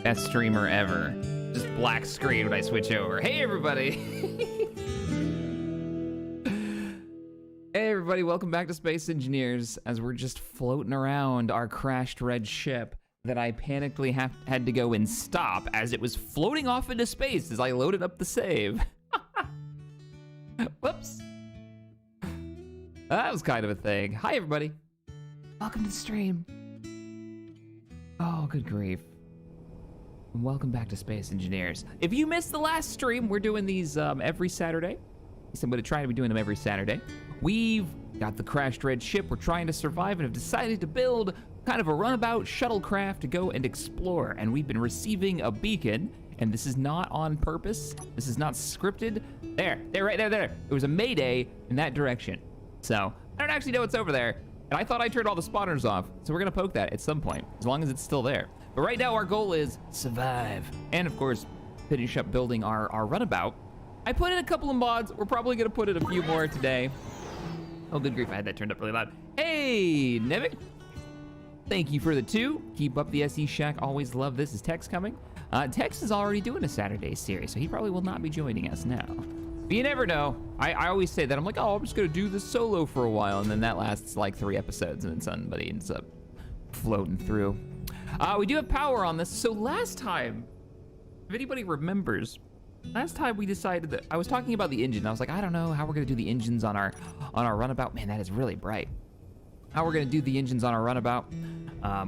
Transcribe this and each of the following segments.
Best streamer ever. Just black screen when I switch over. Hey, everybody. Hey, everybody. Welcome back to Space Engineers as we're just floating around our crashed red ship that I panically had to go and stop as it was floating off into space as I loaded up the save. Whoops. That was kind of a thing. Hi, everybody. Welcome to the stream. Oh, good grief. Welcome back to Space Engineers. If you missed the last stream, we're doing these every Saturday. I'm going to try to be doing them every Saturday. We've got the crashed red ship. We're trying to survive and have decided to build kind of a runabout shuttlecraft to go and explore. And we've been receiving a beacon, and this is not on purpose. This is not scripted. There, right there. It was a mayday in that direction. So I don't actually know what's over there. And I thought I turned all the spawners off. So we're going to poke that at some point, as long as it's still there. But right now our goal is survive. And of course, finish up building our runabout. I put in a couple of mods. We're probably going to put in a few more today. Oh, good grief, I had that turned up really loud. Hey, Nevik. Thank you for the 2. Keep up the SE Shack. Always love this. Is Tex coming? Tex is already doing a Saturday series, so he probably will not be joining us now. But you never know. I always say that. I'm like, oh, I'm just going to do this solo for a while, and then that lasts like 3 episodes, and then somebody ends up floating through. We do have power on this. So last time, if anybody remembers, last time we decided that I was talking about the engine. I was like, I don't know how we're going to do the engines on our runabout. Man, that is really bright. How we're going to do the engines on our runabout.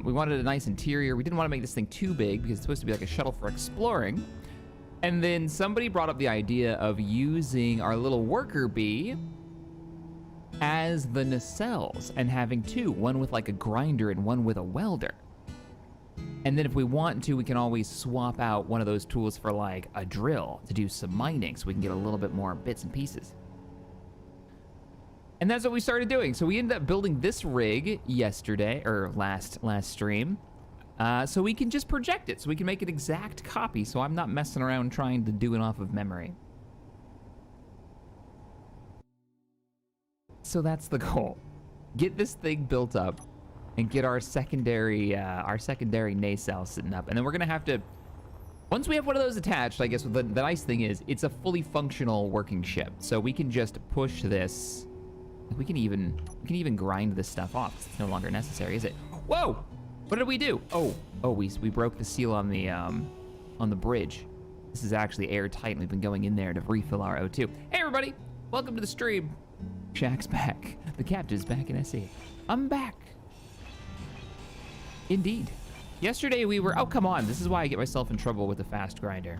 We wanted a nice interior. We didn't want to make this thing too big because it's supposed to be like a shuttle for exploring. And then somebody brought up the idea of using our little worker bee as the nacelles and having 2, one with like a grinder and one with a welder. And then if we want to, we can always swap out one of those tools for like a drill to do some mining so we can get a little bit more bits and pieces. And that's what we started doing. So we ended up building this rig yesterday, or last stream, so we can just project it, so we can make an exact copy, so I'm not messing around trying to do it off of memory. So that's the goal. Get this thing built up and get our secondary nacelle sitting up. And then we're gonna have to, once we have one of those attached, I guess the nice thing is it's a fully functional working ship. So we can just push this. We can even grind this stuff off. It's no longer necessary, is it? Whoa! What did we do? Oh, we broke the seal on the bridge. This is actually airtight, and we've been going in there to refill our O2. Hey everybody, welcome to the stream. Shaq's back. The captain's back in SE. I'm back. Indeed. Yesterday we were, oh come on, this is why I get myself in trouble with the fast grinder.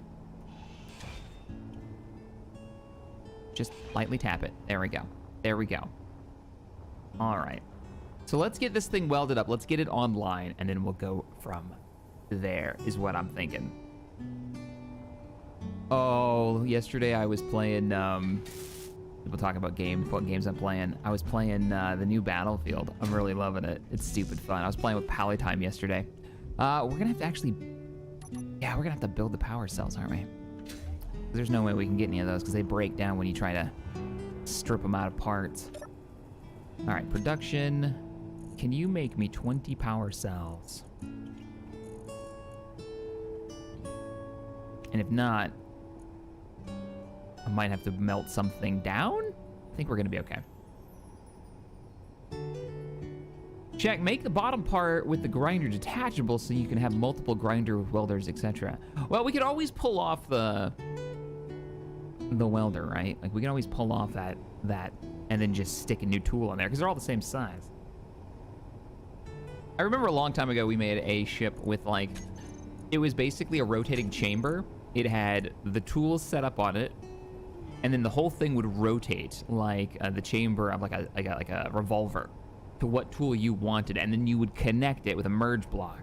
Just lightly tap it. There we go. There we go. All right. So let's get this thing welded up. Let's get it online, and then we'll go from there, is what I'm thinking. Oh, yesterday I was playing, people talk about games, what games I'm playing. I was playing the new Battlefield. I'm really loving it. It's stupid fun. I was playing with Palytime yesterday. We're gonna have to actually, yeah, we're gonna have to build the power cells, aren't we? There's no way we can get any of those because they break down when you try to strip them out of parts. All right, production. Can you make me 20 power cells? And if not, I might have to melt something down? I think we're gonna be okay. Check, make the bottom part with the grinder detachable so you can have multiple grinder with welders, etc. Well, we could always pull off the welder, right? Like we can always pull off that and then just stick a new tool on there because they're all the same size. I remember a long time ago we made a ship with like, it was basically a rotating chamber. It had the tools set up on it, and then the whole thing would rotate like the chamber of like a revolver to what tool you wanted, and then you would connect it with a merge block.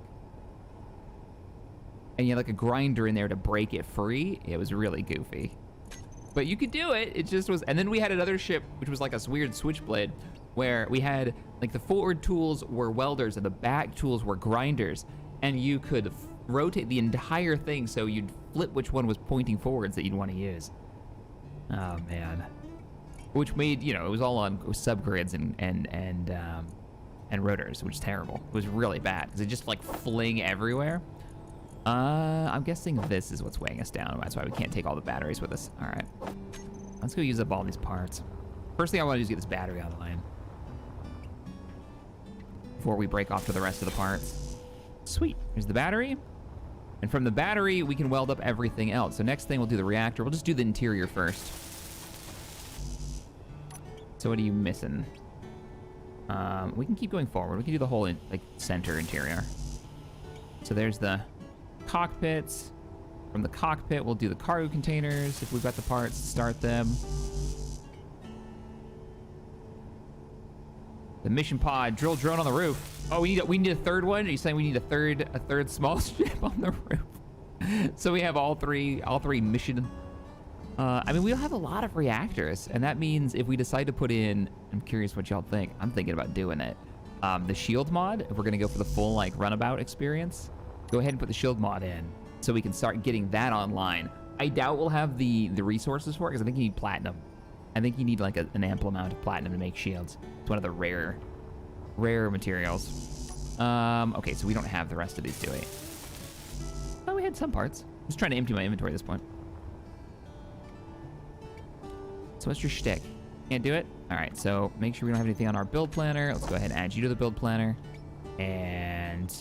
And you had like a grinder in there to break it free. It was really goofy. But you could do it, it just was, and then we had another ship, which was like a weird switchblade, where we had, like the forward tools were welders and the back tools were grinders, and you could rotate the entire thing so you'd flip which one was pointing forwards that you'd want to use. Oh man. Which made, you know, it was all on subgrids and rotors, which is terrible. It was really bad, because it just like fling everywhere. I'm guessing this is what's weighing us down. That's why we can't take all the batteries with us. All right. Let's go use up all these parts. First thing I want to do is get this battery online before we break off to the rest of the parts. Sweet. Here's the battery. And from the battery, we can weld up everything else. So next thing, we'll do the reactor. We'll just do the interior first. So what are you missing? We can keep going forward. We can do the whole center interior. So there's the cockpits. From the cockpit, we'll do the cargo containers if we've got the parts to start them. The mission pod, drill drone on the roof. Oh, we need a third one? Are you saying we need a third small ship on the roof? So we have all three mission. I mean, we'll have a lot of reactors, and that means if we decide to put in, I'm curious what y'all think. I'm thinking about doing it. The shield mod, if we're gonna go for the full like runabout experience, go ahead and put the shield mod in so we can start getting that online. I doubt we'll have the resources for it because I think you need platinum. I think you need like an ample amount of platinum to make shields. It's one of the rare materials. Okay, so we don't have the rest of these, do we? Oh, we had some parts. I'm just trying to empty my inventory at this point. So what's your shtick? Can't do it? All right, so make sure we don't have anything on our build planner. Let's go ahead and add you to the build planner. And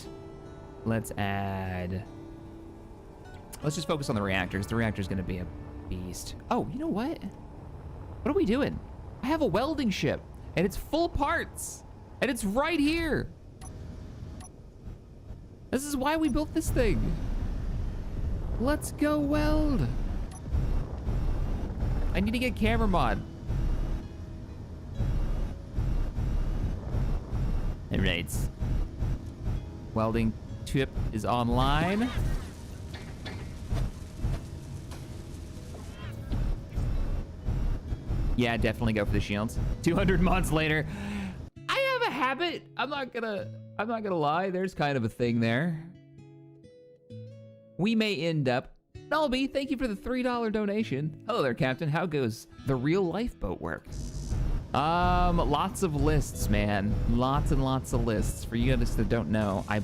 let's just focus on the reactors. The reactor's gonna be a beast. Oh, you know what? What are we doing? I have a welding ship, and it's full of parts, and it's right here. This is why we built this thing. Let's go weld. I need to get camera mod. All right. Welding chip is online. Yeah, definitely go for the shields. 200 mods later. I have a habit. I'm not gonna lie. There's kind of a thing there. We may end up. Nelby, thank you for the $3 donation. Hello there, Captain. How goes the real lifeboat work? Lots of lists, man. Lots and lots of lists. For you guys that don't know, I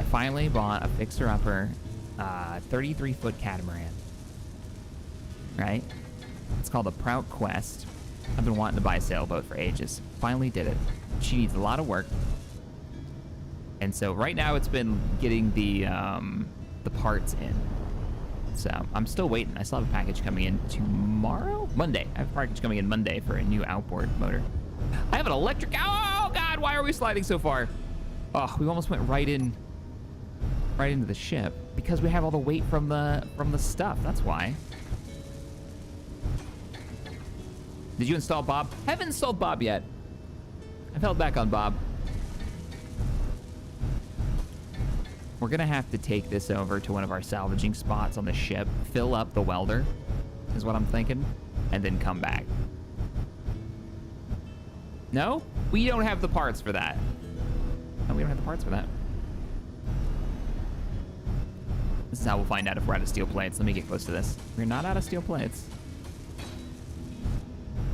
finally bought a fixer-upper 33-foot catamaran. Right? It's called a Prout Quest. I've been wanting to buy a sailboat for ages. Finally did it. She needs a lot of work. And so right now it's been getting the parts in. So I'm still waiting. I still have a package coming in tomorrow? Monday. I have a package coming in Monday for a new outboard motor. I have an electric, oh God, why are we sliding so far? Oh, we almost went right into the ship because we have all the weight from the stuff, that's why. Did you install Bob? I haven't installed Bob yet. I've held back on Bob. We're gonna have to take this over to one of our salvaging spots on the ship, fill up the welder, is what I'm thinking, and then come back. No? We don't have the parts for that. No, we don't have the parts for that. This is how we'll find out if we're out of steel plates. Let me get close to this. We're not out of steel plates.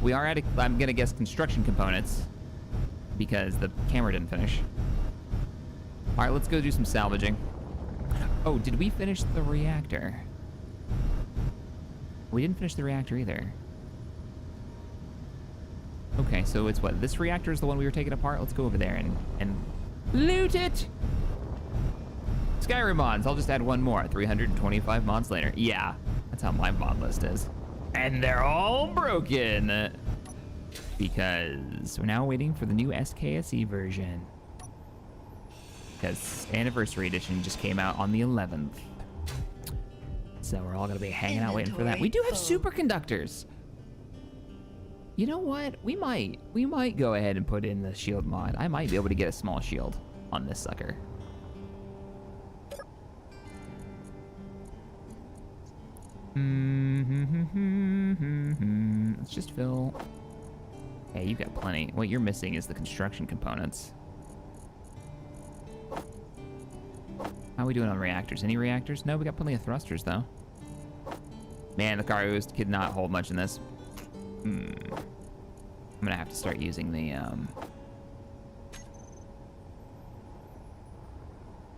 We are at, I'm gonna guess, construction components because the camera didn't finish. All right, let's go do some salvaging. Oh, did we finish the reactor? We didn't finish the reactor either. Okay, so it's what? This reactor is the one we were taking apart? Let's go over there and loot it! Skyrim mods, I'll just add one more. 325 mods later. Yeah, that's how my mod list is. And they're all broken. Because we're now waiting for the new SKSE version. Because Anniversary Edition just came out on the 11th. So we're all gonna be hanging out waiting for that. We do have superconductors. You know what? We might go ahead and put in the shield mod. I might be able to get a small shield on this sucker. Let's just fill. Hey, you've got plenty. What you're missing is the construction components. How are we doing on reactors? Any reactors? No, we got plenty of thrusters though. Man, the cargoes could not hold much in this. I'm gonna have to start using the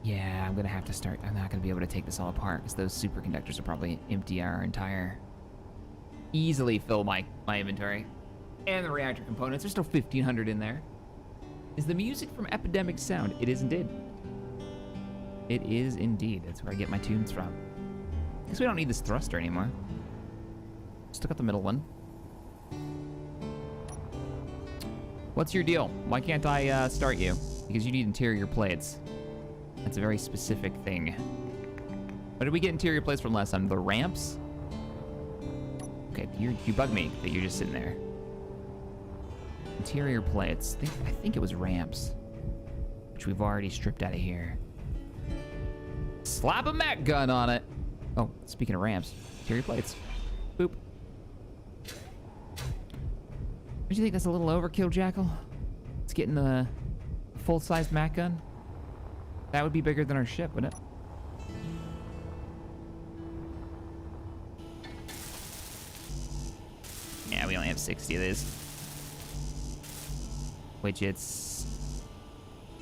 Yeah, I'm gonna have to start. I'm not gonna be able to take this all apart because those superconductors will probably empty our entire... Easily fill my inventory. And the reactor components. There's still 1,500 in there. Is the music from Epidemic Sound? It is indeed. It is indeed. That's where I get my tunes from. Guess we don't need this thruster anymore. Just took out the middle one. What's your deal? Why can't I start you? Because you need interior plates. That's a very specific thing. What did we get interior plates from last time? The ramps? Okay, you bug me that you're just sitting there. Interior plates. I think it was ramps, which we've already stripped out of here. Slap a Mac gun on it. Oh, speaking of ramps, interior plates. Boop. Don't you think that's a little overkill, Jackal? It's getting a full-sized Mac gun. That would be bigger than our ship, wouldn't it? Yeah, we only have 60 of these. Which it's...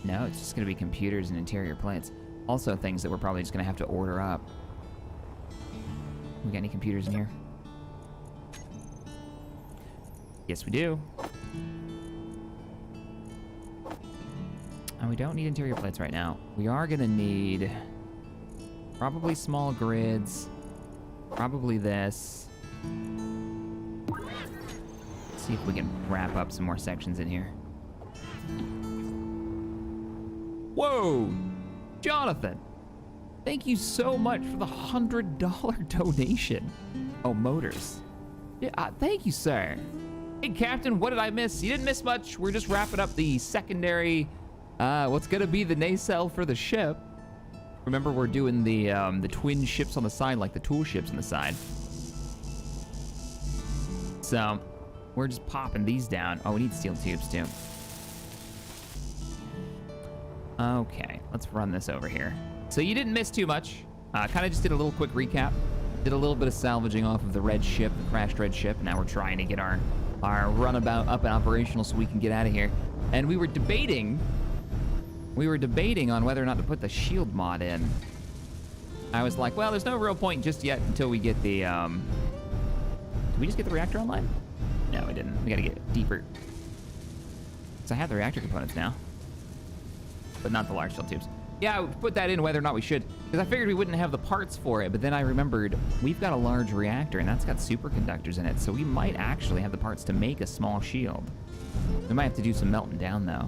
No, it's just gonna be computers and interior plates. Also things that we're probably just gonna have to order up. We got any computers in here? Yes, we do. And we don't need interior plates right now. We are gonna need probably small grids, probably this. Let's see if we can wrap up some more sections in here. Whoa, Jonathan, thank you so much for the $100 donation. Oh, motors. Yeah, thank you, sir. Hey, Captain, what did I miss? You didn't miss much. We're just wrapping up the secondary, what's gonna be the nacelle for the ship. Remember, we're doing the twin ships on the side, like the tool ships on the side. So, we're just popping these down. Oh, we need steel tubes, too. Okay, let's run this over here. So you didn't miss too much. Kind of just did a little quick recap. Did a little bit of salvaging off of the red ship, the crashed red ship. Now we're trying to get our runabout up and operational so we can get out of here. And we were debating on whether or not to put the shield mod in. I was like, well, there's no real point just yet until we get the, did we just get the reactor online? No, we didn't. We gotta get deeper. So I have the reactor components now. But not the large steel tubes. Yeah, I would put that in whether or not we should, because I figured we wouldn't have the parts for it, but then I remembered we've got a large reactor, and that's got superconductors in it, so we might actually have the parts to make a small shield. We might have to do some melting down, though.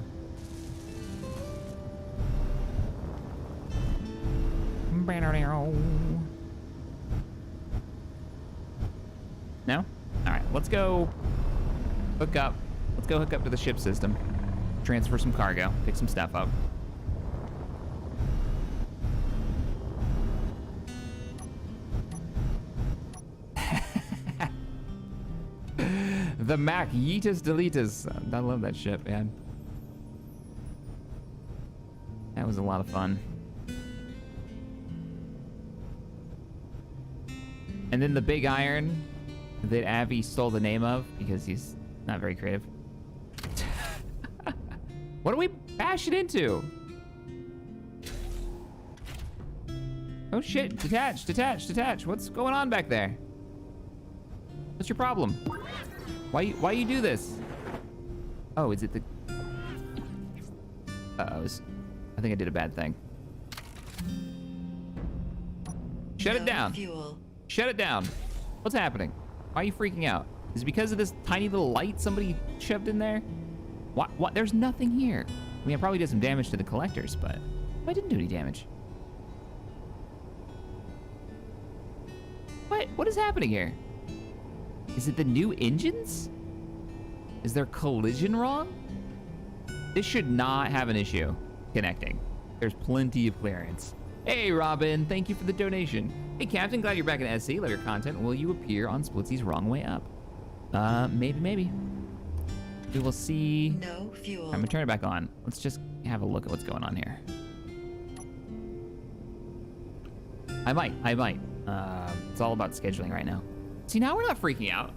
No? All right, let's go hook up. Let's go hook up to the ship system, transfer some cargo, pick some stuff up. The Mac Yeetus Deletus. I love that ship, man. That was a lot of fun. And then the big iron that Avi stole the name of because he's not very creative. What do we bash it into? Oh shit, detach, detach, detach. What's going on back there? What's your problem? Why you do this? Oh, is it the... Uh-oh, I think I did a bad thing. Shut it down. Fuel. Shut it down. What's happening? Why are you freaking out? Is it because of this tiny little light somebody shoved in there? What? There's nothing here. I mean, I probably did some damage to the collectors, but I didn't do any damage. What is happening here? Is it the new engines? Is their collision wrong? This should not have an issue connecting. There's plenty of clearance. Hey, Robin, thank you for the donation. Hey, Captain, glad you're back in SC. Love your content. Will you appear on Splitsy's Wrong Way Up? Maybe. We will see. No fuel. I'm gonna turn it back on. Let's just have a look at what's going on here. I might. It's all about scheduling right now. See, now we're not freaking out.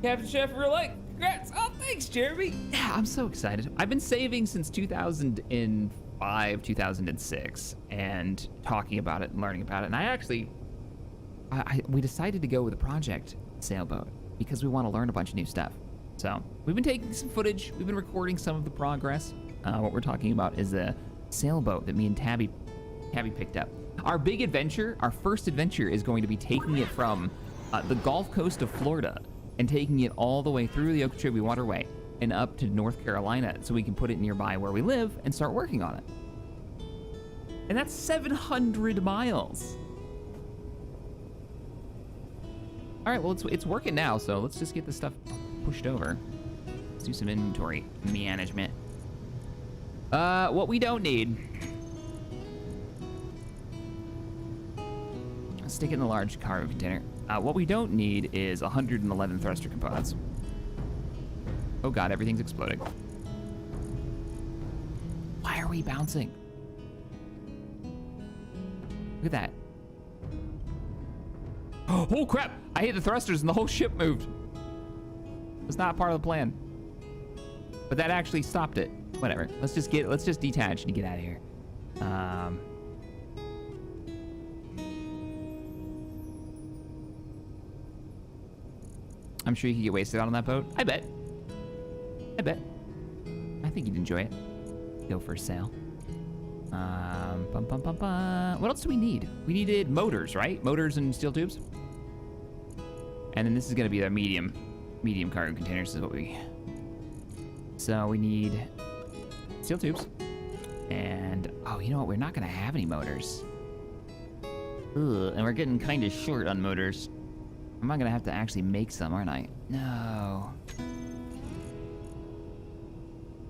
Captain Chef, real light. Congrats. Oh, Thanks, Jeremy. Yeah, I'm so excited. I've been saving since 2005, 2006, and talking about it and learning about it. And I actually, we decided to go with a project sailboat because we want to learn a bunch of new stuff. So we've been taking some footage. We've been recording some of the progress. What we're talking about is a sailboat that me and Tabby picked up. Our big adventure, our first adventure, is going to be taking it from the Gulf Coast of Florida and taking it all the way through the Okeechobee Waterway and up to North Carolina so we can put it nearby where we live and start working on it. And that's 700 miles. All right, well, it's working now, so let's just get this stuff pushed over. Let's do some inventory management. What we don't need. Stick it in the large cargo container. What we don't need is 111 thruster components. Oh God, everything's exploding. Why are we bouncing? Look at that. Oh crap! I hit the thrusters and the whole ship moved. It's not part of the plan. But that actually stopped it. Whatever. Let's just detach and get out of here. I'm sure you could get wasted out on that boat. I bet. I think you'd enjoy it. Go for a sail. What else do we need? We needed motors, right? Motors and steel tubes. And then this is gonna be the medium cargo containers is what we. So we need steel tubes. And, oh, you know what? We're not gonna have any motors. Ugh, and we're getting kind of short on motors. I'm not gonna have to actually make some, aren't I? No.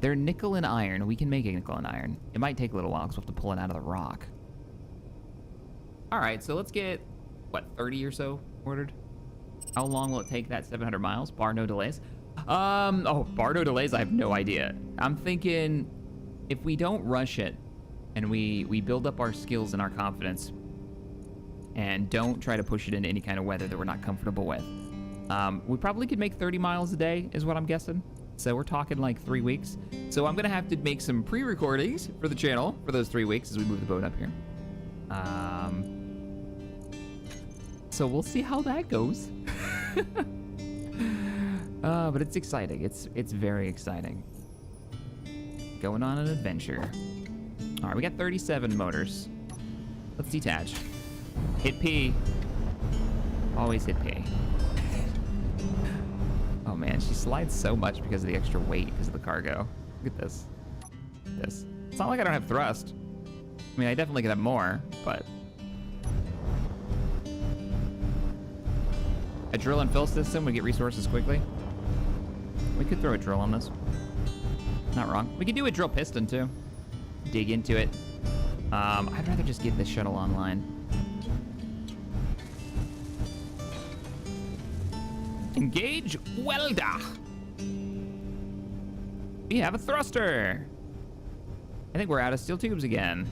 They're nickel and iron. We can make a nickel and iron. It might take a little while because we'll have to pull it out of the rock. All right, so let's get, what, 30 or so ordered? How long will it take that 700 miles? Bar no delays? Bar no delays, I have no idea. I'm thinking if we don't rush it and we build up our skills and our confidence and don't try to push it into any kind of weather that we're not comfortable with, we probably could make 30 miles a day is what I'm guessing. So we're talking like 3 weeks. So I'm gonna have to make some pre-recordings for the channel for those 3 weeks as we move the boat up here. So we'll see how that goes. But it's exciting. It's very exciting. Going on an adventure. All right, we got 37 motors. Let's detach. Hit P. Always hit P. Oh man, she slides so much because of the extra weight because of the cargo. Look at this. It's not like I don't have thrust. I mean, I definitely could have more, but. A drill and fill system would get resources quickly. We could throw a drill on this. Not wrong. We could do a drill piston too. Dig into it. I'd rather just get this shuttle online. Engage welder. We have a thruster. I think we're out of steel tubes again.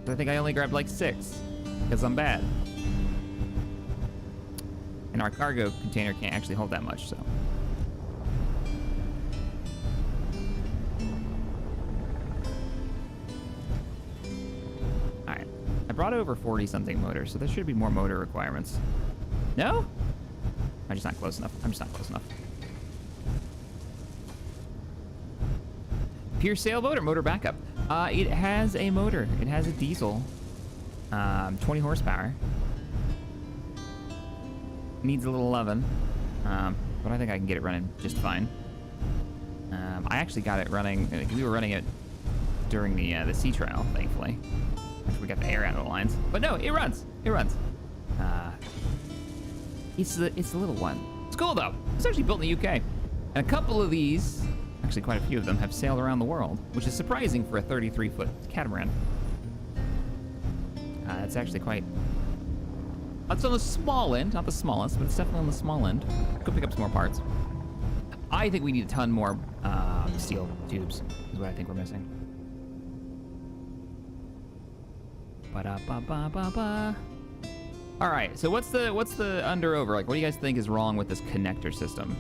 I think I only grabbed like 6 because I'm bad. And our cargo container can't actually hold that much, so. All right, I brought over 40 something motors, so there should be more motor requirements. No? I'm just not close enough. Pure sailboat or motor backup? It has a motor. It has a diesel. 20 horsepower. Needs a little loving. But I think I can get it running just fine. I actually got it running. We were running it during the sea trial, thankfully. After we got the air out of the lines. But no, it runs. It runs. It's the little one. It's cool though. It's actually built in the UK. And a couple of these, actually quite a few of them, have sailed around the world, which is surprising for a 33-foot catamaran. It's actually quite... It's on the small end, not the smallest, but it's definitely on the small end. Go pick up some more parts. I think we need a ton more steel tubes, is what I think we're missing. Ba-da-ba-ba-ba-ba. All right, so what's the under over? Like, what do you guys think is wrong with this connector system?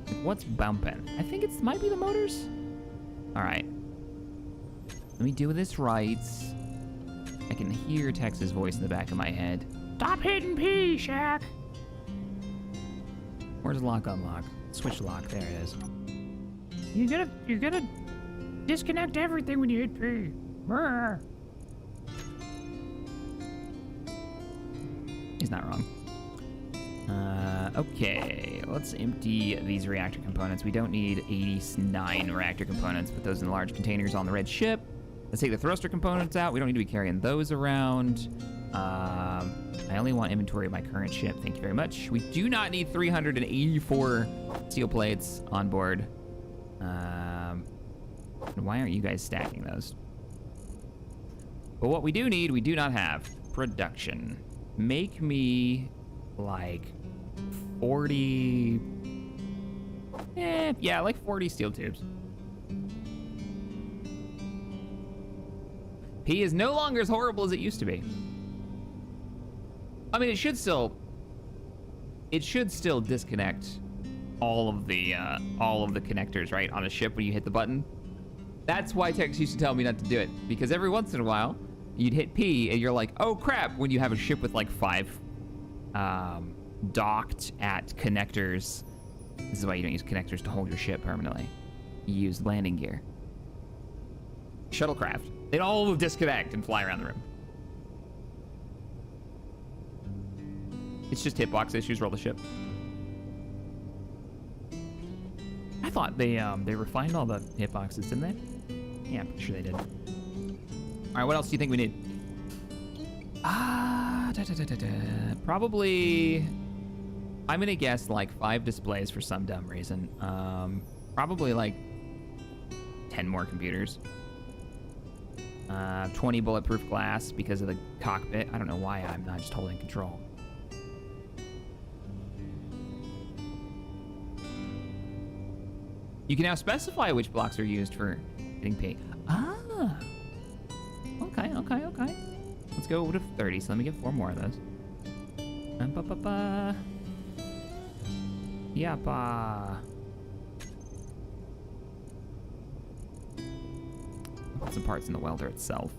Like, what's bumping? I think it might be the motors. All right. Let me do this right. I can hear Tex's voice in the back of my head. Stop hitting P, Shaq. Where's lock unlock? Switch lock. There it is. You gotta disconnect everything when you hit P. Brr. He's not wrong. Okay, let's empty these reactor components. We don't need 89 reactor components. Put those in large containers on the red ship. Let's take the thruster components out. We don't need to be carrying those around. I only want inventory of my current ship. Thank you very much. We do not need 384 steel plates on board. Why aren't you guys stacking those? But what we do need, we do not have production. Make me like 40, yeah, like 40 steel tubes. P is no longer as horrible as it used to be. I mean, it should still disconnect all of the connectors, right, on a ship when you hit the button. That's why Tex used to tell me not to do it, because every once in a while you'd hit P and you're like, oh crap, when you have a ship with like 5 docked at connectors. This is why you don't use connectors to hold your ship permanently. You use landing gear. Shuttlecraft. They'd all disconnect and fly around the room. It's just hitbox issues, roll the ship. I thought they refined all the hitboxes, didn't they? Yeah, I'm pretty sure they did. All right, what else do you think we need? Probably, I'm gonna guess like 5 displays for some dumb reason. Probably like 10 more computers. 20 bulletproof glass because of the cockpit. I don't know why I'm not just holding control. You can now specify which blocks are used for hitting P. Ah. Okay. Let's go to 30, so let me get 4 more of those. Yappa. Put some parts in the welder itself.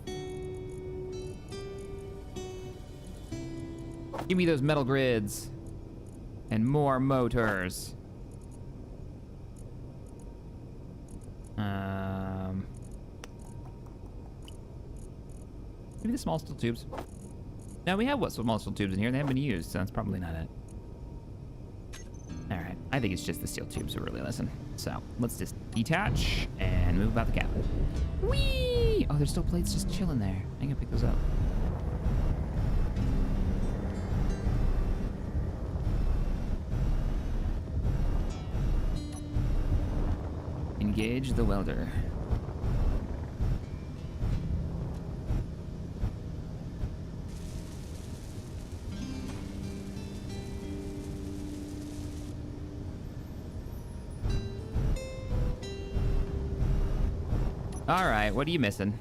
Give me those metal grids. And more motors. Maybe the small steel tubes. Now we have small steel tubes in here. They haven't been used, so that's probably not it. All right, I think it's just the steel tubes who really listen. So let's just detach and move about the cabin. Whee! Oh, there's still plates just chilling there. I'm gonna pick those up. Engage the welder. All right, what are you missing?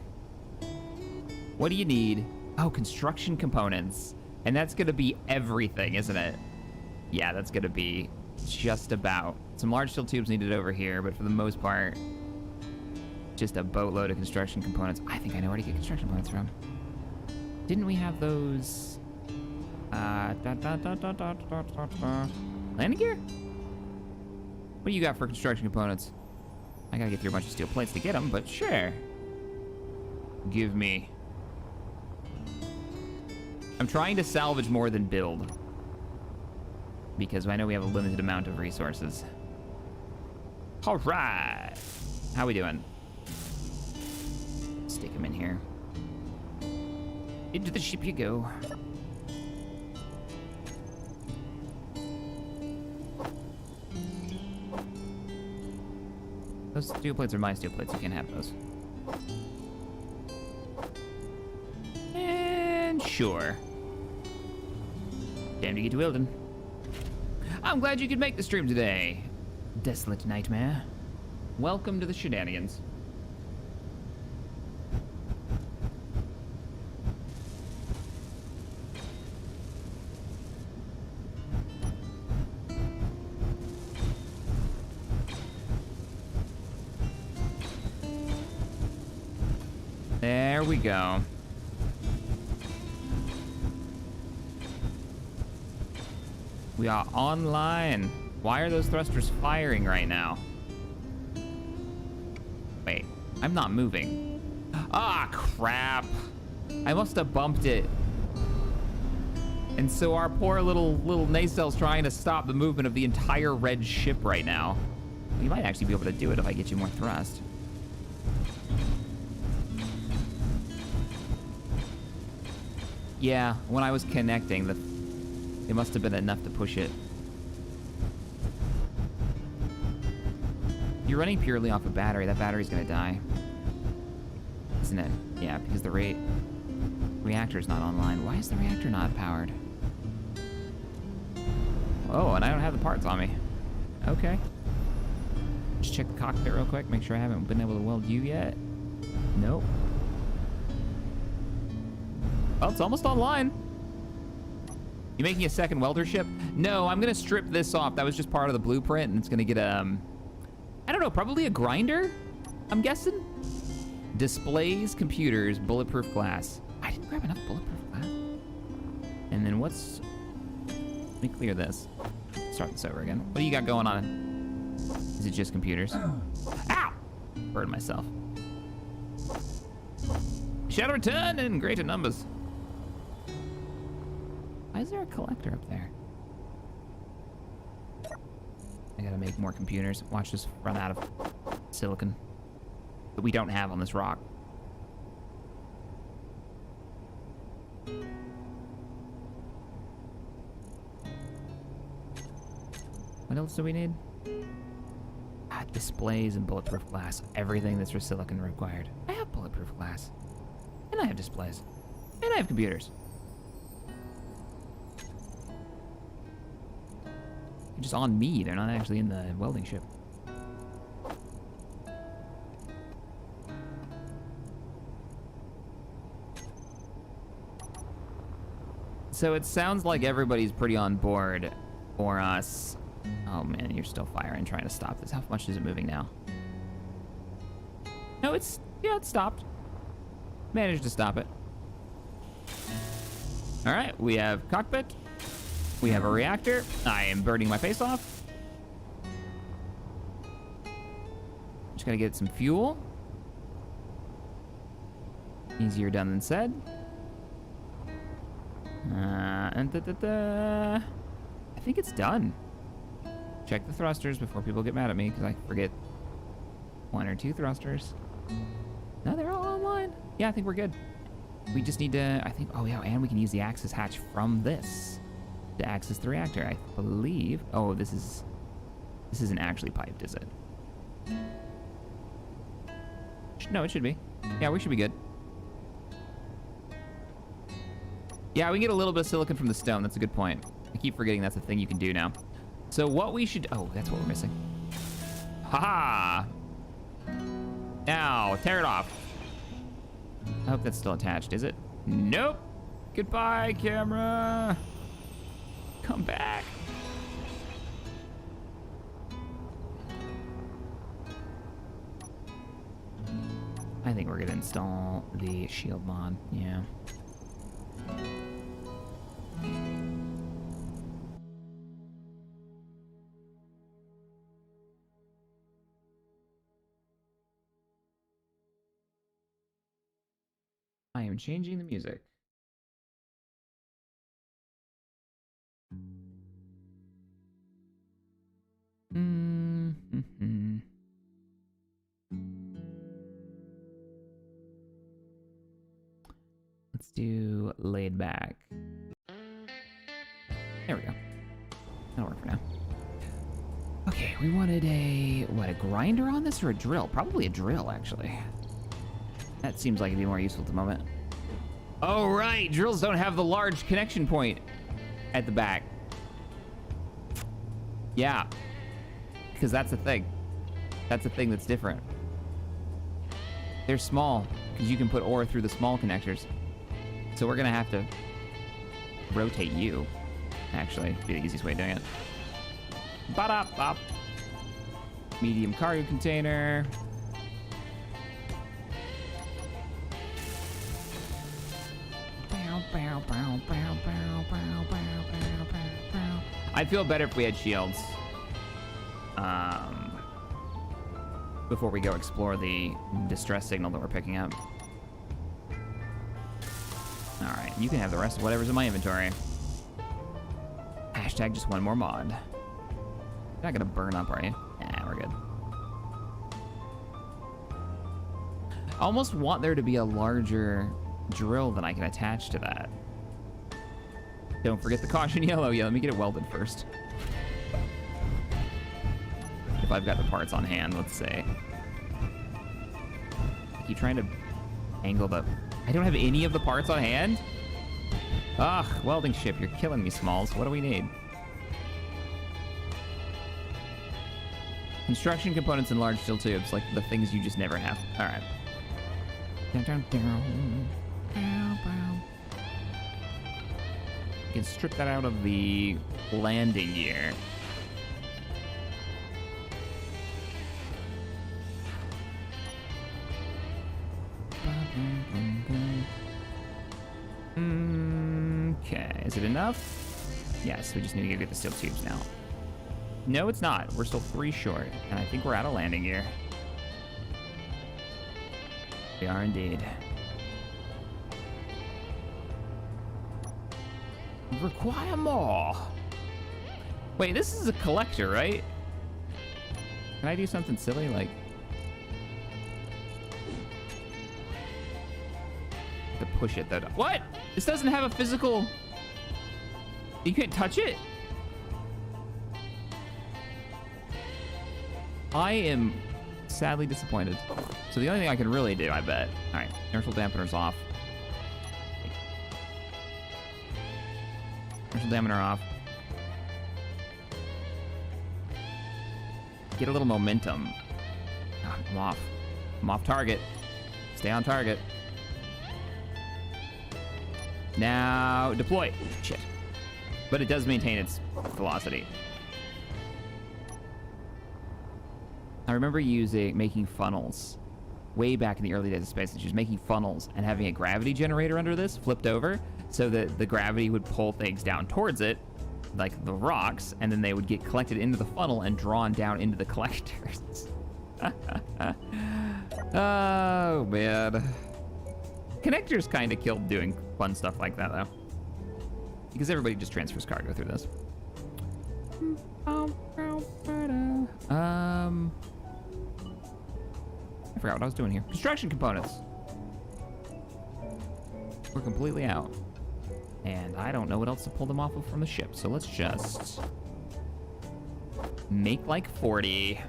What do you need? Oh, construction components. And that's gonna be everything, isn't it? Yeah, that's gonna be just about. Some large steel tubes needed over here, but for the most part, just a boatload of construction components. I think I know where to get construction components from. Didn't we have those? Landing gear? What do you got for construction components? I gotta get through a bunch of steel plates to get them, but sure. Give me. I'm trying to salvage more than build, because I know we have a limited amount of resources. All right. How we doing? Stick them in here. Into the ship you go. Those steel plates are my steel plates. You can't have those. And sure. Time to get to Wilden. I'm glad you could make the stream today. Desolate nightmare. Welcome to the shenanigans. There we go. We are online. Why are those thrusters firing right now? Wait, I'm not moving. Ah, crap. I must have bumped it. And so our poor little nacelles trying to stop the movement of the entire red ship right now. You might actually be able to do it if I get you more thrust. Yeah, when I was connecting, it must have been enough to push it. You're running purely off a battery. That battery's gonna die. Isn't it? Yeah, because the reactor's not online. Why is the reactor not powered? Oh, and I don't have the parts on me. Okay. Just check the cockpit real quick. Make sure I haven't been able to weld you yet. Nope. Well, it's almost online. You making a second welder ship? No, I'm gonna strip this off. That was just part of the blueprint, and it's gonna get I don't know, probably a grinder, I'm guessing. Displays, computers, bulletproof glass. I didn't grab enough bulletproof glass. And then let me clear this. Start this over again. What do you got going on? Is it just computers? Ow! Burned myself. Shadow return and greater numbers. Why is there a collector up there? I gotta make more computers. Watch this run out of silicon that we don't have on this rock. What else do we need? Displays and bulletproof glass. Everything that's for silicon required. I have bulletproof glass. And I have displays. And I have computers. They're just on me. They're not actually in the welding ship. So it sounds like everybody's pretty on board for us. Oh man, you're still firing, trying to stop this. How much is it moving now? No, it's stopped. Managed to stop it. All right, we have cockpit. We have a reactor. I am burning my face off. Just gotta get some fuel. Easier done than said. I think it's done. Check the thrusters before people get mad at me, because I forget 1 or 2 thrusters. No, they're all online. Yeah, I think we're good. We just need to, oh yeah, and we can use the access hatch from this to access the reactor, I believe. Oh, this isn't actually piped, is it? No, it should be. Yeah, we should be good. Yeah, we can get a little bit of silicon from the stone. That's a good point. I keep forgetting that's a thing you can do now. So what we should... Oh, that's what we're missing. Haha! Now, tear it off. I hope that's still attached, is it? Nope! Goodbye, camera! Come back! I think we're gonna install the shield mod, yeah. I am changing the music. Let's do laid back. There we go. That'll work for now. Okay, we wanted a grinder on this or a drill? Probably a drill, actually. That seems like it'd be more useful at the moment. Oh, right. Drills don't have the large connection point at the back. Yeah. Because that's a thing. That's a thing that's different. They're small because you can put ore through the small connectors. So we're going to have to rotate you. Actually, be the easiest way of doing it. Ba-da-bop. Medium cargo container. I'd feel better if we had shields. Before we go explore the distress signal that we're picking up. All right, you can have the rest of whatever's in my inventory. Hashtag just one more mod. You're not gonna burn up, are you? Nah, we're good. I almost want there to be a larger drill that I can attach to that. Don't forget the caution yellow. Yeah, let me get it welded first. If I've got the parts on hand, let's say. I keep trying to angle the... I don't have any of the parts on hand? Ugh, welding ship, you're killing me, Smalls. What do we need? Construction components and large steel tubes, like the things you just never have. All right. You can strip that out of the landing gear. Okay, is it enough? Yes, we just need to go get the steel tubes now. No, it's not. We're still 3 short, and I think we're out of landing gear. We are indeed. Require more. Wait, this is a collector, right? Can I do something silly like... to push it though? What? This doesn't have a physical... You can't touch it? I am sadly disappointed. So the only thing I can really do, I bet. All right, inertial dampener's off. Inertial dampener off. Get a little momentum. Oh, I'm off. I'm off target. Stay on target. Now deploy. Shit. But it does maintain its velocity. I remember making funnels way back in the early days of Space Adventures, making funnels and having a gravity generator under this flipped over so that the gravity would pull things down towards it, like the rocks, and then they would get collected into the funnel and drawn down into the collectors. Oh, man. Connectors kind of killed doing fun stuff like that, though. Because everybody just transfers cargo through this. I forgot what I was doing here. Construction components. We're completely out. And I don't know what else to pull them off of from the ship, so let's just make like 40.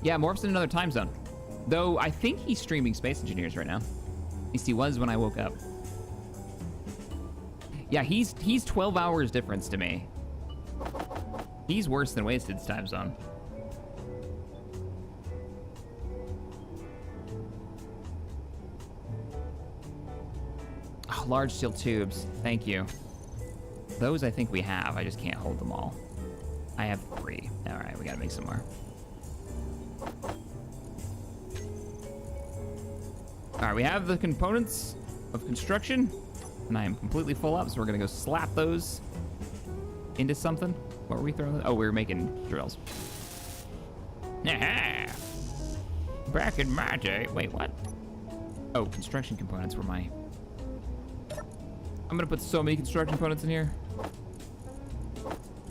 Yeah, Morph's in another time zone. Though I think he's streaming Space Engineers right now. At least he was when I woke up. Yeah, he's 12 hours difference to me. He's worse than Wasted's time zone. Oh, large steel tubes, thank you. Those I think we have, I just can't hold them all. I have 3. All right, we gotta make some more. All right, we have the components of construction, and I am completely full up, so we're gonna go slap those into something. What were we throwing? Oh, we were making drills. Back in my day. Wait, what? Oh, construction components were my... I'm gonna put so many construction components in here.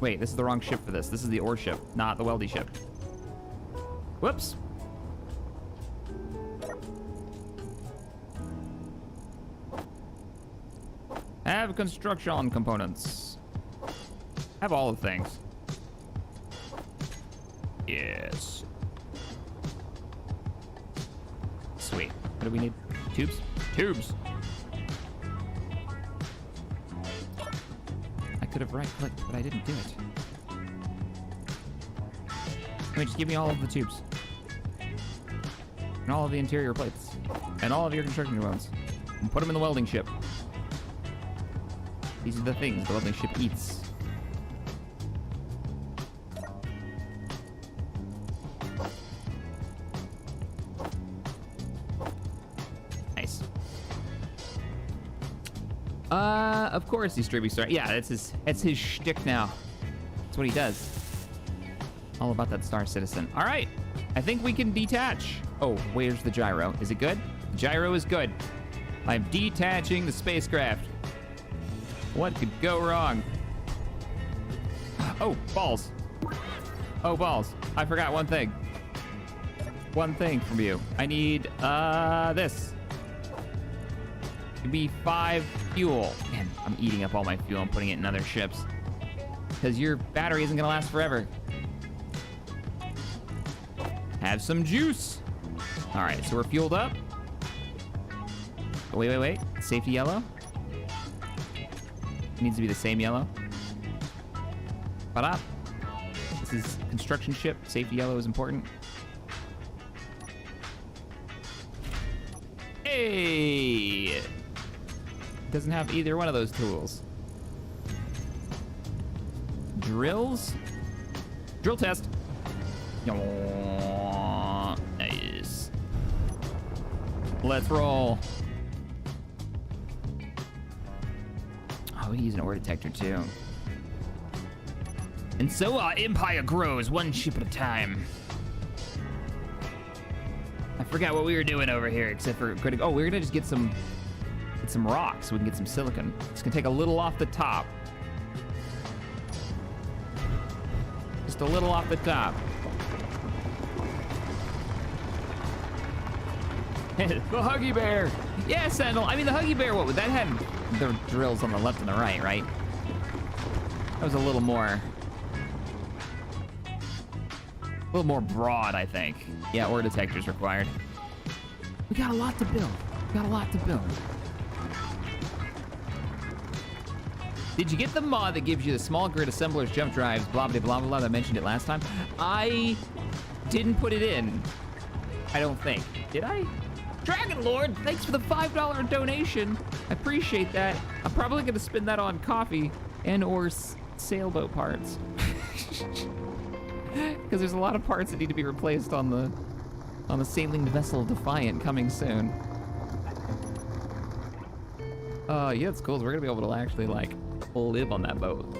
Wait, this is the wrong ship for this. This is the ore ship, not the weldy ship. Whoops. Have construction components. Have all the things. Yes. Sweet. What do we need? Tubes? Tubes! I could have right-clicked, but I didn't do it. Wait, just give me all of the tubes. And all of the interior plates. And all of your construction components. And put them in the welding ship. These are the things the welding ship eats. of course he's streaming Star. Yeah, that's his shtick now. That's what he does. All about that Star Citizen. All right, I think we can detach. Oh, where's the gyro? Is it good? The gyro is good. I'm detaching the spacecraft. What could go wrong? Oh, balls. Oh, balls. I forgot one thing. One thing from you. I need this. It'd be 5 fuel. Man, I'm eating up all my fuel and putting it in other ships. Because your battery isn't gonna last forever. Have some juice. All right, so we're fueled up. Oh, wait. Safety yellow. It needs to be the same yellow. Ba-da. This is construction ship. Safety yellow is important. Hey! Doesn't have either one of those tools. Drills? Drill test. Nice. Let's roll. Oh, we can use an ore detector too. And so our empire grows one ship at a time. I forgot what we were doing over here, except for critical. Oh, we're gonna just get some rocks so we can get some silicon. It's gonna take a little off the top. Just a little off the top. The Huggy Bear! Yeah, Sentinel! I mean, the Huggy Bear, what, that had the drills on the left and the right, right? That was a little more broad, I think. Yeah, ore detectors required. We got a lot to build. Did you get the mod that gives you the small grid assemblers, jump drives, blah, blah, blah, blah, I mentioned it last time? I didn't put it in. I don't think. Did I? Dragon Lord, thanks for the $5 donation. I appreciate that. I'm probably gonna spend that on coffee and or sailboat parts. Because there's a lot of parts that need to be replaced on the sailing vessel Defiant coming soon. Yeah, it's cool. So we're gonna be able to actually like live on that boat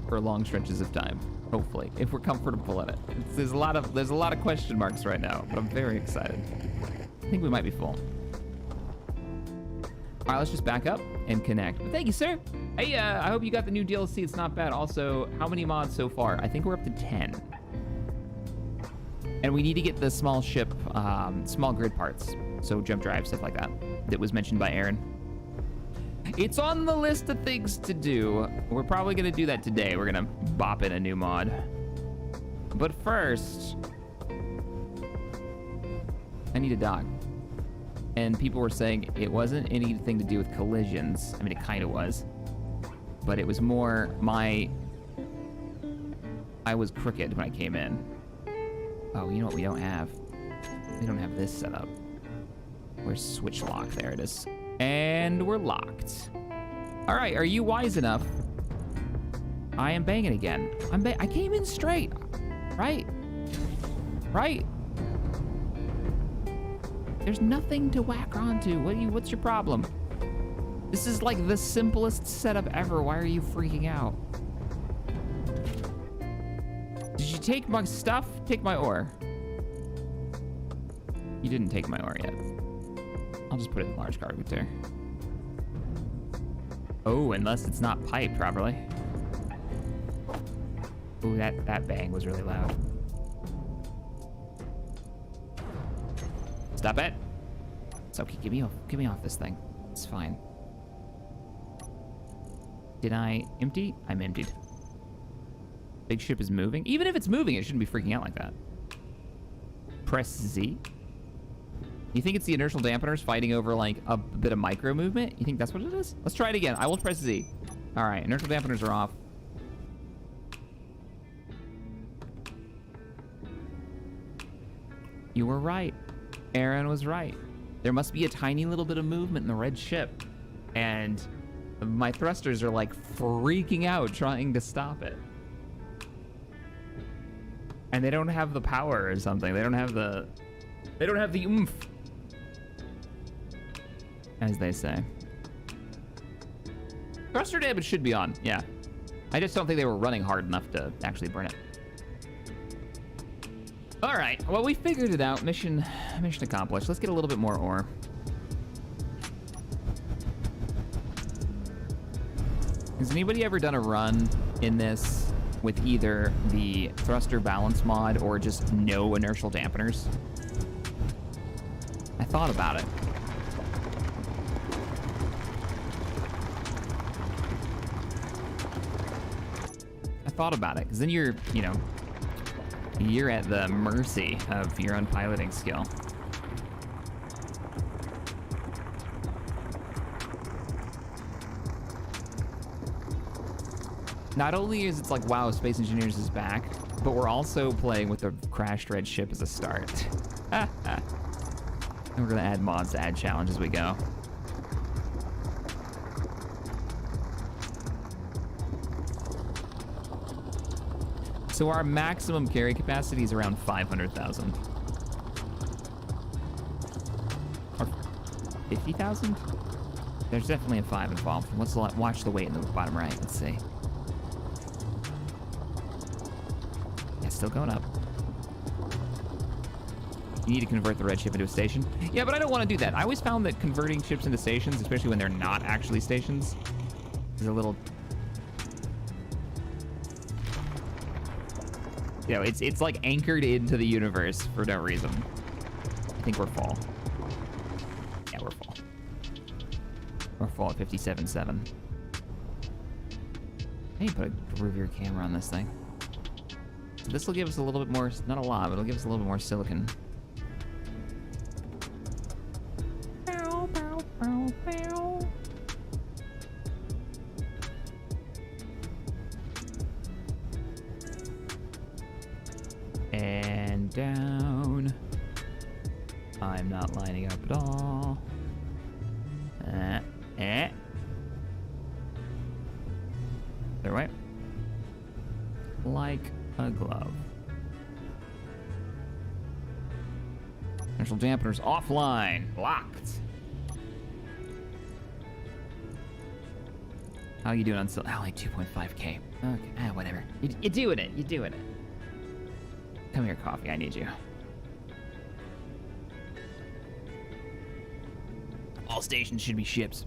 for long stretches of time, hopefully, if we're comfortable in it. There's a lot of question marks right now, but I'm very excited. I think we might be full. All right, let's just back up and connect. But thank you, sir. Hey, I hope you got the new DLC. It's not bad. Also, how many mods so far? I think we're up to 10. And we need to get the small ship, small grid parts. So jump drive, stuff like that. That was mentioned by Aaron. It's on the list of things to do. We're probably gonna do that today. We're gonna bop in a new mod. But first, I need a dock. And people were saying it wasn't anything to do with collisions. I mean, it kind of was. But it was more I was crooked when I came in. Oh, you know what we don't have? We don't have this set up. Where's switch lock? There it is. And we're locked. All right, are you wise enough? I am banging again. I came in straight, right? Right? There's nothing to whack onto. What's your problem? This is like the simplest setup ever. Why are you freaking out? Did you take my stuff? Take my ore. You didn't take my ore yet. I'll just put it in the large cargo container. Oh, unless it's not piped properly. Ooh, that bang was really loud. Stop it. It's okay, get me off this thing. It's fine. Did I empty? I'm emptied. Big ship is moving. Even if it's moving, it shouldn't be freaking out like that. Press Z. You think it's the inertial dampeners fighting over like a bit of micro movement? You think that's what it is? Let's try it again. I will press Z. All right, inertial dampeners are off. You were right. Aaron was right. There must be a tiny little bit of movement in the red ship. And my thrusters are like freaking out trying to stop it. And they don't have the power or something. They don't have the oomph, as they say. Thruster damage should be on, yeah. I just don't think they were running hard enough to actually burn it. All right, well, we figured it out. Mission accomplished. Let's get a little bit more ore. Has anybody ever done a run in this with either the thruster balance mod or just no inertial dampeners? I thought about it. Because then you're, you know, you're at the mercy of your own piloting skill. Not only is it like, wow, Space Engineers is back, but we're also playing with the crashed red ship as a start. And we're gonna add mods to add challenge as we go. So our maximum carry capacity is around 500,000. Or 50,000? There's definitely a 5 involved. Let's watch the weight in the bottom right. Let's see. Yeah, still going up. You need to convert the red ship into a station. Yeah, but I don't want to do that. I always found that converting ships into stations, especially when they're not actually stations, is a little... You know, it's like anchored into the universe for no reason. I think we're full. Yeah, we're full. We're full at 57.7. I need to put a rear camera on this thing. So this will give us a little bit more, not a lot, but it'll give us a little bit more silicon. And down. I'm not lining up at all. Their way. Like a glove. Inertial dampeners offline. Locked. How you doing on still? Oh, like 2.5K. Okay, whatever. You're doing it. You're doing it. Come here, coffee. I need you. All stations should be ships.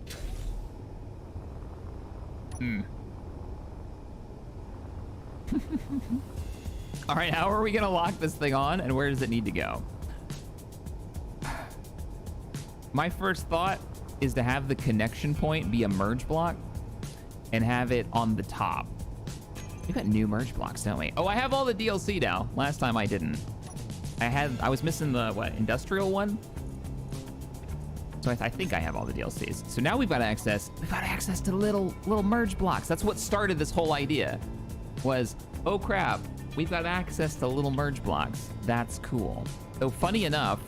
All right, how are we gonna lock this thing on, and where does it need to go? My first thought is to have the connection point be a merge block and have it on the top. We've got new merge blocks, don't we? Oh, I have all the DLC now. Last time I didn't. I was missing the, what, industrial one? So I think I have all the DLCs. So now we've got access to little merge blocks. That's what started this whole idea. Was, oh crap, we've got access to little merge blocks. That's cool. So funny enough,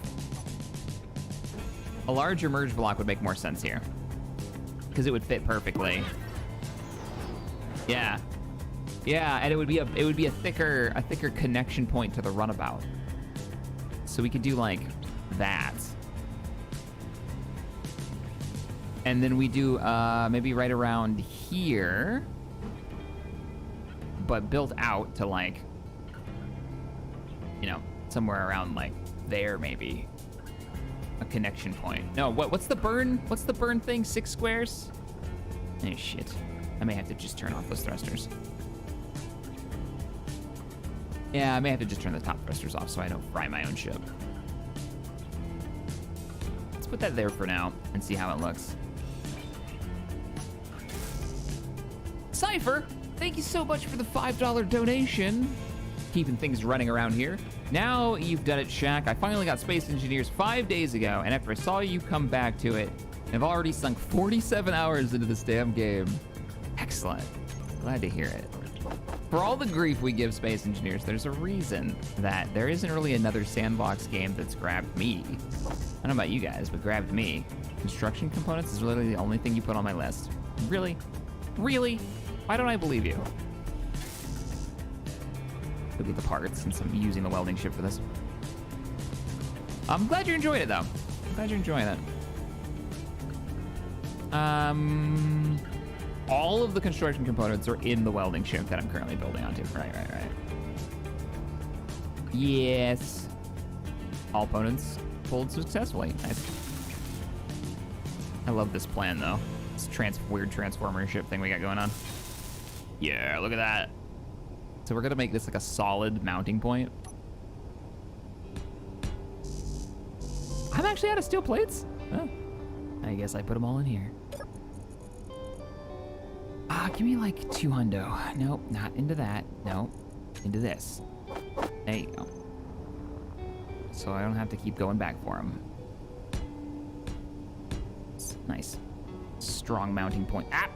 a larger merge block would make more sense here, because it would fit perfectly. Yeah, and it would be a thicker connection point to the runabout. So we could do like that. And then we do maybe right around here, but built out to like, you know, somewhere around like there maybe. A connection point. No, what's the burn? What's the burn thing? 6 squares? Oh shit. I may have to just turn off those thrusters. Yeah, I may have to just turn the top thrusters off so I don't fry my own ship. Let's put that there for now and see how it looks. Cypher, thank you so much for the $5 donation. Keeping things running around here. Now you've done it, Shaq. I finally got Space Engineers 5 days ago, and after I saw you come back to it, I've already sunk 47 hours into this damn game. Excellent. Glad to hear it. For all the grief we give Space Engineers, there's a reason that there isn't really another sandbox game that's grabbed me. I don't know about you guys, but grabbed me. Construction components is literally the only thing you put on my list. Really? Really? Why don't I believe you? Could be the parts, since I'm using the welding ship for this. I'm glad you're enjoying it, though. I'm glad you're enjoying it. all of the construction components are in the welding ship that I'm currently building onto. Right. Yes. All opponents pulled successfully. Nice. I love this plan, though. This weird transformer ship thing we got going on. Yeah, look at that. So we're gonna make this like a solid mounting point. I'm actually out of steel plates. Oh, I guess I put them all in here. Give me like 2 hundo. Nope, not into that. Nope, into this. There you go. So I don't have to keep going back for them. Nice. Strong mounting point. I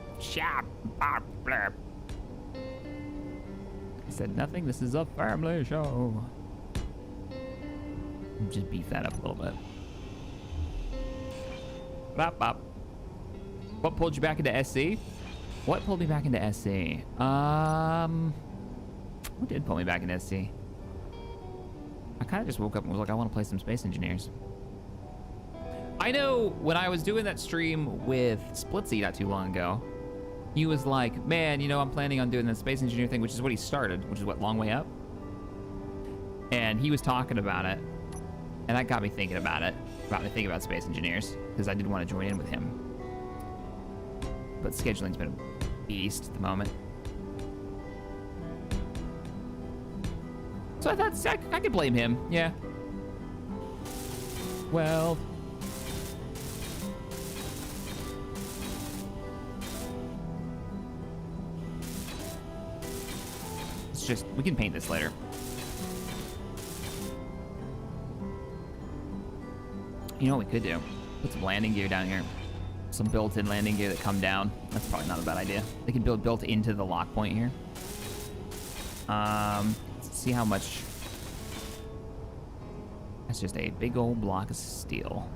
said nothing. This is a family show. Just beef that up a little bit. Bop, bop. What pulled you back into SC? What pulled me back into SC? What did pull me back into SC? I kind of just woke up and was like, I want to play some Space Engineers. I know when I was doing that stream with Splitsy not too long ago, he was like, man, you know, I'm planning on doing the Space Engineer thing, which is what he started, which is what, Long Way Up? And he was talking about it, and that got me thinking about it, about Space Engineers, because I did want to join in with him. But scheduling's been a beast at the moment. So I thought I could blame him, yeah. Well, it's just, we can paint this later. You know what we could do? Put some landing gear down here. Some built-in landing gear that come down. That's probably not a bad idea. They can build built into the lock point here. Let's see how much. That's just a big old block of steel.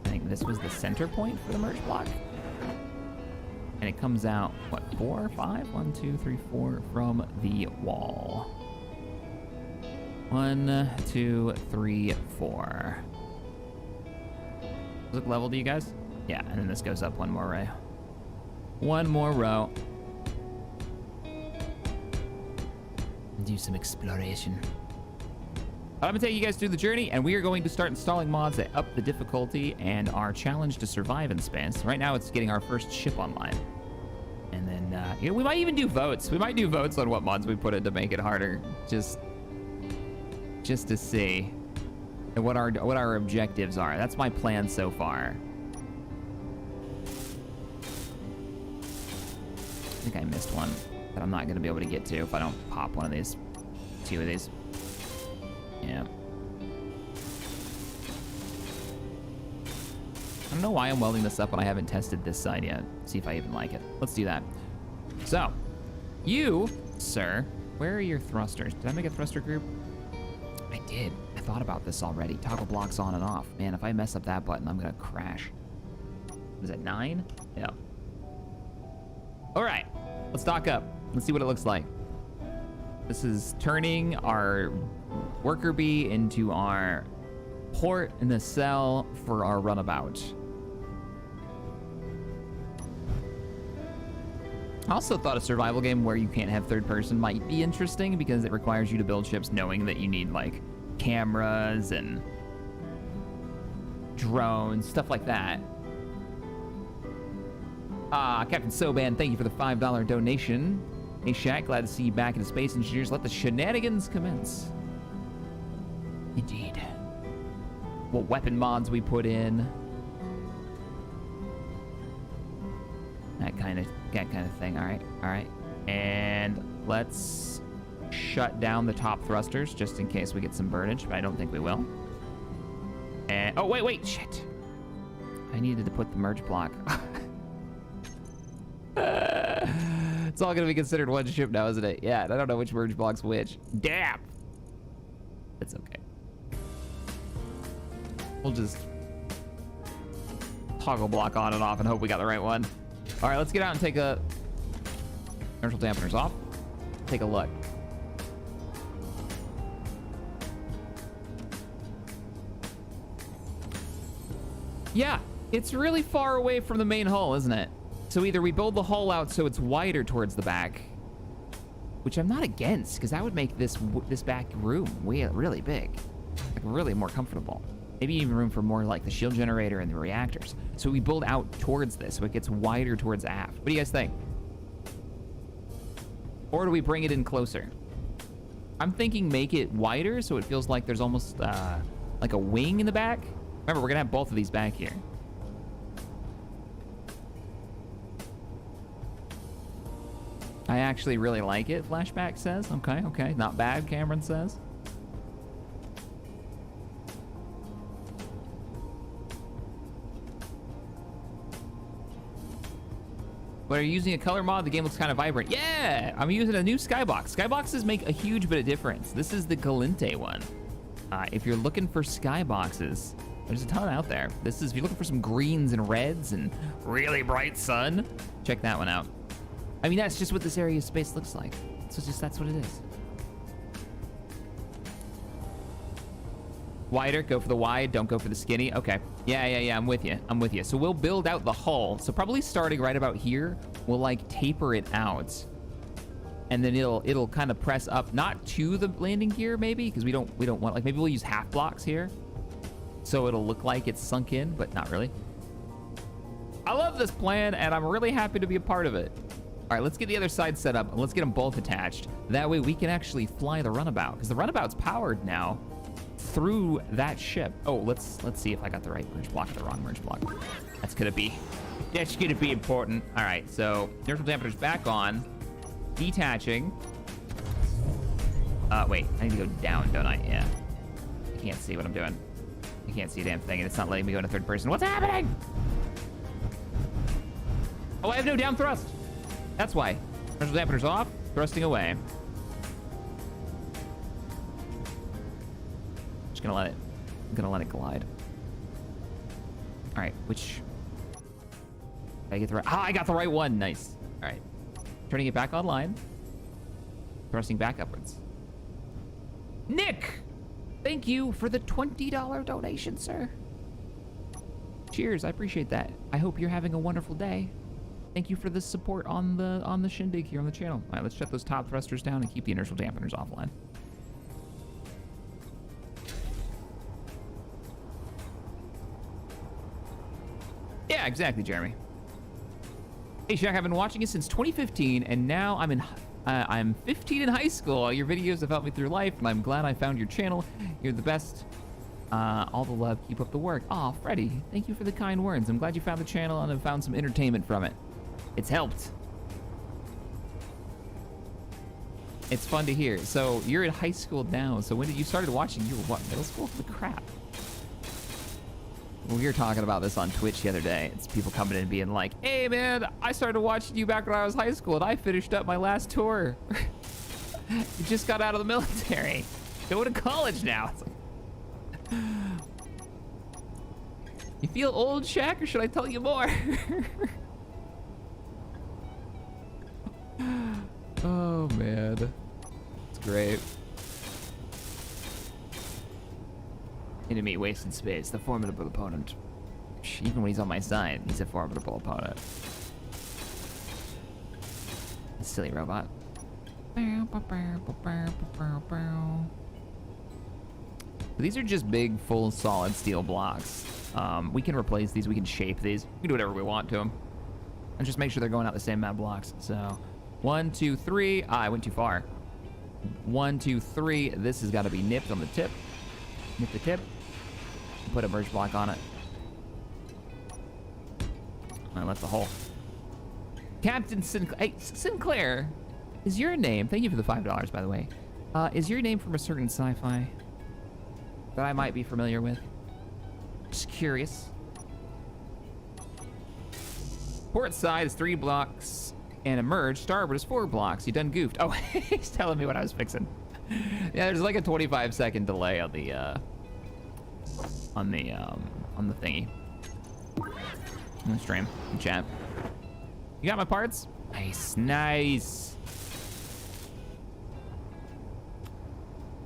I think this was the center point for the merge block. And it comes out, what, 4 or 5? 1, 2, 3, 4 from the wall. 1, 2, 3, 4. Does it look level to you guys? Yeah, and then this goes up 1 more row. 1 more row. Do some exploration. I'm gonna take you guys through the journey, and we are going to start installing mods that up the difficulty and our challenge to survive in space. Right now, it's getting our first ship online. And then, you know, we might even do votes. We might do votes on what mods we put in to make it harder. Just to see what our objectives are. That's my plan so far. I think I missed one that I'm not going to be able to get to if I don't pop one of these, 2 of these. Yeah. I don't know why I'm welding this up when I haven't tested this side yet. See if I even like it. Let's do that. So, you, sir, where are your thrusters? Did I make a thruster group? I did. I thought about this already. Toggle blocks on and off. Man, if I mess up that button, I'm gonna crash. Was it 9? Yeah. All right, let's dock up. Let's see what it looks like. This is turning our worker bee into our port in the cell for our runabout. I also thought a survival game where you can't have third person might be interesting because it requires you to build ships knowing that you need like cameras and drones, stuff like that. Captain Soban, thank you for the $5 donation. Hey Shaq, glad to see you back in the Space Engineers. Let the shenanigans commence. Indeed. What weapon mods we put in. That kind of thing. All right. And let's shut down the top thrusters just in case we get some burnage, but I don't think we will. And oh wait, shit. I needed to put the merge block. It's all gonna be considered one ship now, isn't it? Yeah, I don't know which merge block's which. Damn. It's okay. We'll just toggle block on and off and hope we got the right one. All right, let's get out and take a inertial dampeners off. Take a look. Yeah, It's really far away from the main hull, isn't it? So either we build the hull out so it's wider towards the back, which I'm not against, because that would make this back room really big, like really more comfortable. Maybe even room for more like the shield generator and the reactors. So we build out towards this so it gets wider towards aft. What do you guys think? Or do we bring it in closer? I'm thinking make it wider so it feels like there's almost like a wing in the back. Remember, we're gonna have both of these back here. I actually really like it, Flashback says. Okay, okay, not bad, Cameron says. But are you using a color mod? The game looks kind of vibrant. Yeah, I'm using a new skybox. Skyboxes make a huge bit of difference. This is the Galente one. If you're looking for skyboxes, there's a ton out there. This is, if you're looking for some greens and reds and really bright sun, check that one out. I mean, that's just what this area of space looks like. So that's what it is. Wider, go for the wide, don't go for the skinny. Okay, yeah, I'm with you. So we'll build out the hull. So probably starting right about here, we'll like taper it out. And then it'll kind of press up, not to the landing gear maybe, because we don't want, like maybe we'll use half blocks here. So it'll look like it's sunk in, but not really. I love this plan and I'm really happy to be a part of it. All right, let's get the other side set up and let's get them both attached. That way we can actually fly the runabout, because the runabout's powered now through that ship. Oh, let's see if I got the right merge block or the wrong merge block. That's gonna be important. All right, so inertial dampener's back on. Detaching. Wait, I need to go down, don't I? Yeah. I can't see what I'm doing. I can't see a damn thing, and it's not letting me go into third person. What's happening? Oh, I have no down thrust. That's why. Inertial dampener's off, thrusting away. Just gonna let it glide. All right, which? Did I get the right? Ah, I got the right one. Nice. All right, turning it back online. Thrusting back upwards. Nick, thank you for the $20 donation, sir. Cheers, I appreciate that. I hope you're having a wonderful day. Thank you for the support on the shindig here on the channel. All right, let's shut those top thrusters down and keep the inertial dampeners offline. Yeah, exactly, Jeremy. Hey, Shaq, I've been watching it since 2015, and now I'm 15 in high school. Your videos have helped me through life, and I'm glad I found your channel. You're the best. All the love. Keep up the work. Aw, Freddie, thank you for the kind words. I'm glad you found the channel and have found some entertainment from it. It's helped. It's fun to hear. So you're in high school now. So when did you started watching? You were what, middle school? The crap. We were talking about this on Twitch the other day. It's people coming in and being like, hey man, I started watching you back when I was high school and I finished up my last tour. You just got out of the military. Going to college now. It's like, you feel old, Shaq, or should I tell you more? Oh man, it's great. Enemy wasted space, the formidable opponent. Even when he's on my side, he's a formidable opponent. Silly robot. These are just big, full, solid steel blocks. We can replace these, we can shape these. We can do whatever we want to them. And just make sure they're going out the same amount of blocks. So, 1, 2, 3. Ah, I went too far. 1, 2, 3. This has got to be nipped on the tip. Nip the tip. Put a merge block on it. I left the hole. Captain Sinclair. Hey, Sinclair, is your name? Thank you for the $5, by the way. Is your name from a certain sci-fi that I might be familiar with? Just curious. Port side is 3 blocks and a merge. Starboard is 4 blocks. You done goofed. Oh, he's telling me what I was fixing. Yeah, there's like a 25-second delay on the thingy. On the stream, in chat. You got my parts? Nice, nice.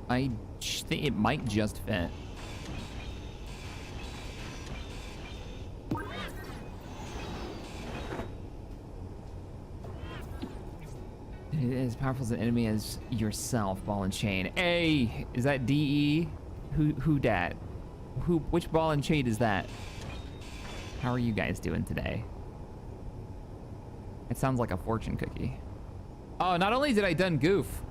I think it might just fit. As powerful as an enemy as yourself, ball and chain. Hey, is that DE? Who dat? Which ball and chain is that? How are you guys doing today? It sounds like a fortune cookie. Oh, not only did I done goof,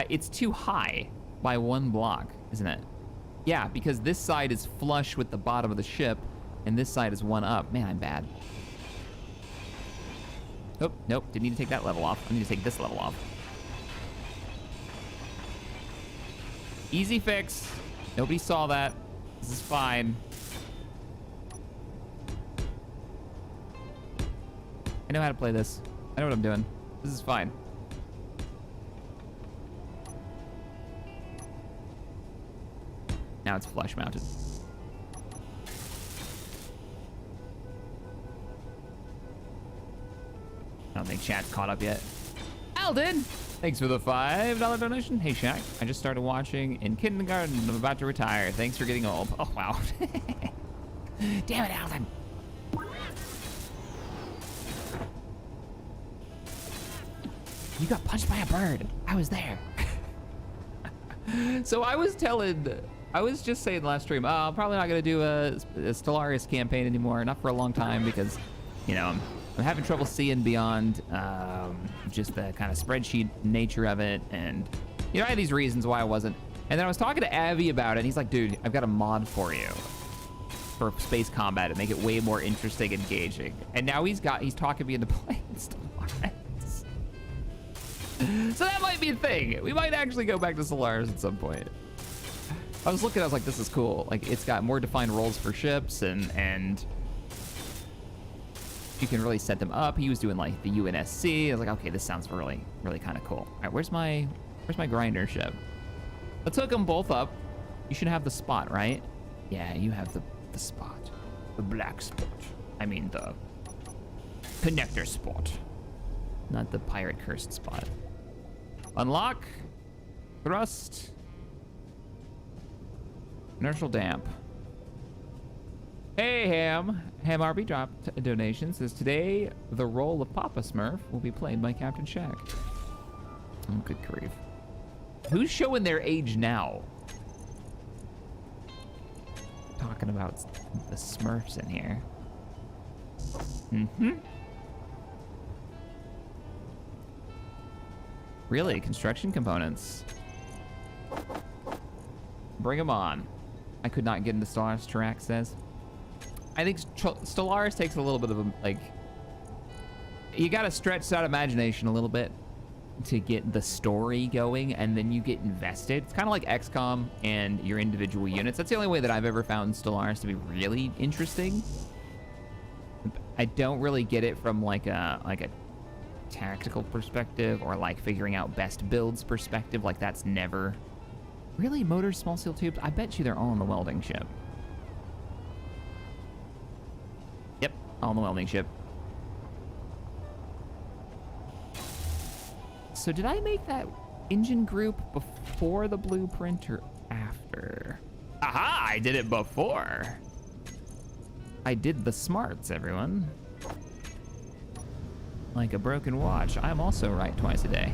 it's too high by 1 block, isn't it? Yeah, because this side is flush with the bottom of the ship, and this side is 1 up. Man, I'm bad. Oh, nope, didn't need to take that level off. I need to take this level off. Easy fix. Nobody saw that. This is fine. I know how to play this. I know what I'm doing. This is fine. Now it's flush mounted. I don't think chat's caught up yet. Alden! Thanks for the $5 donation. Hey, Shaq. I just started watching in kindergarten. I'm about to retire. Thanks for getting old. Oh, wow. Damn it, Alden. You got punched by a bird. I was there. So I was just saying last stream, I'm probably not going to do a Stellaris campaign anymore. Not for a long time because, you know, I'm having trouble seeing beyond just the kind of spreadsheet nature of it. And, you know, I had these reasons why I wasn't. And then I was talking to Avi about it, and he's like, dude, I've got a mod for you for space combat to make it way more interesting and engaging. And now he's talking me into playing Stellaris. So that might be a thing. We might actually go back to Stellaris at some point. I was like, this is cool. Like, it's got more defined roles for ships, and you can really set them up. He was doing like the UNSC. I was like, okay, this sounds really, really kind of cool. All right, where's my grinder ship? Let's hook them both up. You should have the spot, right? Yeah, you have the spot. The black spot. I mean, the connector spot. Not the pirate cursed spot. Unlock. Thrust. Inertial damp. Hey, Ham RB dropped a donation. Says, today, the role of Papa Smurf will be played by Captain Shaq. Oh, good grief. Who's showing their age now? Talking about the Smurfs in here. Mm-hmm. Really? Construction components. Bring them on. I could not get into Stellaris, Tarak says. I think Stellaris takes a little bit of a, like, you gotta stretch that imagination a little bit to get the story going, and then you get invested. It's kind of like XCOM and your individual units. That's the only way that I've ever found Stellaris to be really interesting. I don't really get it from like a tactical perspective or like figuring out best builds perspective. Like, that's never really. Motors, small steel tubes, I bet you they're all on the welding ship. Yep, all on the welding ship. So did I make that engine group before the blueprint or after? Aha, I did it before. I did the smarts, everyone. Like a broken watch, I'm also right twice a day.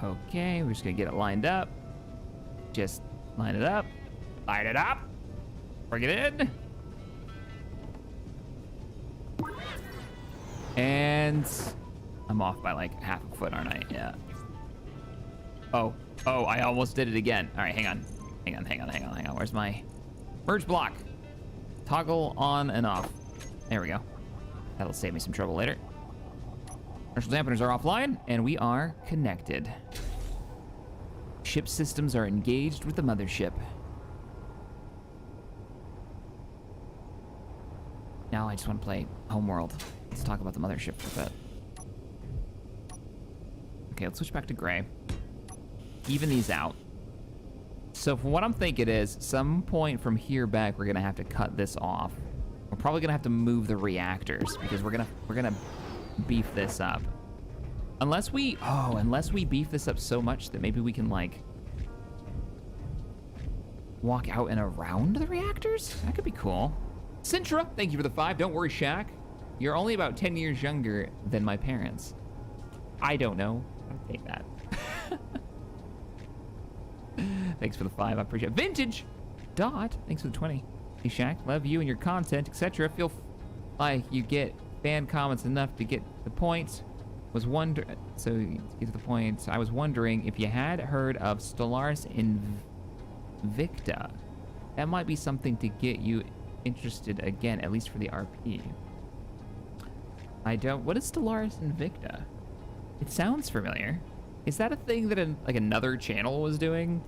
Okay, we're just gonna get it lined up. Just line it up. Line it up. Bring it in. And I'm off by like half a foot, aren't I? Yeah. Oh, I almost did it again. All right, hang on. Where's my merge block? Toggle on and off. There we go. That'll save me some trouble later. Inertial dampeners are offline, and we are connected. Ship systems are engaged with the mothership. Now I just want to play Homeworld. Let's talk about the mothership for a bit. Okay, let's switch back to gray. Even these out. So from what I'm thinking is, some point from here back, we're gonna have to cut this off. We're probably gonna have to move the reactors because we're gonna beef this up. Unless we beef this up so much that maybe we can, like, walk out and around the reactors? That could be cool. Sintra, thank you for the 5. Don't worry, Shaq. You're only about 10 years younger than my parents. I don't know. I'll take that. Thanks for the 5. I appreciate it. Vintage Dot, thanks for the 20. Hey, Shaq, love you and your content, etc. Feel like you get fan comments enough to get the point. So to get to the point, I was wondering if you had heard of Stellaris Invicta. That might be something to get you interested again, at least for the RP. What is Stellaris Invicta? It sounds familiar. Is that a thing that like another channel was doing?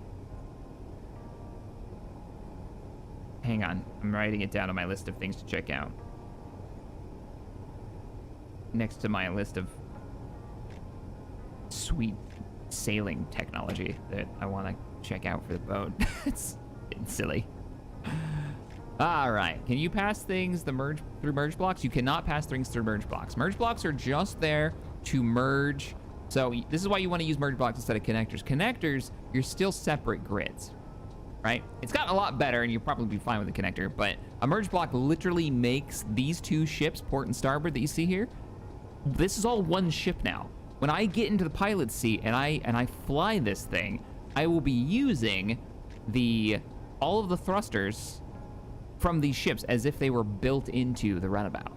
Hang on, I'm writing it down on my list of things to check out. Next to my list of sweet sailing technology that I want to check out for the boat. It's silly. All right, can you pass things through merge blocks? You cannot pass things through merge blocks. Merge blocks are just there to merge. So this is why you want to use merge blocks instead of connectors. Connectors, you're still separate grids, right? It's gotten a lot better and you'll probably be fine with a connector, but a merge block literally makes these two ships, port and starboard that you see here, this is all one ship now. When I get into the pilot seat and I fly this thing, I will be using all of the thrusters from these ships as if they were built into the runabout.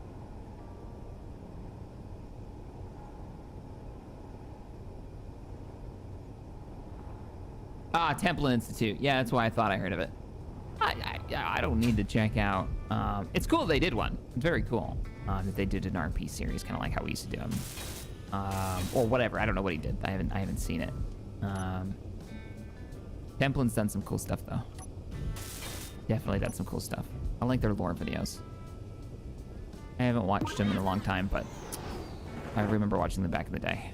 Ah, Temple Institute. Yeah, that's why I thought I heard of it. I don't need to check out. It's cool they did one. It's very cool that they did an RP series, kind of like how we used to do them. Or whatever. I don't know what he did. I haven't seen it. Templin's done some cool stuff though. Definitely done some cool stuff. I like their lore videos. I haven't watched them in a long time, but I remember watching them back in the day.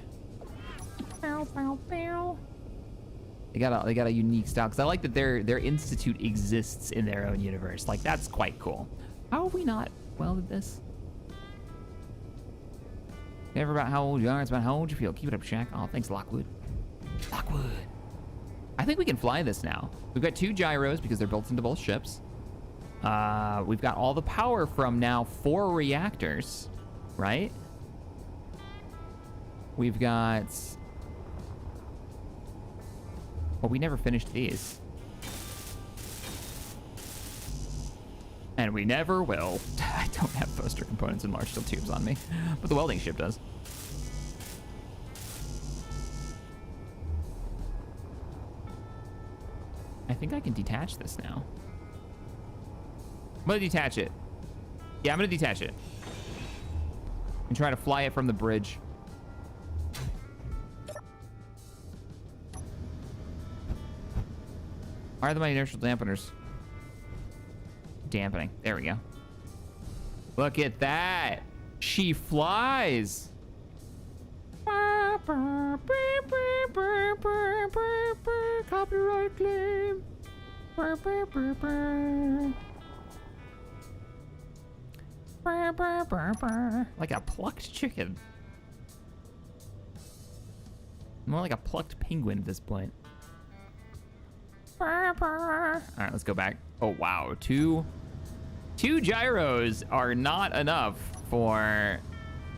Bow, bow, bow. They got a unique style because I like that their institute exists in their own universe. Like, that's quite cool. How have we not welded this? Never about how old you are, it's about how old you feel. Keep it up, Shaq. Oh, thanks, Lockwood. Lockwood. I think we can fly this now. We've got 2 gyros because they're built into both ships. We've got all the power from now 4 reactors, right? We've got... Well, we never finished these. And we never will. I don't have booster components and large steel tubes on me, but the welding ship does. I think I can detach this now. I'm gonna detach it. Yeah, I'm gonna detach it. And try to fly it from the bridge. Why are my inertial dampeners dampening? There we go. Look at that. She flies. Copyright claim. Like a plucked chicken. More like a plucked penguin at this point. All right, let's go back. Oh, wow. Two gyros are not enough for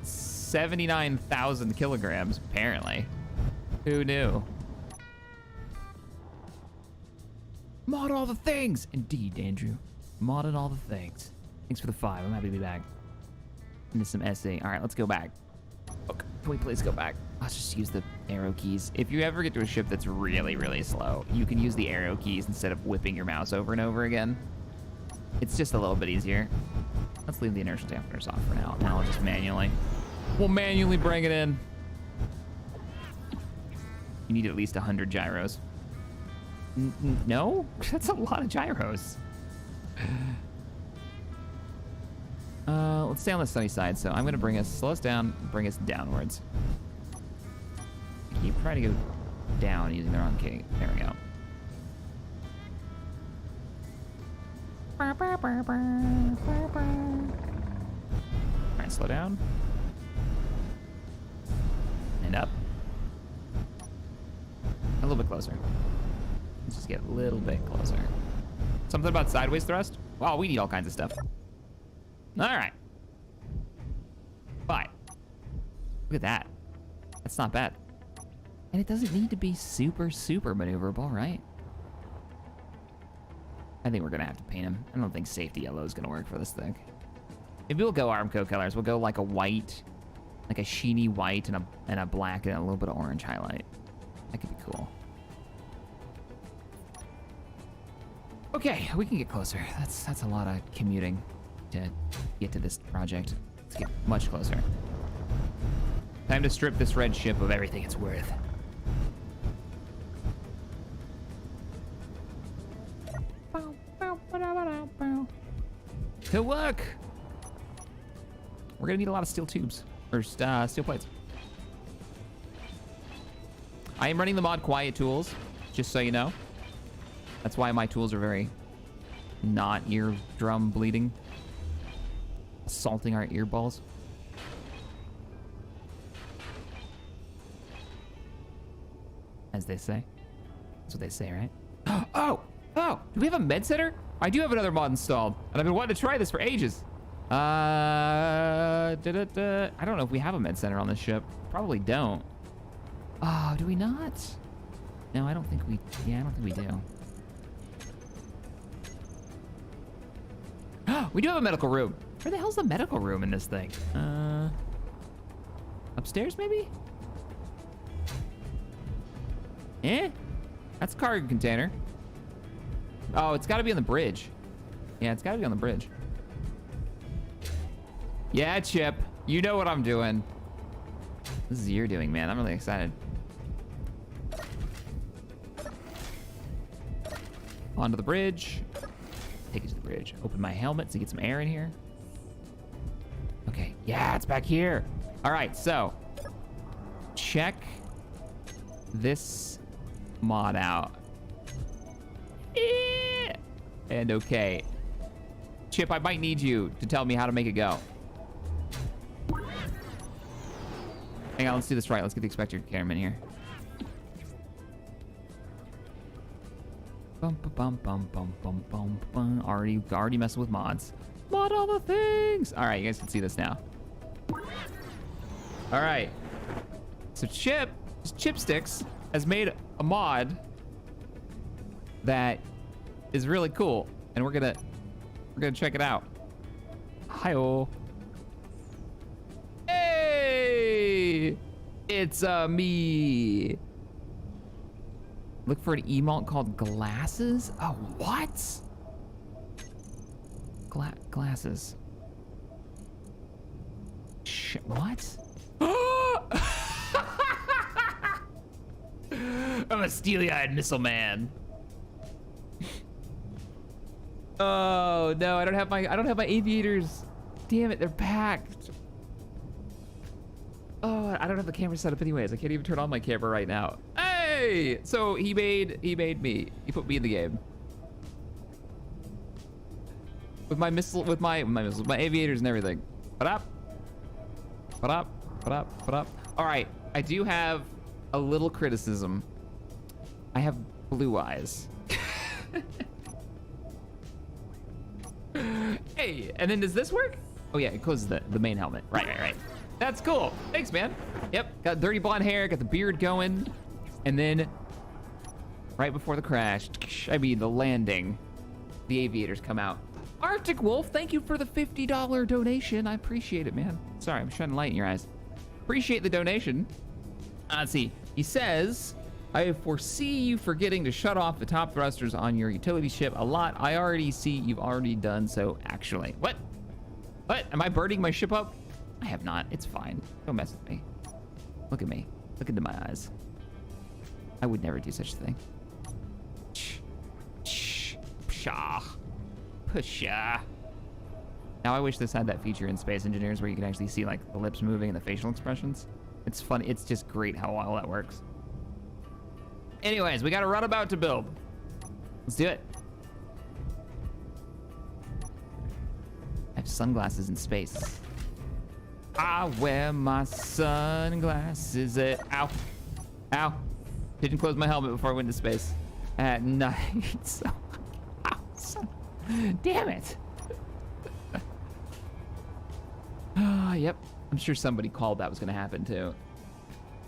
79,000 kilograms, apparently. Who knew? Mod all the things. Indeed, Andrew. Modded all the things. Thanks for the 5. I'm happy to be back. Into some essay. All right, let's go back. Okay, can we please go back? Let's just use the arrow keys. If you ever get to a ship that's really, really slow, you can use the arrow keys instead of whipping your mouse over and over again. It's just a little bit easier. Let's leave the inertial dampeners off for now. Now we'll manually bring it in. You need at least 100 gyros. No? That's a lot of gyros. Let's stay on the sunny side. So I'm gonna slow us down, bring us downwards. Keep trying to go down using the wrong key. There we go. All right, slow down. And up. closer. Let's just get a little bit closer. Something about sideways thrust? Wow, we need all kinds of stuff. All right. Fine. Look at that. That's not bad. And it doesn't need to be super maneuverable, right? I think we're gonna have to paint him. I don't think safety yellow is gonna work for this thing. Maybe we'll go Armco colors. We'll go like a white, like a sheeny white and a black and a little bit of orange highlight. That could be cool. Okay, we can get closer. That's a lot of commuting to get to this project. Let's get much closer. Time to strip this red ship of everything it's worth. To work. We're gonna need a lot of steel tubes or steel plates. I am running the mod quiet tools, just so you know. That's why my tools are very not eardrum bleeding, assaulting our earballs. As they say. That's what they say, right? Oh, do we have a med center? I do have another mod installed, and I've been wanting to try this for ages. I don't know if we have a med center on this ship. Probably don't. Oh, do we not? No, I don't think we, I don't think we do. We do have a medical room. Where the hell's the medical room in this thing? Upstairs, maybe? That's a cargo container. Oh, it's gotta be on the bridge. Yeah, it's gotta be on the bridge. Yeah, Chip, you know what I'm doing. This is your doing, man. I'm really excited. Onto the bridge. Take it to the bridge. Open my helmet to get some air in here. Okay, yeah, it's back here. All right, so check this mod out. And okay. Chip, I might need you to tell me how to make it go. Hang on, let's do this right. Let's get the expected cameraman here. Bum, bum, bum, bum, bum, bum, bum. Already messing with mods. Mod all the things. All right, you guys can see this now. All right. So Chipsticks has made a mod that is really cool, and we're gonna check it out. Hi-oh. Hey, it's me. Look for an emote called glasses. Oh, what? Glasses. What? I'm a steely-eyed missile man. Oh no, I don't have my aviators. Damn it, they're packed. Oh, I don't have the camera set up anyways. I can't even turn on my camera right now. Hey! So he made me. He put me in the game. With my missiles, with my aviators and everything. What up? All right, I do have a little criticism. I have blue eyes. Hey, and then does this work? Oh yeah, it closes the main helmet. Right. That's cool. Thanks, man. Yep, got dirty blonde hair, got the beard going. And then right before the crash, the landing, the aviators come out. Arctic Wolf, thank you for the $50 donation. I appreciate it, man. Sorry, I'm shining light in your eyes. Appreciate the donation. Let's see. He says, I foresee you forgetting to shut off the top thrusters on your utility ship a lot. I already see you've already done so, actually. What? Am I burning my ship up? I have not. It's fine. Don't mess with me. Look at me. Look into my eyes. I would never do such a thing. Pshaw. Pusha. Now I wish this had that feature in Space Engineers where you can actually see like the lips moving and the facial expressions. It's fun. It's just great how well that works. Anyways, we got a runabout to build. Let's do it. I have sunglasses in space. I wear my sunglasses. Ow. Didn't close my helmet before I went into space. At night. So, damn it. Yep. I'm sure somebody called that was going to happen too.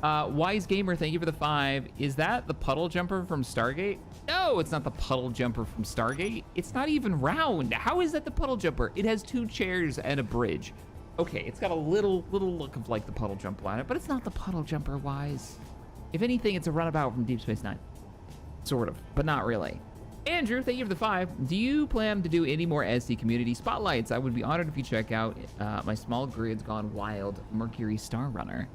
Wise Gamer, thank you for the 5. Is that the puddle jumper from Stargate? No, it's not the puddle jumper from Stargate. It's not even round. How is that the puddle jumper? It has 2 chairs and a bridge. Okay, it's got a little look of like the puddle jumper on it, but it's not the puddle jumper, Wise. If anything, it's a runabout from Deep Space Nine. Sort of, but not really. Andrew, thank you for the 5. Do you plan to do any more SD community spotlights? I would be honored if you check out my Small Grids Gone Wild Mercury Star Runner.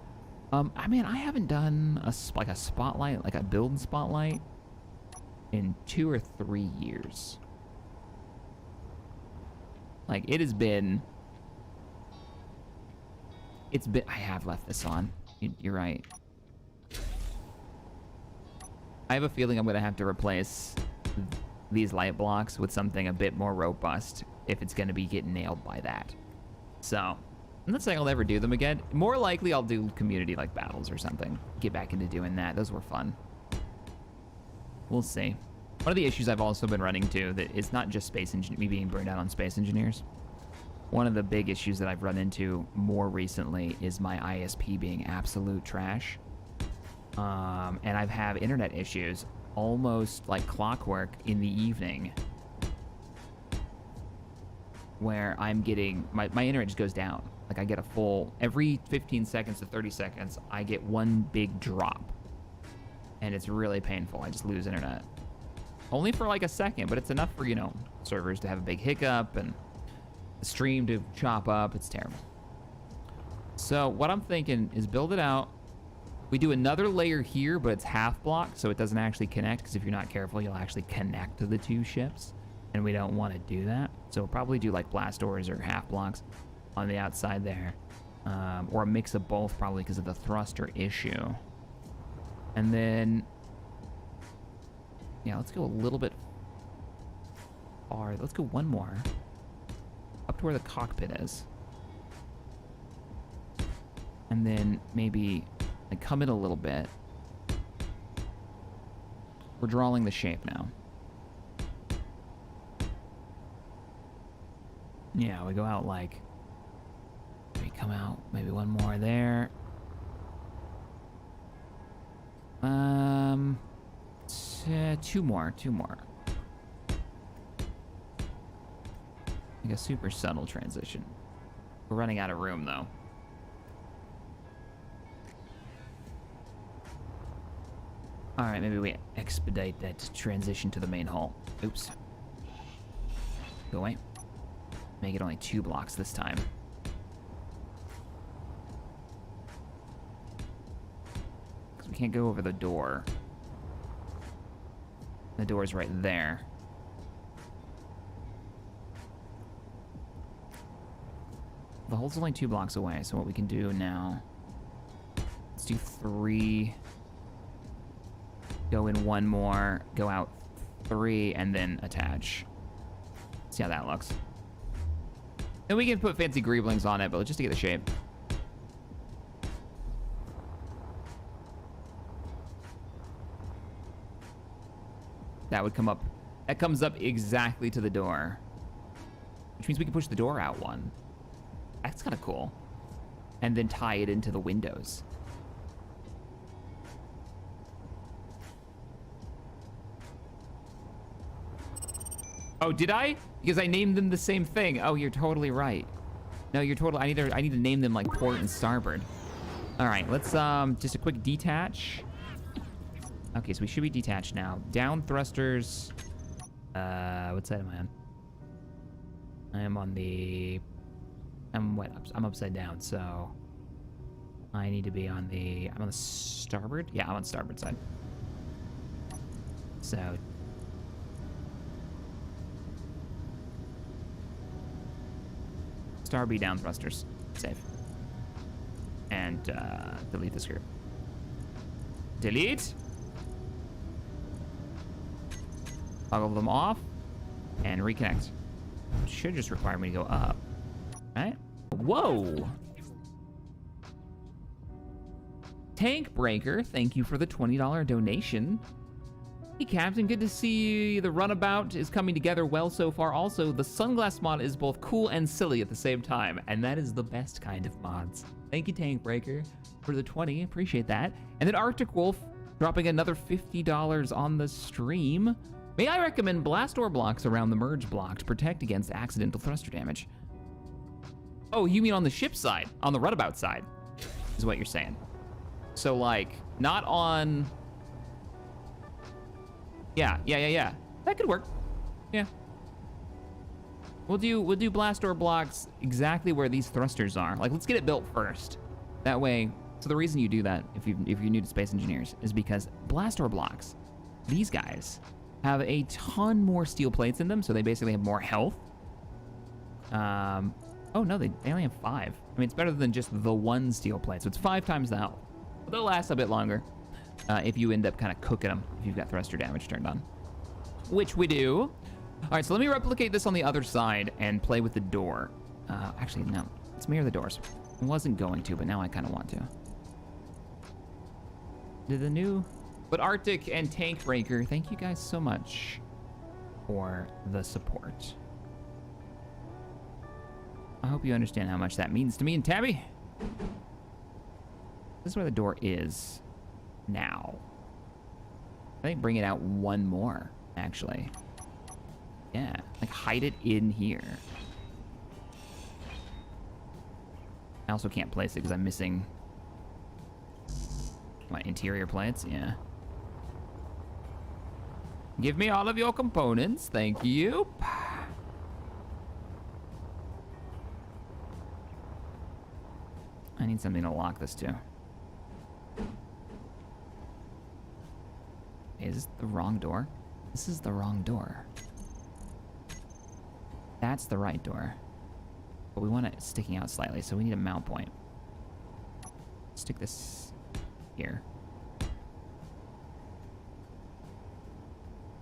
I mean, I haven't done a spotlight, like a build spotlight, in 2 or 3 years. Like, it has been... I have left this on. You're right. I have a feeling I'm going to have to replace these light blocks with something a bit more robust if it's going to be getting nailed by that. So, I'm not saying I'll ever do them again. More likely I'll do community like battles or something. Get back into doing that. Those were fun. We'll see. One of the issues I've also been running to, that it's not just me being burned out on Space Engineers. One of the big issues that I've run into more recently is my ISP being absolute trash. And I've had internet issues almost like clockwork in the evening where I'm getting, my internet just goes down. Like I get a full, every 15 seconds to 30 seconds, I get one big drop. And it's really painful. I just lose internet. Only for like a second, but it's enough for, you know, servers to have a big hiccup and the stream to chop up. It's terrible. So what I'm thinking is build it out. We do another layer here, but it's half blocked, so it doesn't actually connect, because if you're not careful, you'll actually connect to the 2 ships, and we don't want to do that. So we'll probably do like blast doors or half blocks on the outside there, or a mix of both, probably because of the thruster issue. And then, yeah, let's go a little bit far. Let's go one more, up to where the cockpit is. And then maybe like come in a little bit. We're drawing the shape now. Yeah, we go out like, we come out, maybe one more there. Two more. Like a super subtle transition. We're running out of room though. All right, maybe we expedite that transition to the main hull. Oops. Go away. Make it only 2 blocks this time. Because we can't go over the door. The door's right there. The hull's only 2 blocks away, so what we can do now... Let's do 3... Go in 1 more, go out 3, and then attach. See how that looks. And we can put fancy greeblings on it, but just to get the shape. That would come up. That comes up exactly to the door. Which means we can push the door out 1. That's kind of cool. And then tie it into the windows. Oh, did I? Because I named them the same thing. Oh, you're totally right. No, you're totally. I need to name them like port and starboard. All right, let's just a quick detach. Okay, so we should be detached now. Down thrusters. What side am I on? I am on the. I'm upside down, so I need to be on the. I'm on the starboard. Yeah, I'm on starboard side. So. Star B down thrusters. Save. And delete this group. Delete. Toggle them off and reconnect. Should just require me to go up. All right. Whoa. Tank Breaker, thank you for the $20 donation. Hey, Captain, good to see the runabout is coming together well so far. Also, the sunglass mod is both cool and silly at the same time, and that is the best kind of mods. Thank you, Tank Breaker, for the 20. Appreciate that. And then Arctic Wolf dropping another $50 on the stream. May I recommend blast door blocks around the merge block to protect against accidental thruster damage? Oh, you mean on the ship side, on the runabout side, is what you're saying. So like, not on... Yeah. That could work. Yeah. We'll do blast door blocks exactly where these thrusters are. Like, let's get it built first. That way, so the reason you do that, if you're new to Space Engineers, is because blast door blocks, these guys, have a ton more steel plates in them, so they basically have more health. Oh no, they only have 5. I mean, it's better than just the 1 steel plate, so it's 5 times the health. But they'll last a bit longer. If you end up kind of cooking them, if you've got thruster damage turned on. Which we do. All right, so let me replicate this on the other side and play with the door. Actually, no, let's mirror the doors. I wasn't going to, but now I kind of want to. But Arctic and Tank Breaker, thank you guys so much for the support. I hope you understand how much that means to me and Tabby. This is where the door is now. I think bring it out 1 more, actually. Yeah, like hide it in here. I also can't place it because I'm missing my interior plates, yeah. Give me all of your components, thank you. I need something to lock this to. Is this the wrong door? This is the wrong door. That's the right door. But we want it sticking out slightly, so we need a mount point. Stick this here.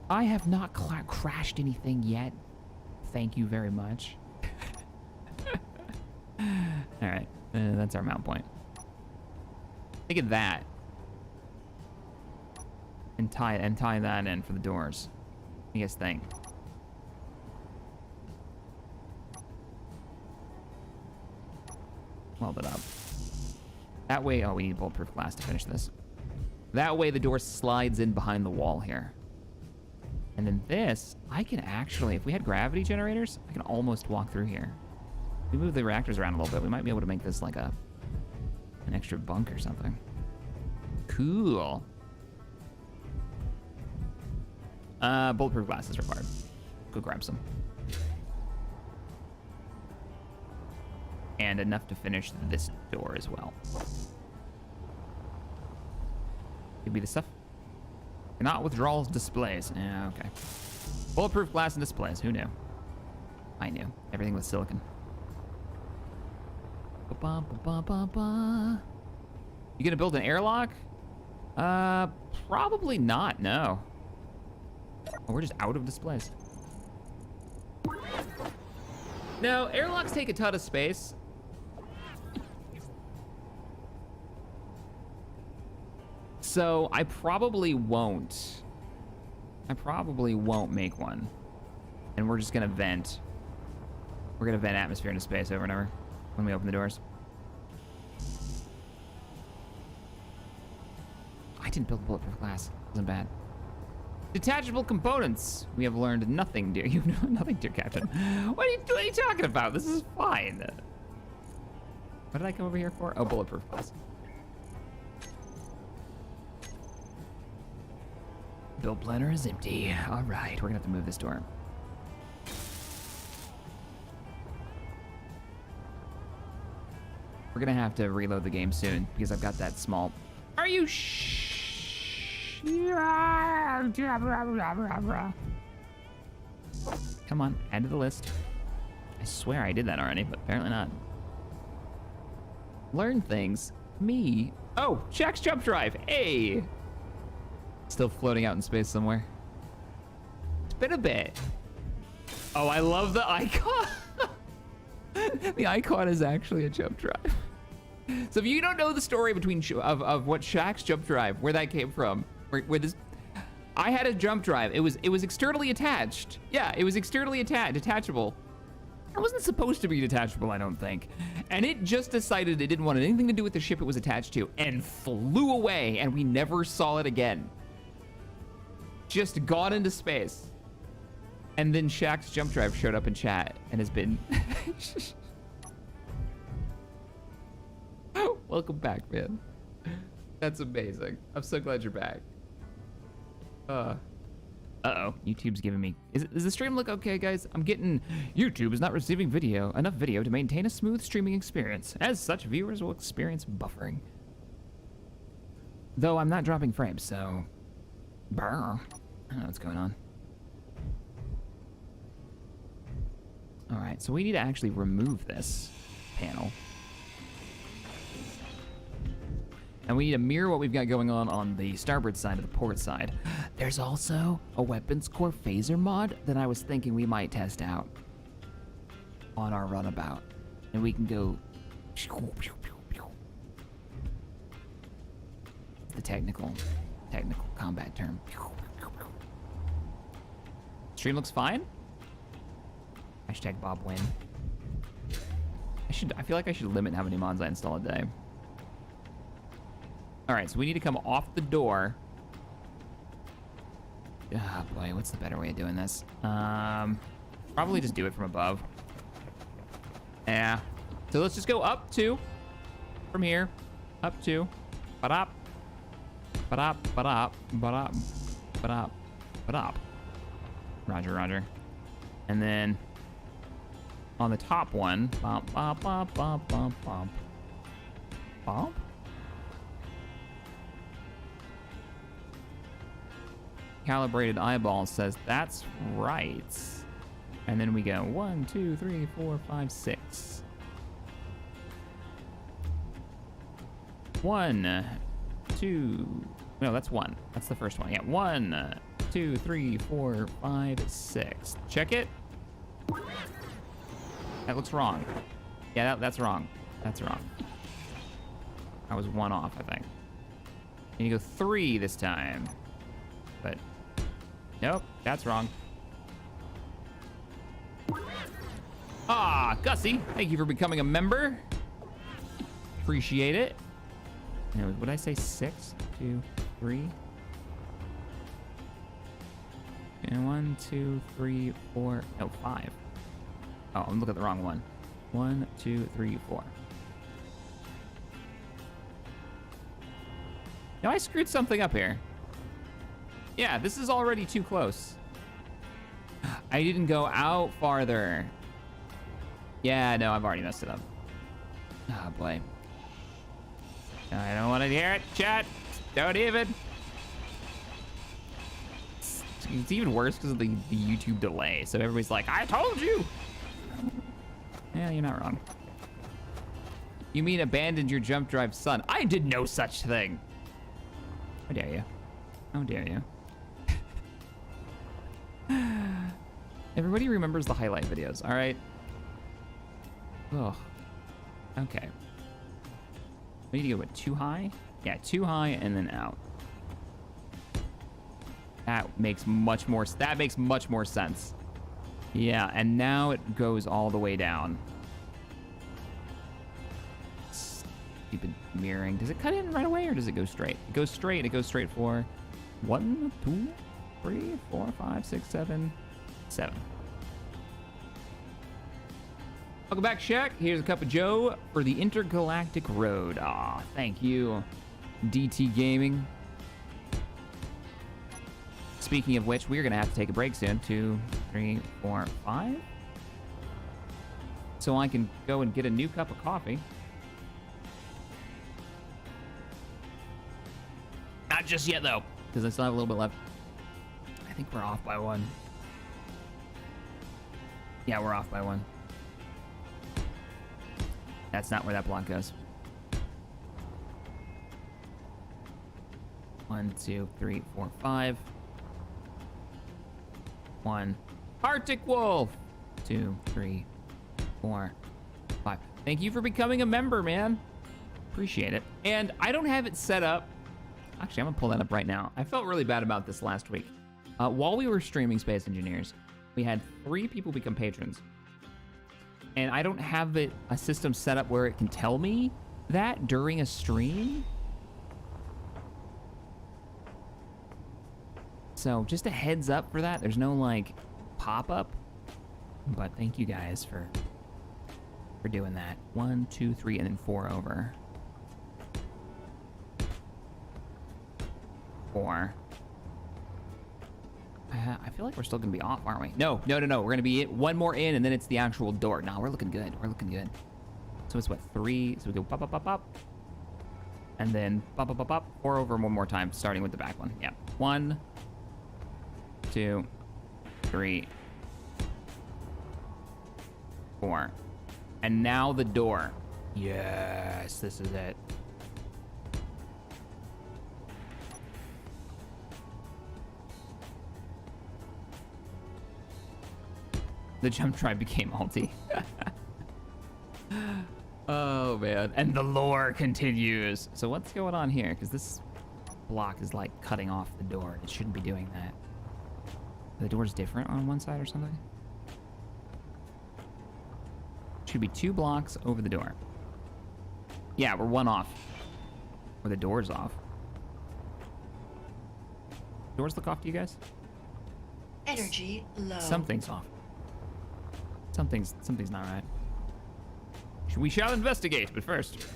I have not crashed anything yet. Thank you very much. All right, that's our mount point. Think of that. And tie that in for the doors. What do you guys think? Weld it up. That way, oh, we need bulletproof glass to finish this. That way the door slides in behind the wall here. And then this, I can actually, if we had gravity generators, I can almost walk through here. If we move the reactors around a little bit, we might be able to make this like an extra bunk or something. Cool. Bulletproof glass is required. Go grab some. And enough to finish this door as well. Give me the stuff. Cannot withdraw displays. Yeah, okay. Bulletproof glass and displays. Who knew? I knew. Everything with silicon. You gonna build an airlock? Probably not, no. Oh, we're just out of displays. No, airlocks take a ton of space. So I probably won't. Make one. And we're just gonna vent. We're gonna vent atmosphere into space over and over when we open the doors. I didn't build bulletproof glass. It wasn't bad. Detachable components. We have learned nothing, dear. You know nothing, dear Captain. What are you talking about? This is fine. What did I come over here for? Oh, bulletproof glass. Build planner is empty. All right, we're gonna have to move this door. We're gonna have to reload the game soon because I've got that small. Are you Come on, add to the list. I swear I did that already, but apparently not. Learn things. Me. Oh, Jack's jump drive. Hey. Still floating out in space somewhere. It's been a bit. Oh, I love the icon. The icon is actually a jump drive. So if you don't know the story between of what Shaq's jump drive, where that came from, where this, I had a jump drive. It was externally attached. Yeah, it was externally detachable. It wasn't supposed to be detachable, I don't think. And it just decided it didn't want anything to do with the ship it was attached to and flew away, and we never saw it again. Just gone into space. And then Shaq's jump drive showed up in chat and has been... Welcome back, man. That's amazing. I'm so glad you're back. Uh-oh, YouTube's giving me... Does the stream look okay, guys? I'm getting... YouTube is not receiving enough video to maintain a smooth streaming experience. As such, viewers will experience buffering. Though I'm not dropping frames, so... Brr. I don't know what's going on. Alright, so we need to actually remove this panel. And we need to mirror what we've got going on the starboard side of the port side. There's also a weapons core phaser mod that I was thinking we might test out on our runabout. And we can go... The technical combat term. Stream looks fine. Hashtag Bob win. I feel like I should limit how many mods I install a day. All right, so we need to come off the door. Ah, boy, what's the better way of doing this? Probably just do it from above. Yeah. So let's just go up 2. From here. Up 2. Ba-dop. Ba-dop, ba-dop, ba-dop, ba-dop, ba-dop. Roger, roger. And then on the top one, bump, bump, bump, bump, bump, bump. Bump? Calibrated eyeball says that's right. And then we go 1, 2, 3, 4, 5, 6. 1, 2. No, that's 1. That's the first one. Yeah, 1, 2, 3, 4, 5, 6. Check it. That looks wrong. Yeah, that's wrong. That's wrong. I was 1 off, I think. And you go 3 this time. But nope, that's wrong. Ah, Gussie, thank you for becoming a member. Appreciate it. Now, would I say 6, 2, 3? And 1, 2, 3, 4. No, 5. Oh, I'm looking at the wrong one. 1, 2, 3, 4. Now I screwed something up here. Yeah, this is already too close. I didn't go out farther. Yeah, no, I've already messed it up. Oh, boy. I don't want to hear it, chat. Don't even. It's even worse because of the YouTube delay. So everybody's like, I told you. Yeah, you're not wrong. You mean abandoned your jump drive son? I did no such thing. How dare you? How dare you? Everybody remembers the highlight videos, all right? Oh, okay. We need to go with 2 high? Yeah, 2 high and then out. That makes much more sense. Yeah, and now it goes all the way down. Stupid mirroring. Does it cut in right away or does it go straight? It goes straight. It goes straight for 1, 2, 3, 4, 5, 6, 7, 7. Welcome back, Shaq. Here's a cup of Joe for the Intergalactic Road. Aw, thank you, DT Gaming. Speaking of which, we're gonna have to take a break soon. 2, 3, 4, 5. So I can go and get a new cup of coffee. Not just yet, though, because I still have a little bit left. I think we're off by 1. Yeah, we're off by 1. That's not where that block goes. 1, 2, 3, 4, 5. 1. Arctic Wolf. 2, 3, 4, 5. Thank you for becoming a member, man. appreciate it. And I don't have it set up. Actually, I'm gonna pull that up right now. I felt really bad about this last week. While we were streaming Space Engineers, we had 3 people become patrons. And I don't have a system set up where it can tell me that during a stream. So just a heads up for that. There's no like pop-up, but thank you guys for doing that. 1, 2, 3, and then 4 over. 4. I feel like we're still gonna be off, aren't we? No. We're gonna be one more in, and then it's the actual door. No, we're looking good. So it's what, 3? So we go pop, pop, pop, pop, and then pop, pop, pop, pop. 4 over one more time, starting with the back one. Yeah. 1, 2, 3, 4. And now the door. Yes, this is it. The jump drive became ulti. Oh man, and the lore continues. So what's going on here? Because this block is like cutting off the door. It shouldn't be doing that. The door's different on one side or something? Should be 2 blocks over the door. Yeah, we're 1 off. Or the door's off. Doors look off to you guys? Energy low. Something's off. Something's not right. We shall investigate, but first,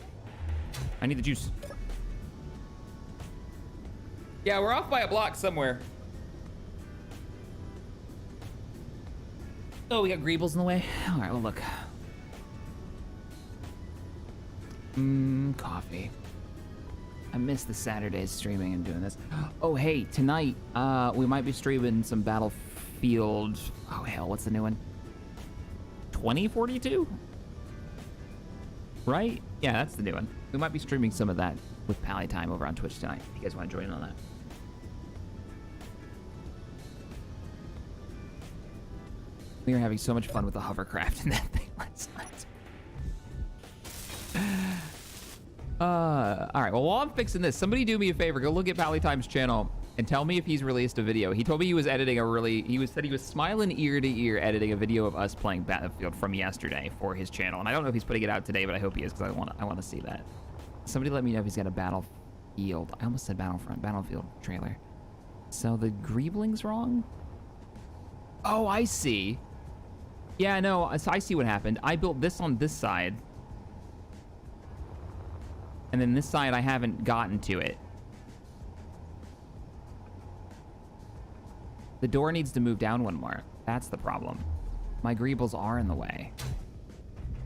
I need the juice. Yeah, we're off by a block somewhere. Oh, we got Greebles in the way. All right, well, look. Coffee. I missed the Saturdays streaming and doing this. Oh, hey, tonight, we might be streaming some Battlefield. Oh, hell, what's the new one? 2042? Right? Yeah, that's the new one. We might be streaming some of that with Pally Time over on Twitch tonight. If you guys want to join in on that. We were having so much fun with the hovercraft in that thing last night. All right, well, while I'm fixing this, somebody do me a favor. Go look at Pally Time's channel and tell me if he's released a video. He told me he was editing said he was smiling ear to ear editing a video of us playing Battlefield from yesterday for his channel. And I don't know if he's putting it out today, but I hope he is, because I want to see that. Somebody let me know if he's got a Battlefield. I almost said Battlefield trailer. So the Greebling's wrong? Oh, I see. Yeah, no, I see what happened. I built this on this side. And then this side, I haven't gotten to it. The door needs to move down one more. That's the problem. My Greebles are in the way.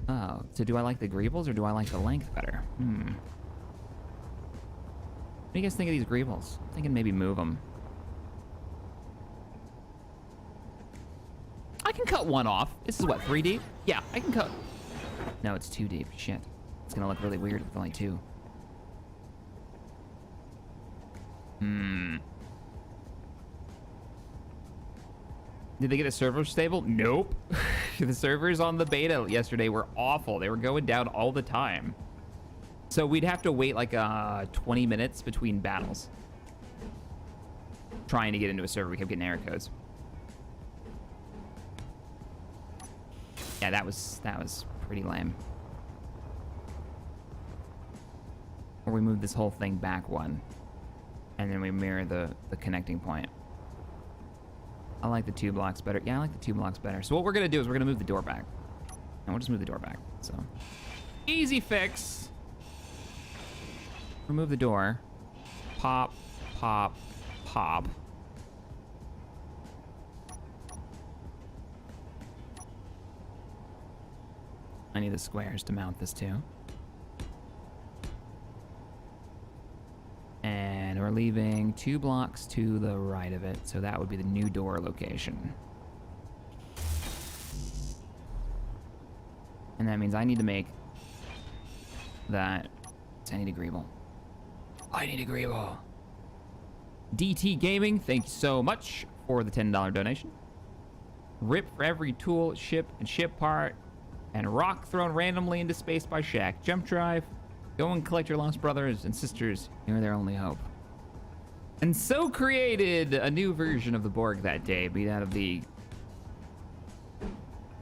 Oh, so do I like the Greebles or do I like the length better? What do you guys think of these Greebles? I'm thinking maybe move them. I can cut one off. This is what, 3 deep? Yeah, I can cut. No, it's 2 deep. Shit. It's gonna look really weird with only 2. Did they get a server stable? Nope. The servers on the beta yesterday were awful. They were going down all the time. So we'd have to wait like 20 minutes between battles. Trying to get into a server. We kept getting error codes. Yeah, that was pretty lame. Or we move this whole thing back 1. And then we mirror the connecting point. I like the 2 blocks better. Yeah, I like the 2 blocks better. So what we're gonna do is we're gonna move the door back. And we'll just move the door back. So easy fix. Remove the door. Pop, pop, pop. I need the squares to mount this too. And we're leaving 2 blocks to the right of it, so that would be the new door location. And that means I need to make that. I need a Greeble. I need a Greeble. DT Gaming, thank you so much for the $10 donation. Rip for every tool, ship, and ship part, and rock thrown randomly into space by Shaq. Jump drive. Go and collect your lost brothers and sisters. You're their only hope. And so created a new version of the Borg that day, made out of the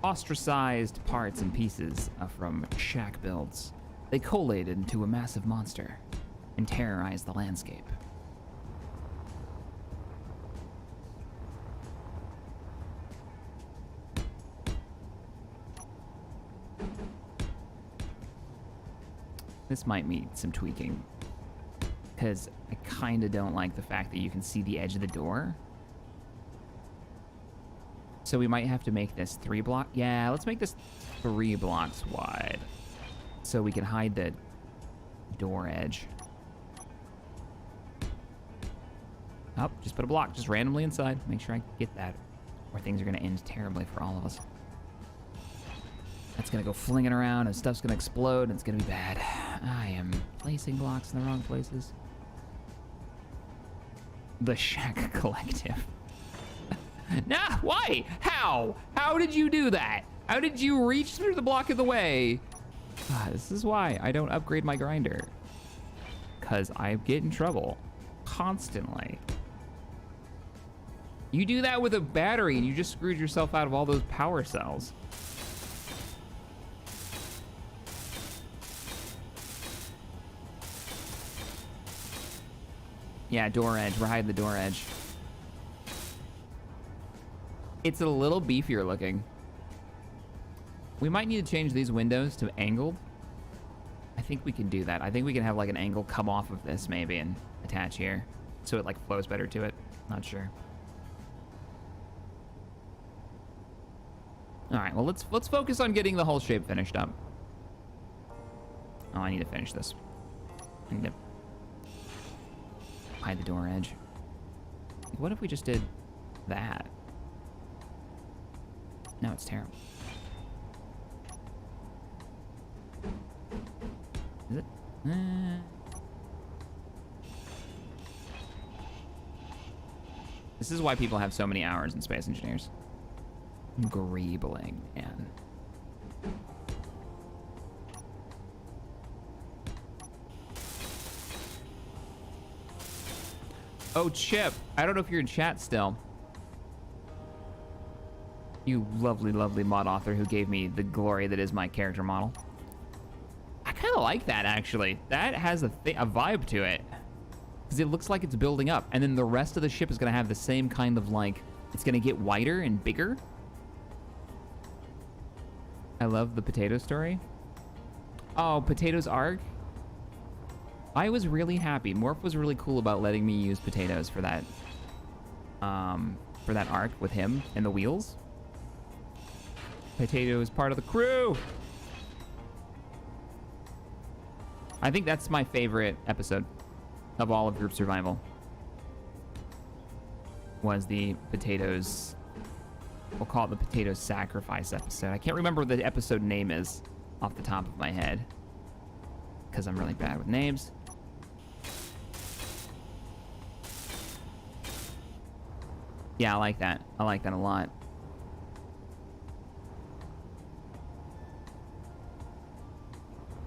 ostracized parts and pieces from shack builds. They collated into a massive monster and terrorized the landscape. This might need some tweaking, because I kind of don't like the fact that you can see the edge of the door. So we might have to make this 3 block. Yeah, let's make this 3 blocks wide, so we can hide the door edge. Oh, just put a block just randomly inside. Make sure I get that, or things are gonna end terribly for all of us. That's gonna go flinging around and stuff's gonna explode and it's gonna be bad. I am placing blocks in the wrong places. The Shack Collective. Nah, why? How? How did you do that? How did you reach through the block of the way? This is why I don't upgrade my grinder. Because I get in trouble constantly. You do that with a battery and you just screwed yourself out of all those power cells. Yeah, door edge. We're hiding the door edge. It's a little beefier looking. We might need to change these windows to angled. I think we can do that. I think we can have like an angle come off of this maybe and attach here, so it like flows better to it. Not sure. All right, well let's focus on getting the hull shape finished up. Oh, I need to finish this. I need to hide the door edge. What if we just did that? No, it's terrible. Is it? This is why people have so many hours in Space Engineers. Greebling, man. Oh, Chip, I don't know if you're in chat still. You lovely, lovely mod author who gave me the glory that is my character model. I kind of like that, actually. That has a vibe to it. Because it looks like it's building up. And then the rest of the ship is going to have the same kind of, like, it's going to get wider and bigger. I love the potato story. Oh, Potato's arc? I was really happy. Morph was really cool about letting me use potatoes for that arc with him and the wheels. Potato is part of the crew. I think that's my favorite episode of all of Group Survival. Was the potatoes, we'll call it the potato sacrifice episode. I can't remember what the episode name is off the top of my head, because I'm really bad with names. Yeah, I like that. I like that a lot.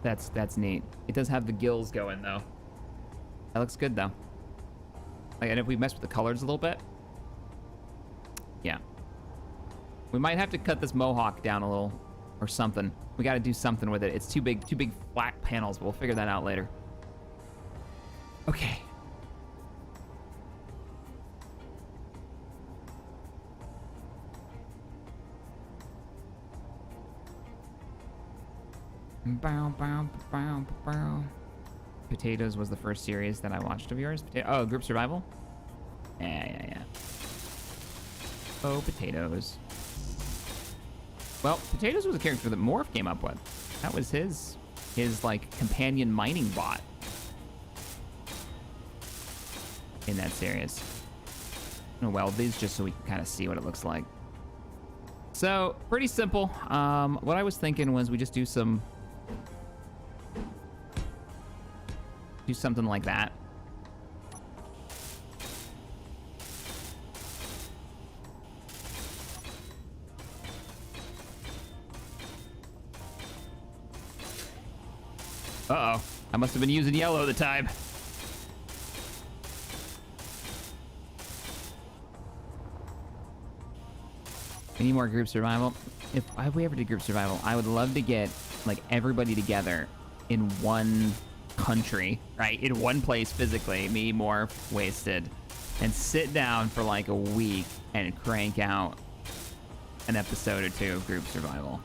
That's neat. It does have the gills going though. That looks good though. Like, and if we mess with the colors a little bit, yeah. We might have to cut this mohawk down a little or something. We got to do something with it. It's too big flat panels, but we'll figure that out later. Okay. Potatoes was the first series that I watched of yours. Oh, Group Survival? Yeah. Oh, Potatoes. Well, Potatoes was a character that Morph came up with. That was his like companion mining bot in that series. I'm gonna weld these just so we can kind of see what it looks like. So pretty simple. What I was thinking was we just do something like that. Uh-oh. I must have been using yellow at the time. We need more group survival. If we ever did group survival, I would love to get like everybody together in one country, right? In one place physically, me more wasted, and sit down for like a week and crank out an episode or two of group survival.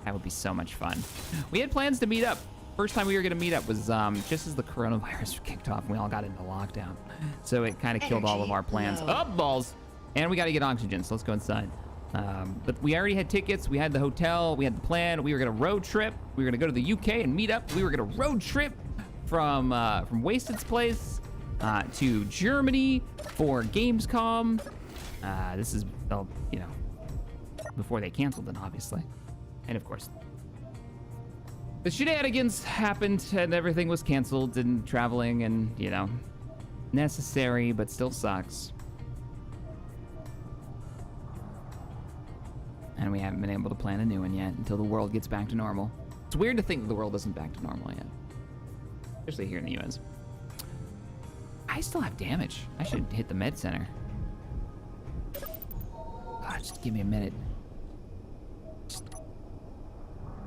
That would be so much fun. We had plans to meet up. First time we were gonna meet up was just as the coronavirus kicked off and we all got into lockdown. So it kind of killed all of our plans. Oh, balls! And we gotta get oxygen, so let's go inside. But we already had tickets, we had the hotel, we had the plan. We were gonna road trip. We were gonna go to the UK and meet up. We were gonna road trip from Wasted's place to Germany for Gamescom. This is, you know, before they canceled it, obviously. And of course, the shenanigans happened and everything was canceled and traveling and, you know, necessary, but still sucks. And we haven't been able to plan a new one yet until the world gets back to normal. It's weird to think that the world isn't back to normal yet, especially here in the US. I still have damage. I should hit the med center. God, just give me a minute. Just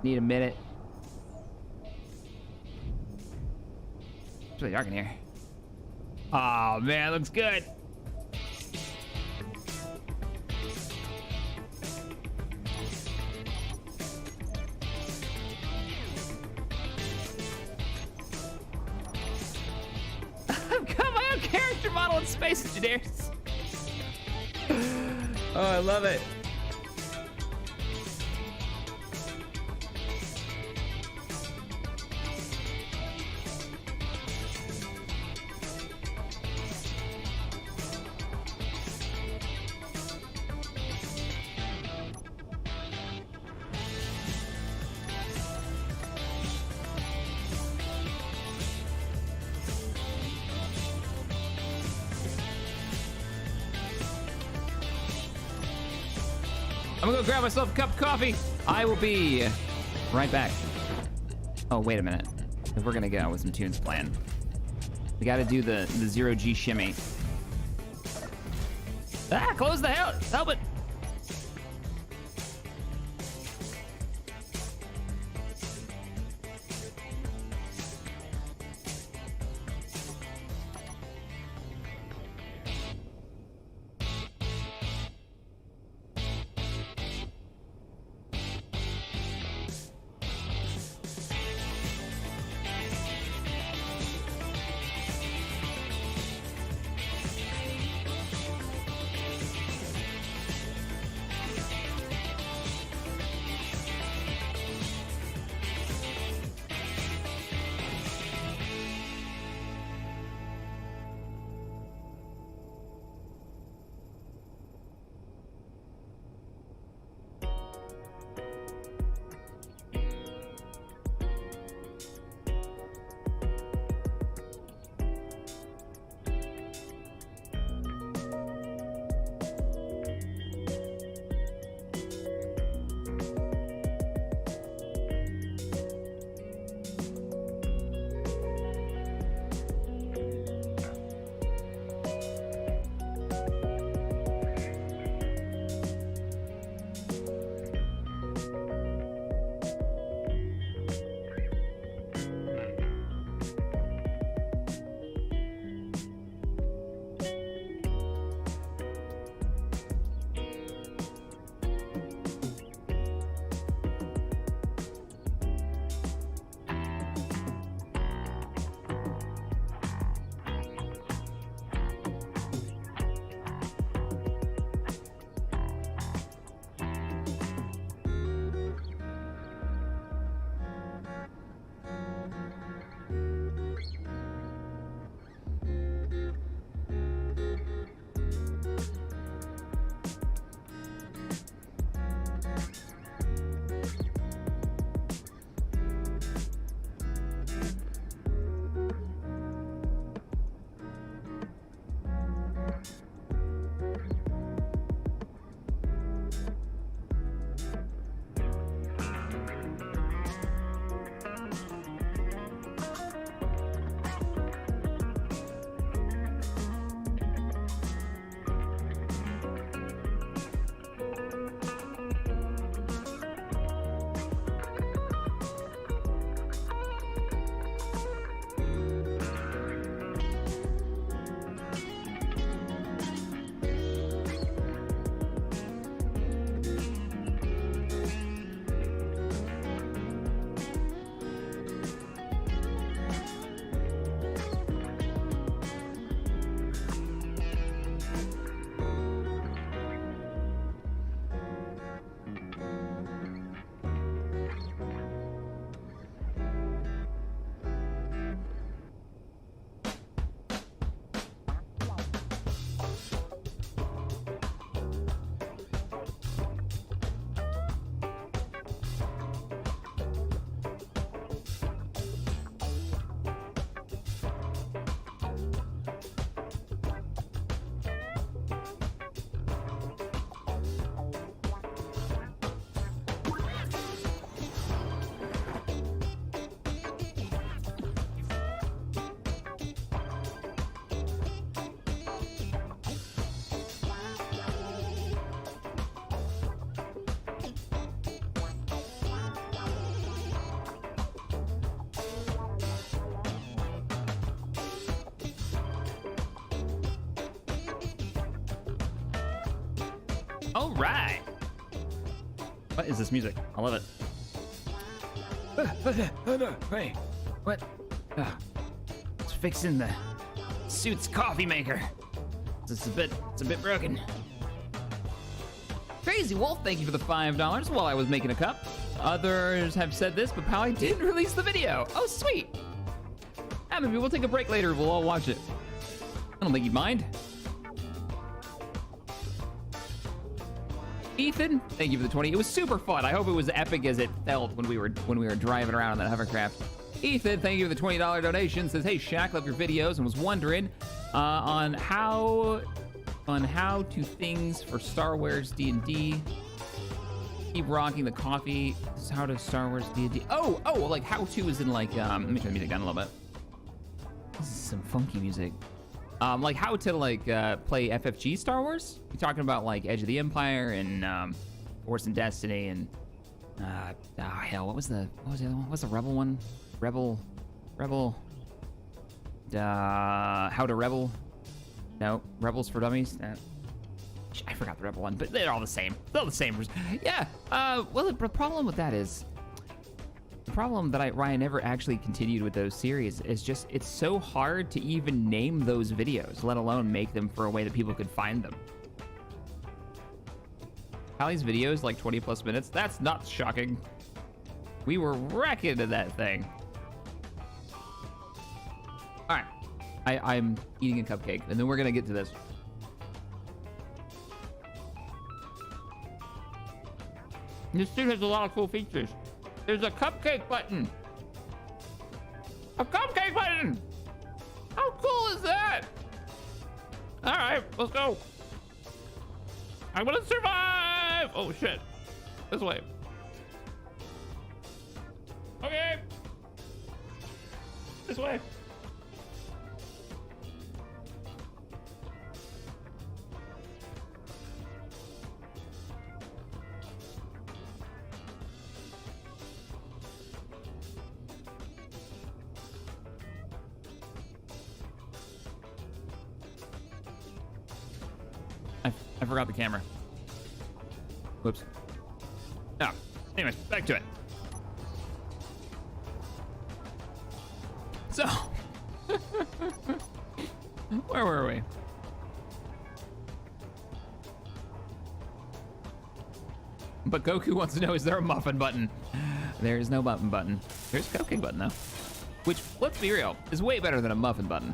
need a minute. It's really dark in here. Oh man, looks good. I've got my own character model in Space Engineers. Oh, I love it. I'm gonna go grab myself a cup of coffee. I will be right back. Oh, wait a minute. We're gonna go with some tunes planned. We gotta do the 0G shimmy. Ah, close the hell, help it. All right. What is this music? I love it. Hey, what? It's fixing the suit's coffee maker. It's a bit broken. Crazy Wolf, thank you for the $5 while I was making a cup. Others have said this, but Pally didn't release the video. Oh, sweet. Maybe we'll take a break later. We'll all watch it. I don't think he'd mind. Ethan, thank you for the 20. It was super fun. I hope it was epic as it felt when we were driving around on that hovercraft. Ethan, thank you for the $20 donation. Says, hey Shaq, love your videos and was wondering on how to things for Star Wars D&D. Keep rocking the coffee. How to Star Wars D&D. Oh, like how to is in like let me turn the music down a little bit. This is some funky music. Like how to like play FFG Star Wars. You're talking about like Edge of the Empire and Force and Destiny and hell, what was the other one? What's the Rebel one? Rebel. How to Rebel. No, Rebels for Dummies. I forgot the Rebel one, but they're all the same. They're all the same. Yeah. Well, the problem with that is the problem that Ryan never actually continued with those series is just it's so hard to even name those videos, let alone make them for a way that people could find them. Hallie's videos like 20 plus minutes. That's not shocking. We were wrecking to that thing. All right. I'm eating a cupcake, and then we're gonna get to this. This suit has a lot of cool features. There's a cupcake button. A cupcake button! How cool is that? All right, let's go. I'm gonna survive! Oh shit. This way. Okay. This way. I forgot the camera. Whoops. Oh, anyways, back to it. So, where were we? But Goku wants to know, is there a muffin button? There is no muffin button. There's a cupcake button though. Which, let's be real, is way better than a muffin button.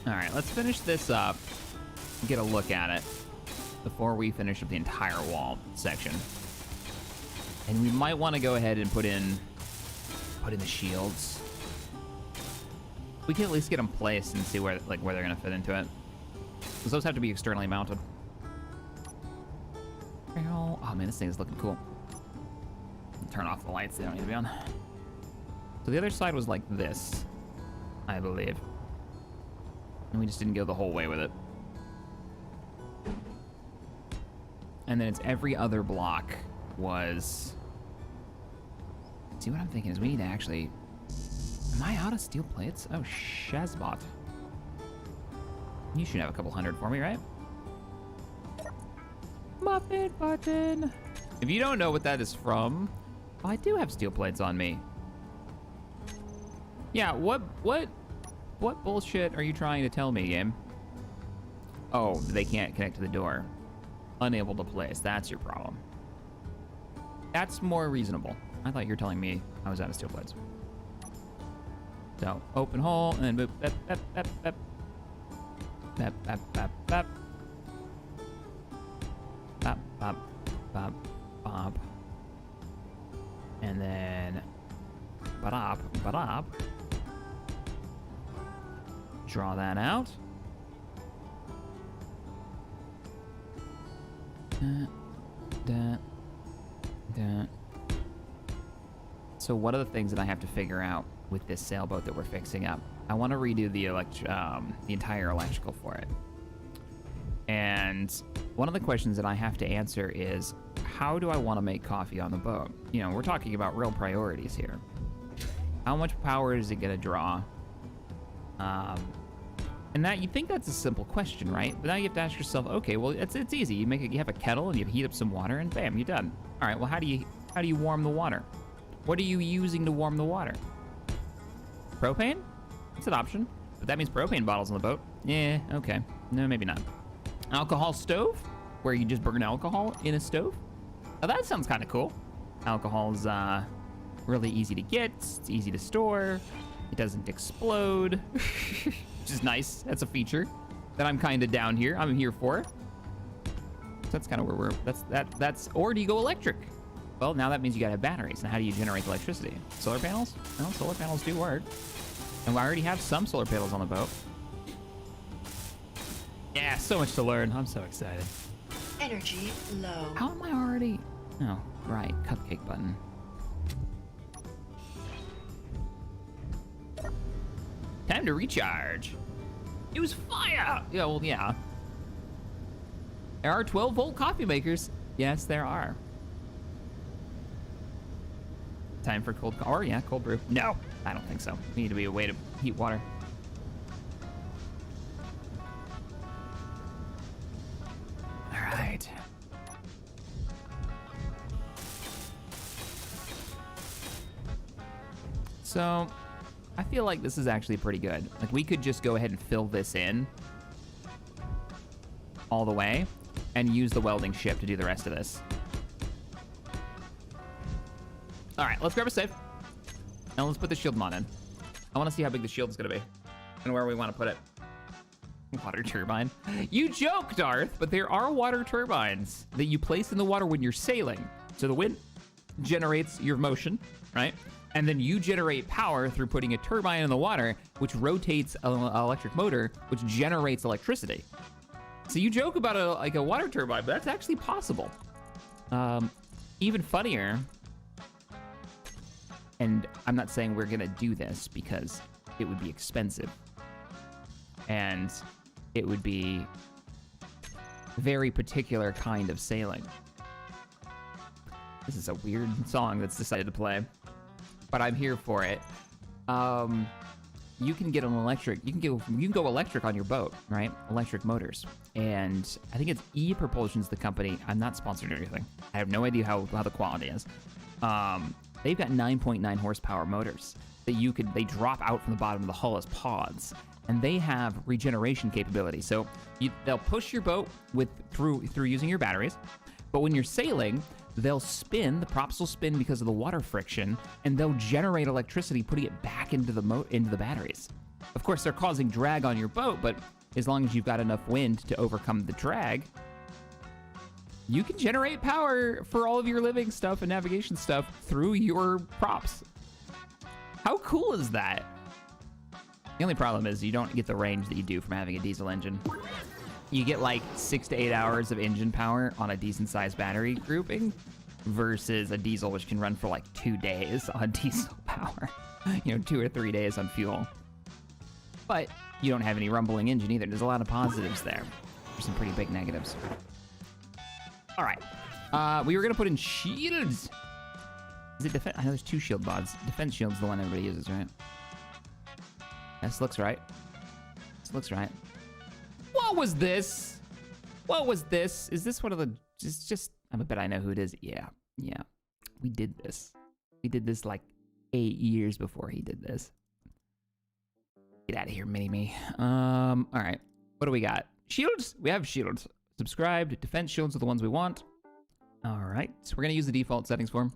All right, let's finish this up, get a look at it before we finish up the entire wall section. And we might want to go ahead and put in the shields. We can at least get them placed and see where they're gonna fit into it. Because those have to be externally mounted. Oh man, this thing is looking cool. Turn off the lights, they don't need to be on. So the other side was like this, I believe. And we just didn't go the whole way with it. And then it's every other block was... See, what I'm thinking is we need to actually... Am I out of steel plates? Oh, Shazbot. You should have a couple hundred for me, right? Muffin button. If you don't know what that is from, well, I do have steel plates on me. Yeah, what bullshit are you trying to tell me, game? Oh, they can't connect to the door. Unable to place, that's your problem. That's more reasonable. I thought you were telling me I was out of steel plates. So, open hole, and then boop, bep, bep, bep, bep. Bep, bep, bep, bep. Bop, bop, bop, bop. And then, ba-dop, ba-dop. Draw that out. So what are the things that I have to figure out with this sailboat that we're fixing up. I want to redo the entire electrical for it. And one of the questions that I have to answer is, how do I want to make coffee on the boat? You know, we're talking about real priorities here. How much power is it going to draw? And that, you think that's a simple question, right? But now you have to ask yourself, okay, well, it's easy. You have a kettle and you heat up some water and bam, you're done. All right, well, how do you warm the water? What are you using to warm the water? Propane? It's an option, but that means propane bottles on the boat. Yeah, okay. No, maybe not. Alcohol stove, where you just burn alcohol in a stove. Now that sounds kind of cool. Alcohol's really easy to get. It's easy to store. It doesn't explode, which is nice. That's a feature that I'm kind of down here. I'm here for. So that's kind of where or do you go electric? Well, now that means you gotta have batteries. And how do you generate electricity? Solar panels? Well, solar panels do work. And I already have some solar panels on the boat. Yeah, so much to learn. I'm so excited. Energy low. How am I already? Oh, right, cupcake button. Time to recharge. Use fire! Yeah, well, yeah. There are 12-volt coffee makers. Yes, there are. Time for cold, or yeah, cold brew. No, I don't think so. We need to be a way to heat water. All right. So, I feel like this is actually pretty good. Like, we could just go ahead and fill this in all the way and use the welding ship to do the rest of this. All right, let's grab a save. And let's put the shield mod in. I want to see how big the shield is going to be and where we want to put it. Water turbine. You joke, Darth, but there are water turbines that you place in the water when you're sailing. So the wind generates your motion, right? And then you generate power through putting a turbine in the water, which rotates an electric motor, which generates electricity. So you joke about a water turbine, but that's actually possible. Even funnier, and I'm not saying we're gonna do this because it would be expensive. And it would be a very particular kind of sailing. This is a weird song that's decided to play, but I'm here for it. You can get an electric, you can go electric on your boat, right? Electric motors. And I think it's E-Propulsion's the company. I'm not sponsored or anything. I have no idea how the quality is. They've got 9.9 horsepower motors that they drop out from the bottom of the hull as pods. And they have regeneration capability. So they'll push your boat through using your batteries. But when you're sailing, they'll spin, the props will spin because of the water friction, and they'll generate electricity, putting it back into the batteries. Of course, they're causing drag on your boat, but as long as you've got enough wind to overcome the drag, you can generate power for all of your living stuff and navigation stuff through your props. How cool is that? The only problem is you don't get the range that you do from having a diesel engine. You get like 6 to 8 hours of engine power on a decent sized battery grouping versus a diesel, which can run for like 2 days on diesel power. 2 or 3 days on fuel. But you don't have any rumbling engine either. There's a lot of positives there. There's some pretty big negatives. All right. We were gonna put in shields. Is it defense? I know there's 2 shield mods. Defense shield's the one everybody uses, right? This looks right. This looks right. What was this? What was this? Is this one of the... Just... I bet I know who it is. Yeah. We did this. We did this like 8 years before he did this. Get out of here, mini-me. All right. What do we got? Shields? We have shields. Subscribed. Defense shields are the ones we want. All right. So we're going to use the default settings for them.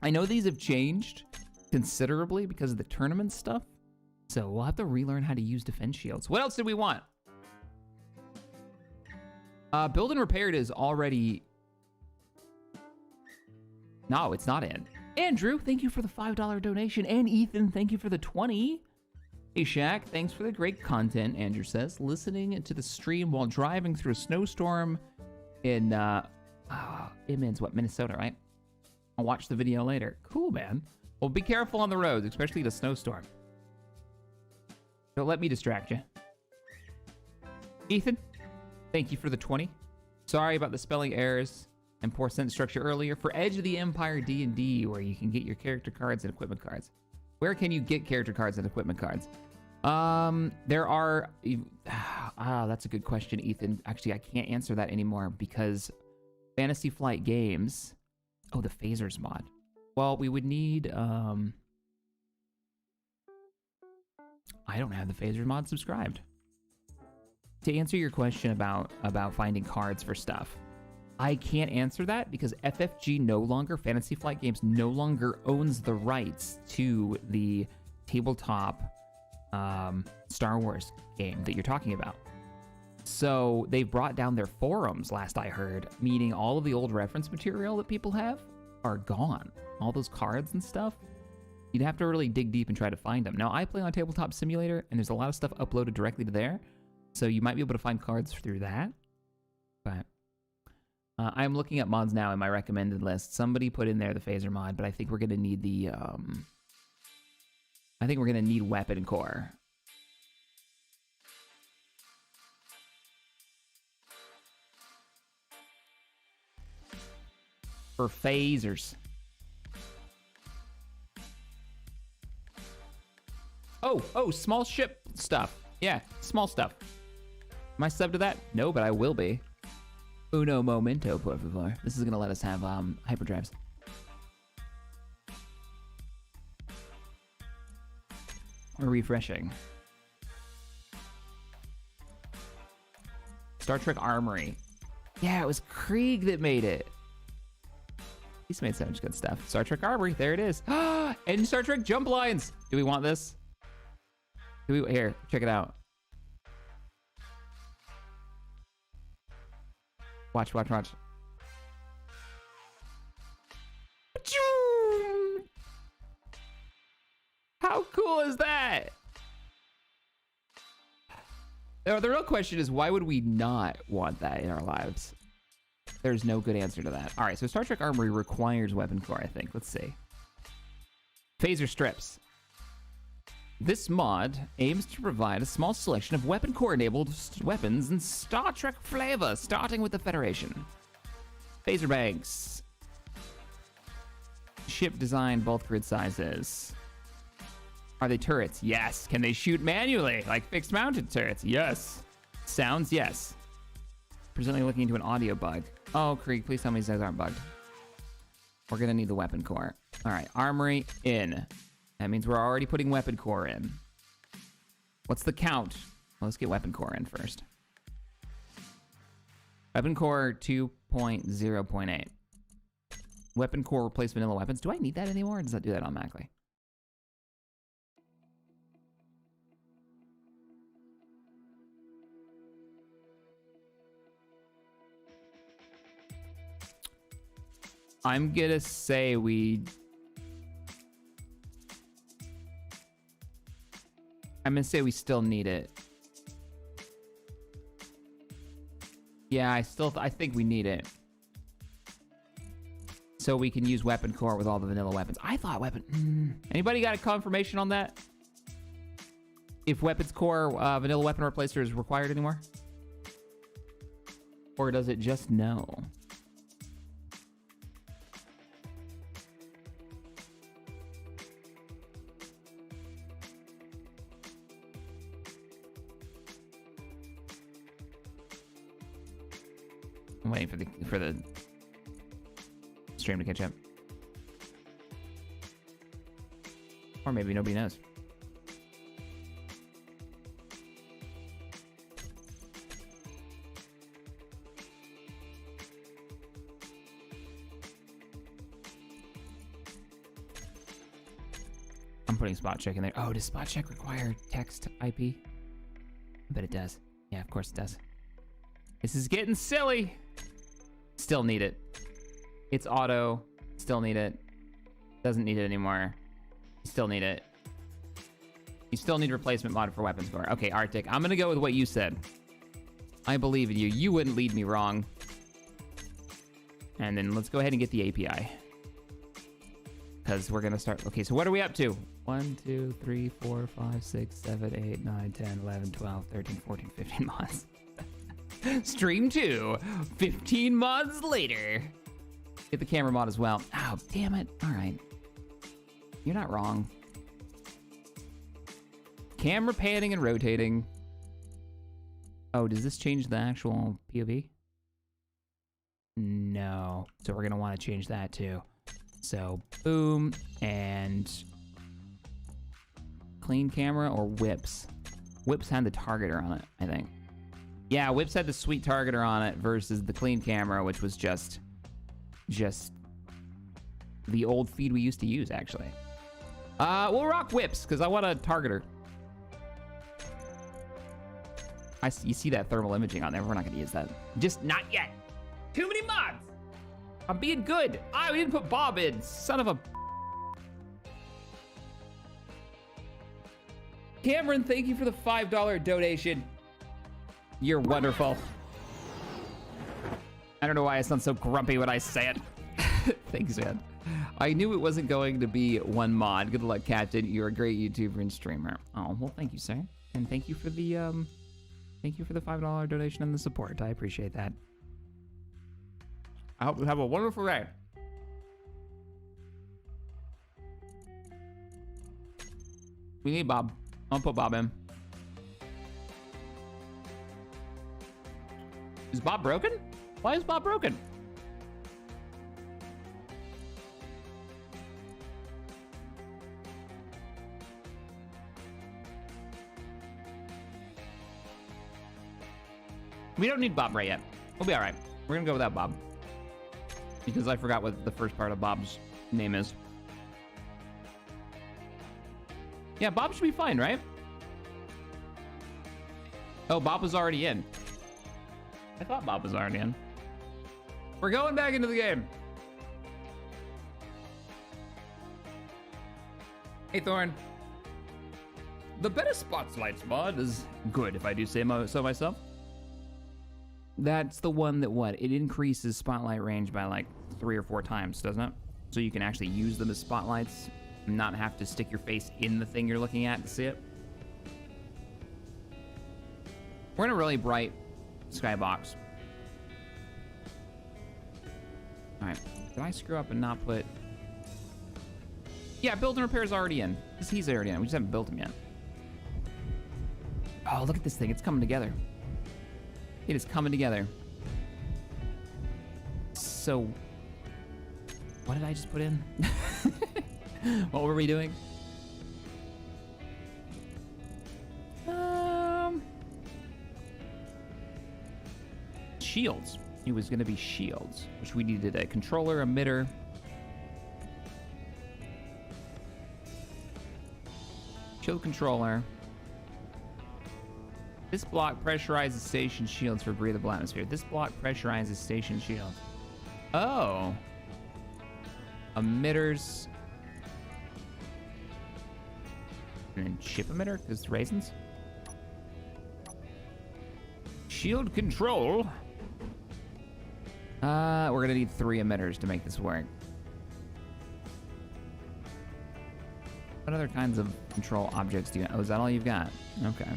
I know these have changed considerably because of the tournament stuff. So we'll have to relearn how to use defense shields. What else did we want? Build and repaired is already... No, it's not in. Andrew, thank you for the $5 donation. And Ethan, thank you for the 20. Hey, Shaq, thanks for the great content, Andrew says. Listening to the stream while driving through a snowstorm in, Minnesota, right? I'll watch the video later. Cool, man. Well, be careful on the roads, especially the snowstorm. Don't let me distract you. Ethan, thank you for the 20. Sorry about the spelling errors and poor sentence structure earlier. For Edge of the Empire D&D, where you can get your character cards and equipment cards. Where can you get character cards and equipment cards? There are... that's a good question, Ethan. Actually, I can't answer that anymore because Fantasy Flight Games... Oh, the Phasers mod. Well, we would need... I don't have the Phasers mod subscribed. To answer your question about finding cards for stuff, I can't answer that because FFG no longer, Fantasy Flight Games no longer owns the rights to the tabletop Star Wars game that you're talking about. So they've brought down their forums, last I heard, meaning all of the old reference material that people have are gone. All those cards and stuff. You'd have to really dig deep and try to find them. Now, I play on Tabletop Simulator, and there's a lot of stuff uploaded directly to there. So you might be able to find cards through that. But I'm looking at mods now in my recommended list. Somebody put in there the Phaser mod, but I think we're going to need the... I think we're going to need Weapon Core. For phasers. Oh, small ship stuff. Yeah, small stuff. Am I subbed to that? No, but I will be. Uno momento, por favor. This is gonna let us have hyperdrives. We're refreshing. Star Trek Armory. Yeah, it was Krieg that made it. He's made so much good stuff. Star Trek Armory, there it is. And Star Trek jump lines. Do we want this? Here, check it out. Watch. How cool is that? The real question is, why would we not want that in our lives? There's no good answer to that. All right, so Star Trek Armory requires Weapon Core, I think. Let's see. Phaser strips. This mod aims to provide a small selection of Weapon Core-enabled weapons in Star Trek flavor, starting with the Federation. Phaser banks. Ship design, both grid sizes. Are they turrets? Yes. Can they shoot manually, like fixed mounted turrets? Yes. Sounds, yes. Presently looking into an audio bug. Oh, Krieg, please tell me these guys aren't bugged. We're gonna need the Weapon Core. All right, Armory in. That means we're already putting Weapon Core in. What's the count? Well, let's get Weapon Core in first. Weapon Core 2.0.8. Weapon Core replace vanilla weapons. Do I need that anymore, or does that do that automatically? I'm gonna say we still need it. Yeah, I think we need it. So we can use Weapon Core with all the vanilla weapons. I thought Anybody got a confirmation on that? If Weapons Core vanilla weapon replacer is required anymore? Or does it just no? I'm waiting for the stream to catch up. Or maybe nobody knows. I'm putting spot check in there. Oh, does spot check require text IP? I bet it does. Yeah, of course it does. This is getting silly. Still need it. It's auto. Still need it. Doesn't need it anymore. You still need it. You still need replacement mod for Weapons Core. Okay, Arctic. I'm gonna go with what you said. I believe in you. You wouldn't lead me wrong. And then let's go ahead and get the API. because we're gonna start. Okay, so what are we up to? 1, 2, 3, 4, 5, 6, 7, 8, 9, 10, 11, 12, 13, 14, 15 mods. Stream 2, 15 mods later. Get the camera mod as well. Oh, damn it. All right. You're not wrong. Camera panning and rotating. Oh, does this change the actual POV? No. So we're gonna want to change that too. So boom, and clean camera or whips. Whips had the targeter on it, I think. Yeah, whips had the sweet targeter on it versus the clean camera, which was just the old feed we used to use, actually. We'll rock whips because I want a targeter. You see that thermal imaging on there. We're not gonna use that. Just not yet. Too many mods. I'm being good. We didn't put Bob in. Son of a... Cameron, thank you for the $5 donation. You're wonderful. I don't know why I sound so grumpy when I say it. Thanks, man. I knew it wasn't going to be one mod. Good luck, Captain. You're a great YouTuber and streamer. Oh, well, thank you, sir. And thank you for the $5 donation and the support. I appreciate that. I hope you have a wonderful day. We need Bob. I'll put Bob in. Is Bob broken? Why is Bob broken? We don't need Bob right yet. We'll be all right. We're gonna go without Bob. Because I forgot what the first part of Bob's name is. Yeah, Bob should be fine, right? Oh, Bob was already in. I thought Bob was already in. We're going back into the game. Hey, Thorn. The better spotlights mod is good, if I do say so myself. That's the one that it increases spotlight range by like 3 or 4 times, doesn't it? So you can actually use them as spotlights and not have to stick your face in the thing you're looking at to see it. We're in a really bright skybox. All right, did I screw up and not put... Yeah, build and repair is already in. Because he's already in, we just haven't built him yet. Oh, look at this thing, it's coming together. It is coming together. So, what did I just put in? What were we doing? Shields. It was gonna be shields, which we needed a controller, emitter. Shield controller. This block pressurizes station shields for breathable atmosphere. This block pressurizes station shields. Oh. Emitters. And then chip emitter, because raisins. Shield control. We're gonna need 3 emitters to make this work. What other kinds of control objects do you have? Oh, is that all you've got? Okay.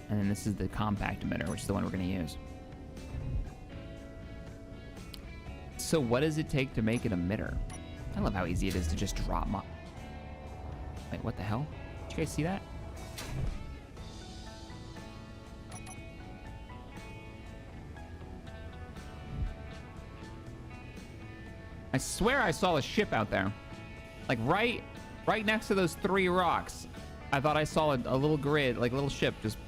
And then this is the compact emitter, which is the one we're gonna use. So what does it take to make an emitter? I love how easy it is to just drop my... Wait, what the hell? Did you guys see that? I swear I saw a ship out there. Like right next to those 3 rocks. I thought I saw a little grid, like a little ship just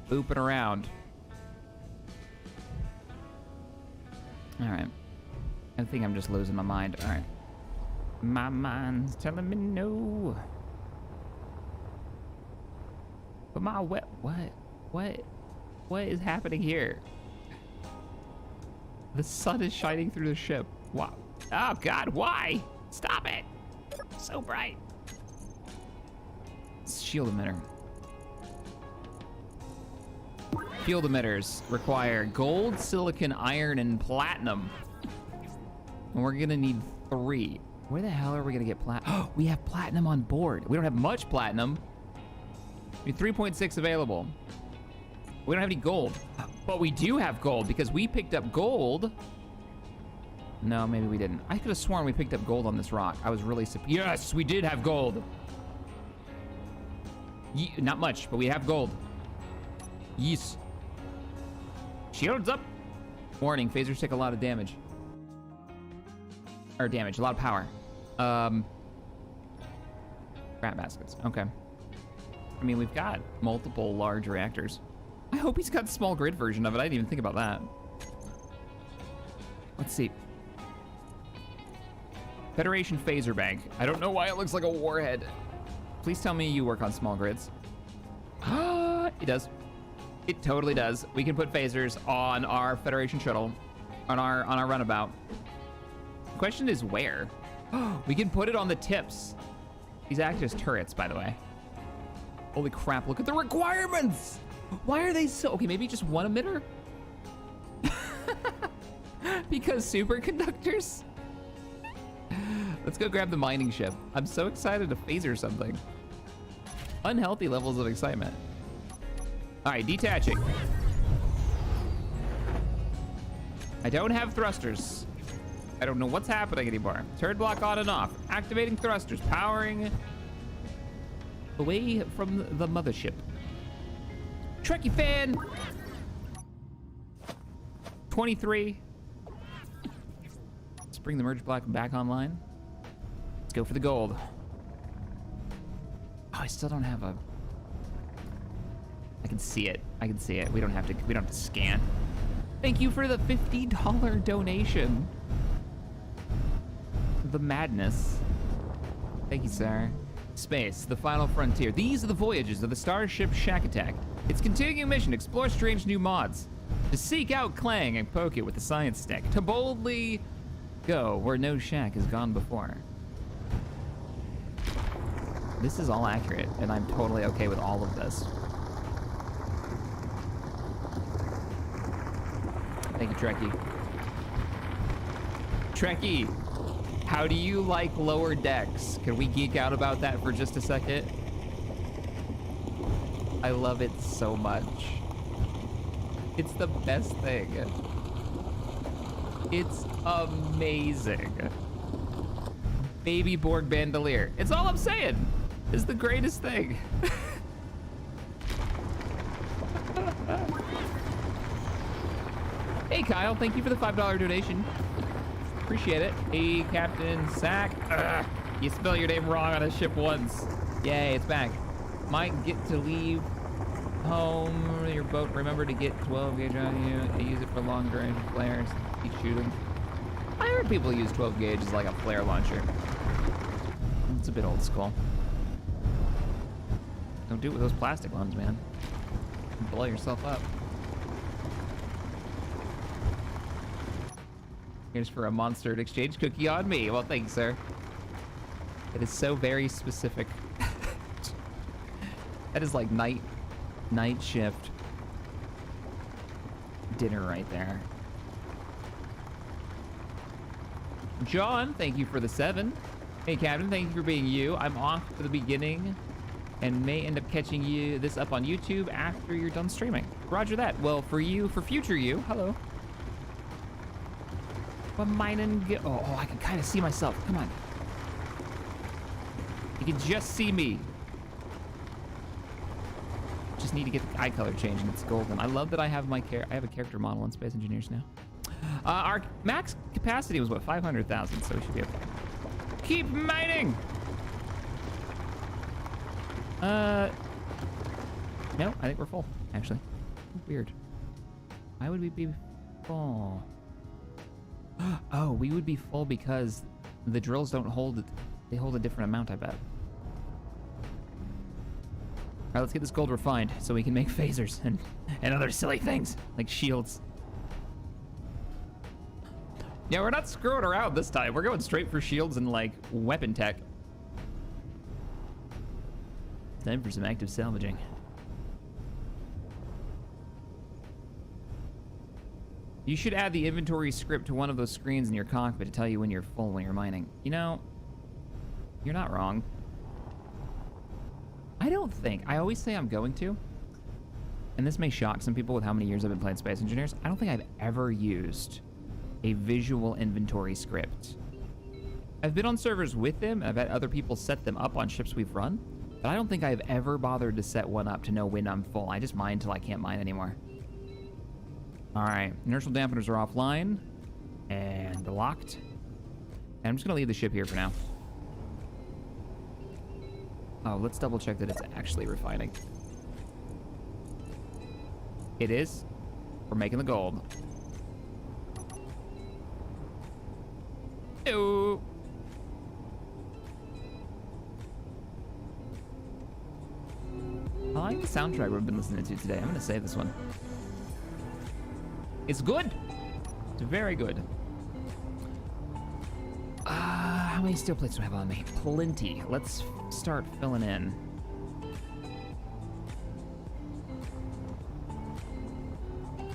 booping around. All right. I think I'm just losing my mind. All right. My mind's telling me no. But my what is happening here? The sun is shining through the ship. Wow. Oh God, why? Stop it. So bright. Shield emitter. Field emitters require gold, silicon, iron, and platinum. And we're gonna need 3. Where the hell are we gonna get Oh, we have platinum on board. We don't have much platinum. We have 3.6 available. We don't have any gold, but we do have gold because we picked up gold. No, maybe we didn't. I could have sworn we picked up gold on this rock. I was really yes, we did have gold. Not much, but we have gold. Yes. Shields up. Warning, phasers take a lot of damage. Or damage, a lot of power. Scrap baskets, okay. I mean, we've got multiple large reactors. I hope he's got a small grid version of it. I didn't even think about that. Let's see. Federation phaser bank. I don't know why it looks like a warhead. Please tell me you work on small grids. It does. It totally does. We can put phasers on our Federation shuttle, on our runabout. The question is where? We can put it on the tips. These act as turrets, by the way. Holy crap, look at the requirements! Why are they so... Okay, maybe just one emitter? Because superconductors? Let's go grab the mining ship. I'm so excited to phaser something. Unhealthy levels of excitement. All right, detaching. I don't have thrusters. I don't know what's happening anymore. Turret block on and off. Activating thrusters, powering away from the mothership. Trekkie fan. 23. Let's bring the merge block back online. Let's go for the gold. Oh, I still don't have a... I can see it. I can see it. We don't have to scan. Thank you for the $50 donation. The madness. Thank you, sir. Space, the final frontier. These are the voyages of the Starship Shack Attack. Its continuing mission, explore strange new mods. To seek out Clang and poke it with the science stick. To boldly go where no shack has gone before. This is all accurate, and I'm totally okay with all of this. Thank you, Trekkie. Trekkie, how do you like lower decks? Can we geek out about that for just a second? I love it so much. It's the best thing. It's amazing. Baby Borg bandolier. It's all I'm saying. It's the greatest thing. Hey Kyle, thank you for the $5 donation. Appreciate it. Hey Captain Sack. Ugh, you spell your name wrong on a ship once. Yay, it's back. Might get to leave home. Your boat, remember to get 12 gauge on you. They use it for long range flares. Keep shooting. I heard people use 12 gauge as like a flare launcher. It's a bit old school. Don't do it with those plastic ones, man. You blow yourself up. Here's for a monster exchange cookie on me. Well, thanks, sir. It is so very specific. That is like night shift dinner right there. John, thank you for the 7. Hey, Captain, thank you for being you. I'm off to the beginning and may end up catching this up on YouTube after you're done streaming. Roger that. Well, for you, for future you, hello. But mine and oh, I can kind of see myself. Come on. You can just see me. Just need to get the eye color changed and it's golden. I love that I have I have a character model in Space Engineers now. Our max capacity was what, 500,000, so we should be okay. Keep mining. No, I think we're full, actually. Weird. Why would we be full? Oh, we would be full because the drills don't hold it. They hold a different amount, I bet. All right, let's get this gold refined so we can make phasers and other silly things like shields. Yeah, we're not screwing around this time. We're going straight for shields and like weapon tech. Time for some active salvaging. You should add the inventory script to one of those screens in your cockpit to tell you when you're full when you're mining. You know, You're not wrong. I don't think, I always say I'm going to, and this may shock some people with how many years I've been playing Space Engineers, I don't think I've ever used a visual inventory script. I've been on servers with them, and I've had other people set them up on ships we've run, but I don't think I've ever bothered to set one up to know when I'm full. I just mine till I can't mine anymore. All right, inertial dampeners are offline and locked. And I'm just gonna leave the ship here for now. Oh, let's double check that it's actually refining. It is. We're making the gold. Ew. I like the soundtrack we've been listening to today. I'm gonna save this one. It's good. It's very good. How many steel plates do I have on me? Plenty. Let's start filling in.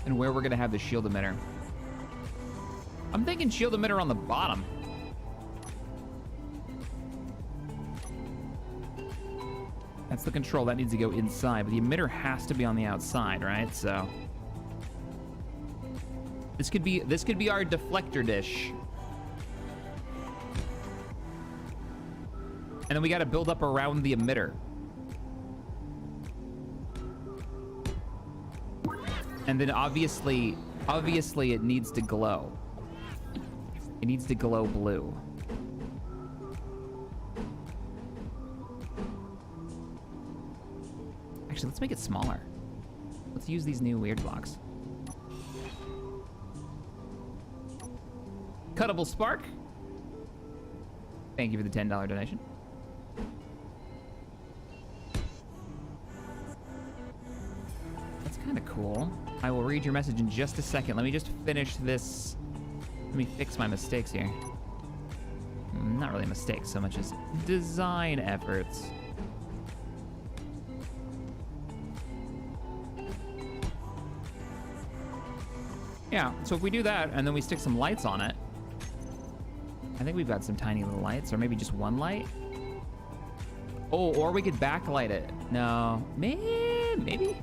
And where we're gonna have the shield emitter. I'm thinking shield emitter on the bottom. That's the control, that needs to go inside, but the emitter has to be on the outside, right? So this could be our deflector dish. And then we got to build up around the emitter. And then obviously it needs to glow. It needs to glow blue. Actually, let's make it smaller. Let's use these new weird blocks. Cuttable spark. Thank you for the $10 donation. That's kind of cool. I will read your message in just a second. Let me just finish this. Let me fix my mistakes here. Not really mistakes so much as design efforts. Yeah, so if we do that and then we stick some lights on it, I think we've got some tiny little lights, or maybe just one light. Oh, or we could backlight it. No, maybe.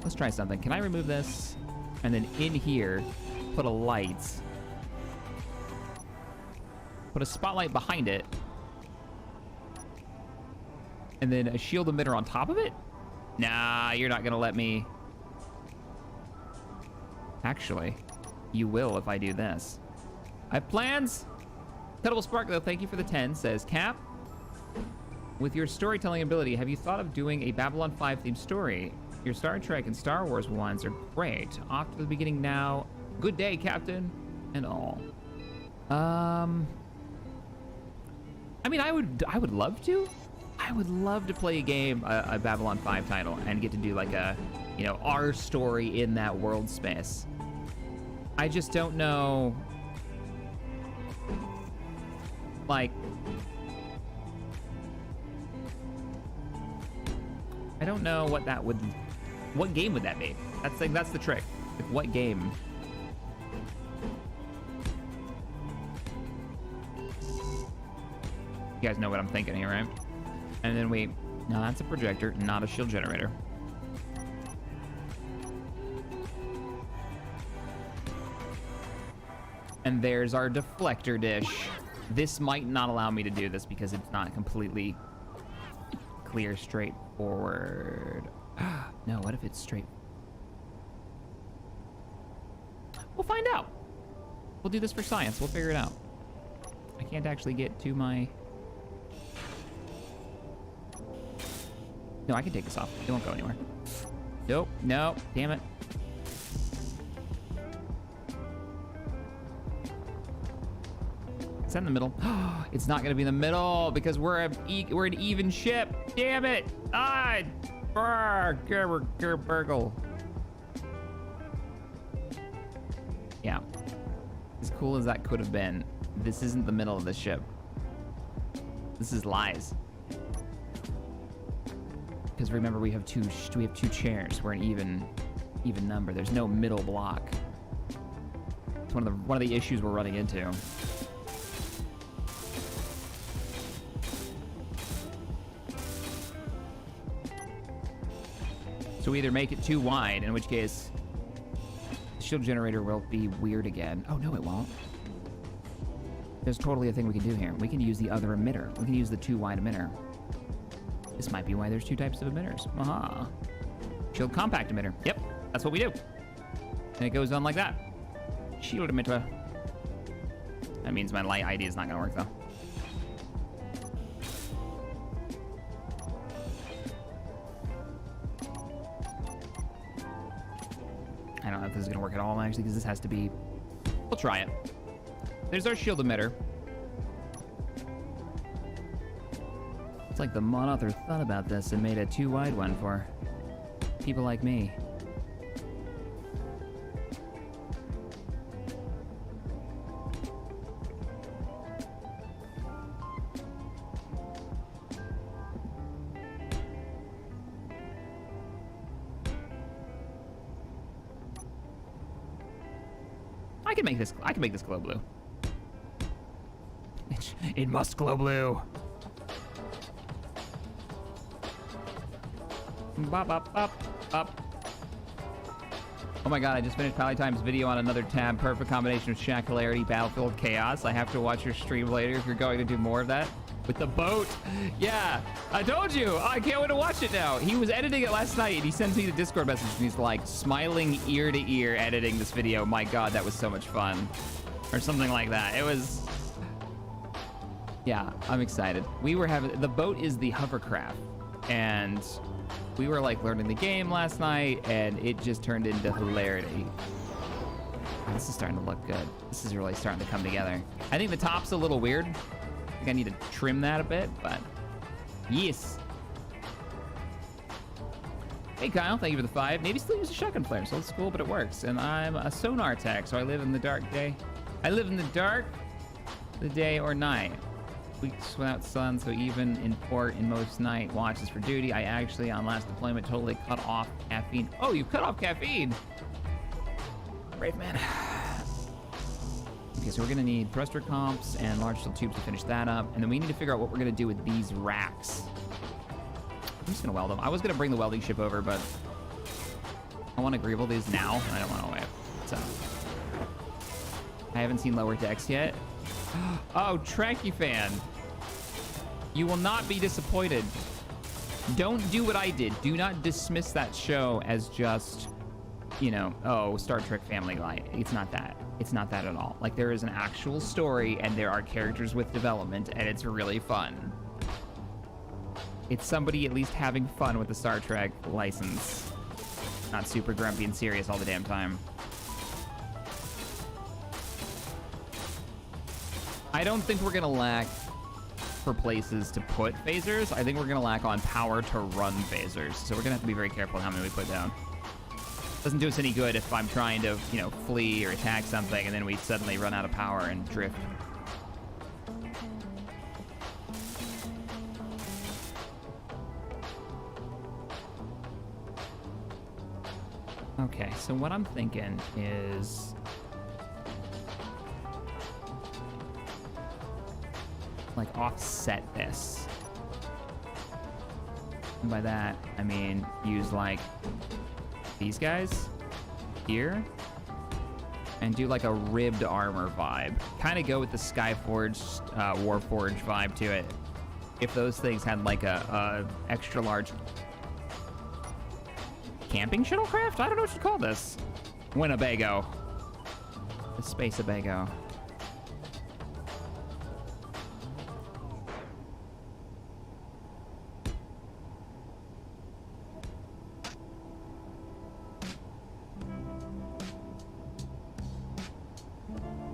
Let's try something. Can I remove this? And then in here, put a light. Put a spotlight behind it. And then a shield emitter on top of it? Nah, you're not gonna let me. Actually, you will if I do this. I have plans. Cuttable Spark, though, thank you for the 10, says Cap. With your storytelling ability, have you thought of doing a Babylon 5 themed story? Your Star Trek and Star Wars ones are great. Off to the beginning now. Good day, Captain, and all. I mean, I would love to. I would love to play a game, a Babylon 5 title, and get to do like a, you know, our story in that world space. I just don't know. Like, I don't know what that would, what game would that be? That's the trick. Like, what game? You guys know what I'm thinking here, right? And then now that's a projector, not a shield generator. And there's our deflector dish. This might not allow me to do this because it's not completely clear, straightforward. No, what if it's straight? We'll find out. We'll do this for science. We'll figure it out. I can't actually get to my... No, I can take this off. It won't go anywhere. Nope, no, damn it. Is that in the middle? It's not gonna be in the middle because we're an even ship. Damn it! Ah, burgle. Yeah. As cool as that could have been, this isn't the middle of the ship. This is lies. Because remember, we have two chairs. We're an even number. There's no middle block. It's one of the issues we're running into. So we either make it too wide, in which case the shield generator will be weird again. Oh, no, it won't. There's totally a thing we can do here. We can use the other emitter. We can use the too wide emitter. This might be why there's two types of emitters. Aha. Shield compact emitter. Yep, that's what we do. And it goes on like that. Shield emitter. That means my light ID is not gonna work though. I don't know if this is gonna work at all actually, because this has to be, we'll try it. There's our shield emitter. It's like the mod author thought about this and made a too wide one for people like me. I can make this glow blue. It must glow blue. Bop, bop, bop, bop. Oh my god, I just finished Pally Time's video on another tab. Perfect combination of shacularity, battlefield, chaos. I have to watch your stream later if you're going to do more of that. With the boat. Yeah, I told you. Oh, I can't wait to watch it now. He was editing it last night and he sends me the Discord message and he's like smiling ear to ear editing this video. My god, that was so much fun. Or something like that. It was... Yeah, I'm excited. We were having... The boat is the hovercraft. And we were like learning the game last night and it just turned into hilarity. This is starting to look good. This is really starting to come together. I think the top's a little weird. I think I need to trim that a bit, but yes. Hey Kyle, thank you for the 5. Navy still uses shotgun flares, old school, but it works. And I'm a sonar tech, so I live in the dark day. I live in the dark, the day or night. Weeks without sun, so even in port in most night watches for duty. I actually, on last deployment, totally cut off caffeine. Oh, you cut off caffeine. Brave man. Okay, so we're gonna need thruster comps and large steel tubes to finish that up. And then we need to figure out what we're gonna do with these racks. I'm just gonna weld them. I was gonna bring the welding ship over, but I wanna greeble these now. I don't wanna wait. So, I haven't seen lower decks yet. Oh, Trekkie fan. You will not be disappointed. Don't do what I did. Do not dismiss that show as just, you know, oh, Star Trek Family Guy. It's not that. It's not that at all. Like, there is an actual story and there are characters with development and it's really fun. It's somebody at least having fun with the Star Trek license. Not super grumpy and serious all the damn time. I don't think we're gonna lack for places to put phasers. I think we're gonna lack on power to run phasers. So we're gonna have to be very careful how many we put down. Doesn't do us any good if I'm trying to, you know, flee or attack something and then we suddenly run out of power and drift. Okay, so what I'm thinking is like offset this. And by that, I mean use like these guys here and do like a ribbed armor vibe. Kind of go with the Skyforged, Warforged vibe to it. If those things had like a extra large camping shuttlecraft? I don't know what you call this. Winnebago. The Space-abago.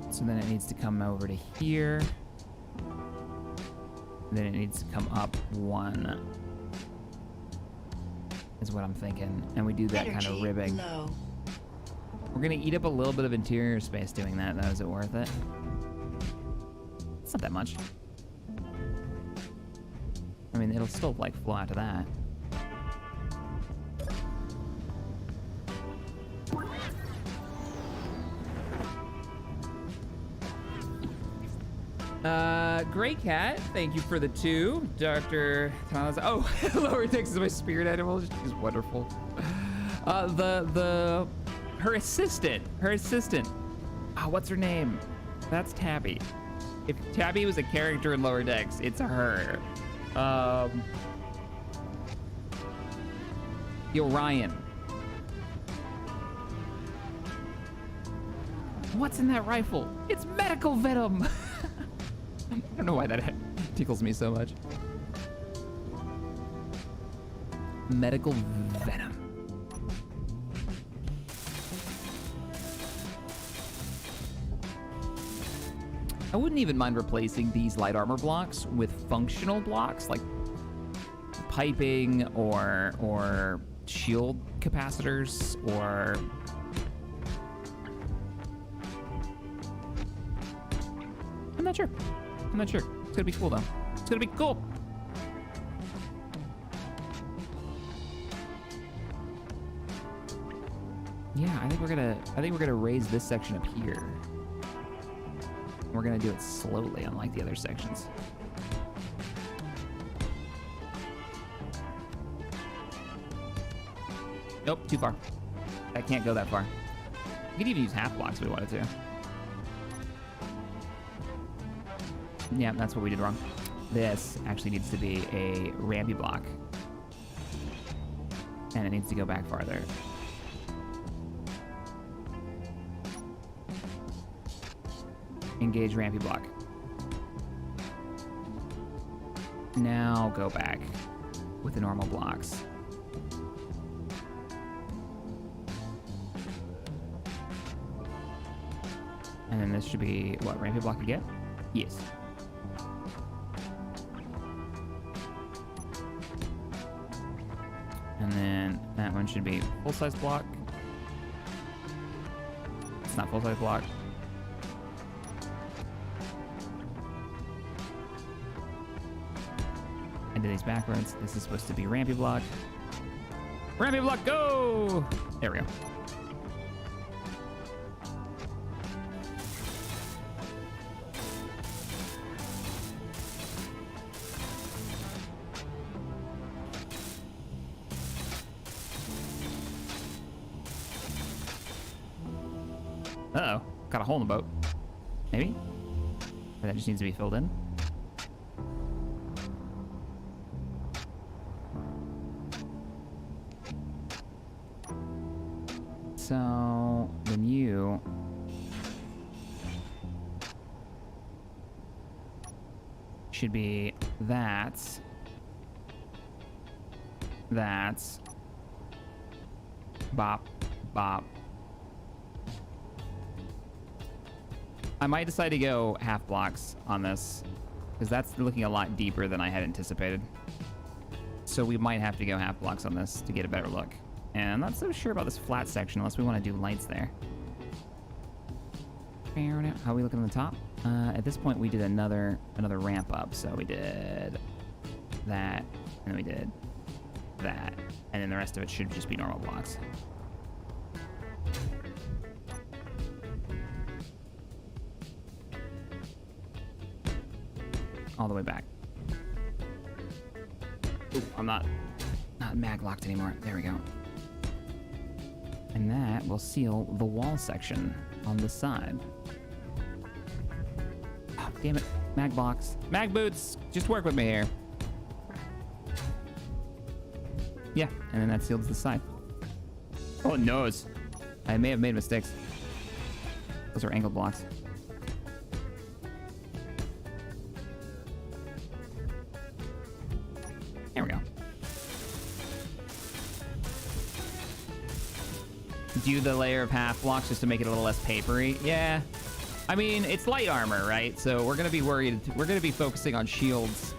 So then it needs to come over to here. And then it needs to come up one. Is what I'm thinking. And we do that kind of ribbing. Low. We're gonna eat up a little bit of interior space doing that, though. Is it worth it? It's not that much. I mean, it'll still like flow out to that. Gray Cat, thank you for the 2. Dr. Thomas. Oh, Lower Decks is my spirit animal. She's wonderful. Her assistant. Oh, what's her name? That's Tabby. If Tabby was a character in Lower Decks, it's her. The Orion. What's in that rifle? It's medical venom. I don't know why that tickles me so much. Medical venom. I wouldn't even mind replacing these light armor blocks with functional blocks like piping or shield capacitors or I'm not sure. It's gonna be cool though. It's gonna be cool. Yeah, I think we're gonna raise this section up here. We're gonna do it slowly, unlike the other sections. Nope, too far. I can't go that far. We could even use half blocks if we wanted to. Yeah, that's what we did wrong. This actually needs to be a rampy block. And it needs to go back farther. Engage rampy block. Now go back with the normal blocks. And then this should be, what, rampy block again? Yes. And then that one should be full-size block. It's not full-size block. I did these backwards. This is supposed to be rampy block. Rampy block, go! There we go. Uh-oh, got a hole in the boat. Maybe? Or that just needs to be filled in. So, then you... should be that. Bop, bop. I might decide to go half blocks on this, because that's looking a lot deeper than I had anticipated. So we might have to go half blocks on this to get a better look. And I'm not so sure about this flat section unless we want to do lights there. How are we looking on the top? At this point, we did another ramp up. So we did that, and then we did that, and then the rest of it should just be normal blocks. All the way back. Ooh, I'm not mag locked anymore. There we go. And that will seal the wall section on the side. Oh, damn it. Mag blocks. Mag boots. Just work with me here. Yeah, and then that seals the side. Oh, nose. I may have made mistakes. Those are angled blocks. There we go. Do the layer of half blocks just to make it a little less papery. Yeah. I mean, it's light armor, right? So we're going to be worried. We're going to be focusing on shields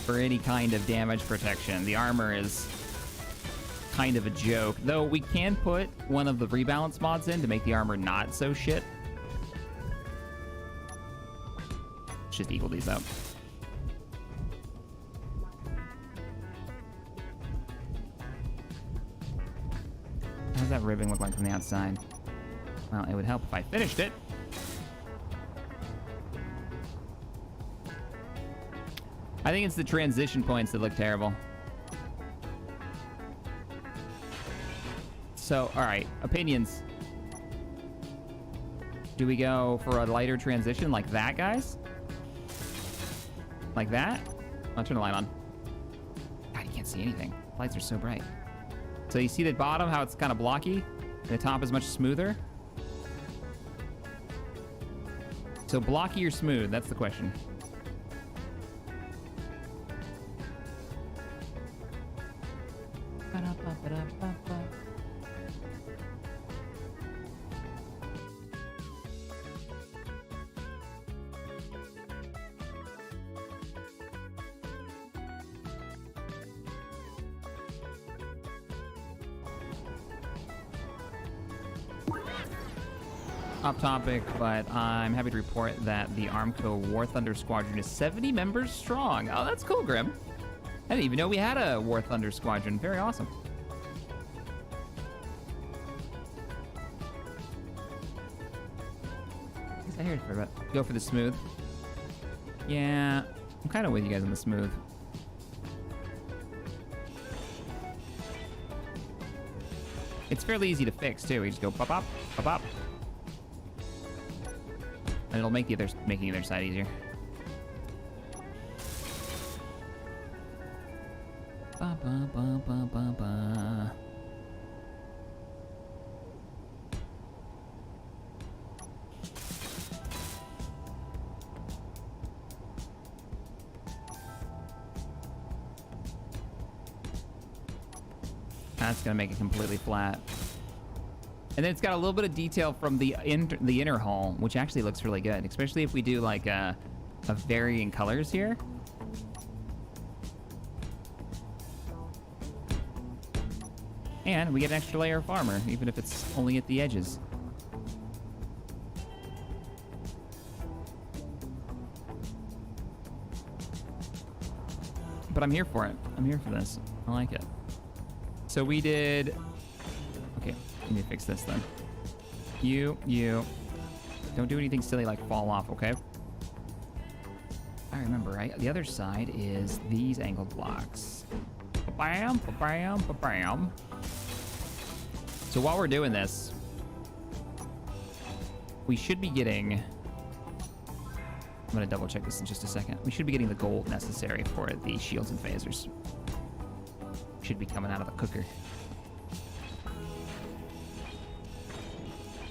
for any kind of damage protection. The armor is kind of a joke. Though we can put one of the rebalance mods in to make the armor not so shit. Let's just equal these up. How does that ribbon look like from the outside? Well, it would help if I finished it. I think it's the transition points that look terrible. So, all right, opinions. Do we go for a lighter transition like that, guys? Like that? I'll turn the light on. God, you can't see anything. Lights are so bright. So you see the bottom, how it's kind of blocky? And the top is much smoother? So blocky or smooth? That's the question. Off topic, but I'm happy to report that the Armco War Thunder Squadron is 70 members strong. Oh, that's cool, Grim. I didn't even know we had a War Thunder Squadron. Very awesome. I guess I heard it, but go for the smooth. Yeah, I'm kind of with you guys on the smooth. It's fairly easy to fix too. We just go pop, pop, pop, pop. And it'll make making the other side easier. Ba, ba, ba, ba, ba, ba. That's gonna make it completely flat. And then it's got a little bit of detail from the inner hull, which actually looks really good, especially if we do like a varying colors here. And we get an extra layer of armor, even if it's only at the edges. But I'm here for it. I'm here for this. I like it. So we did... Okay, let me fix this then. You. Don't do anything silly like fall off, okay? I remember, right? The other side is these angled blocks. Ba-bam, ba-bam, ba-bam. So while we're doing this, we should be getting... I'm gonna double check this in just a second. We should be getting the gold necessary for the shields and phasers. Should be coming out of the cooker.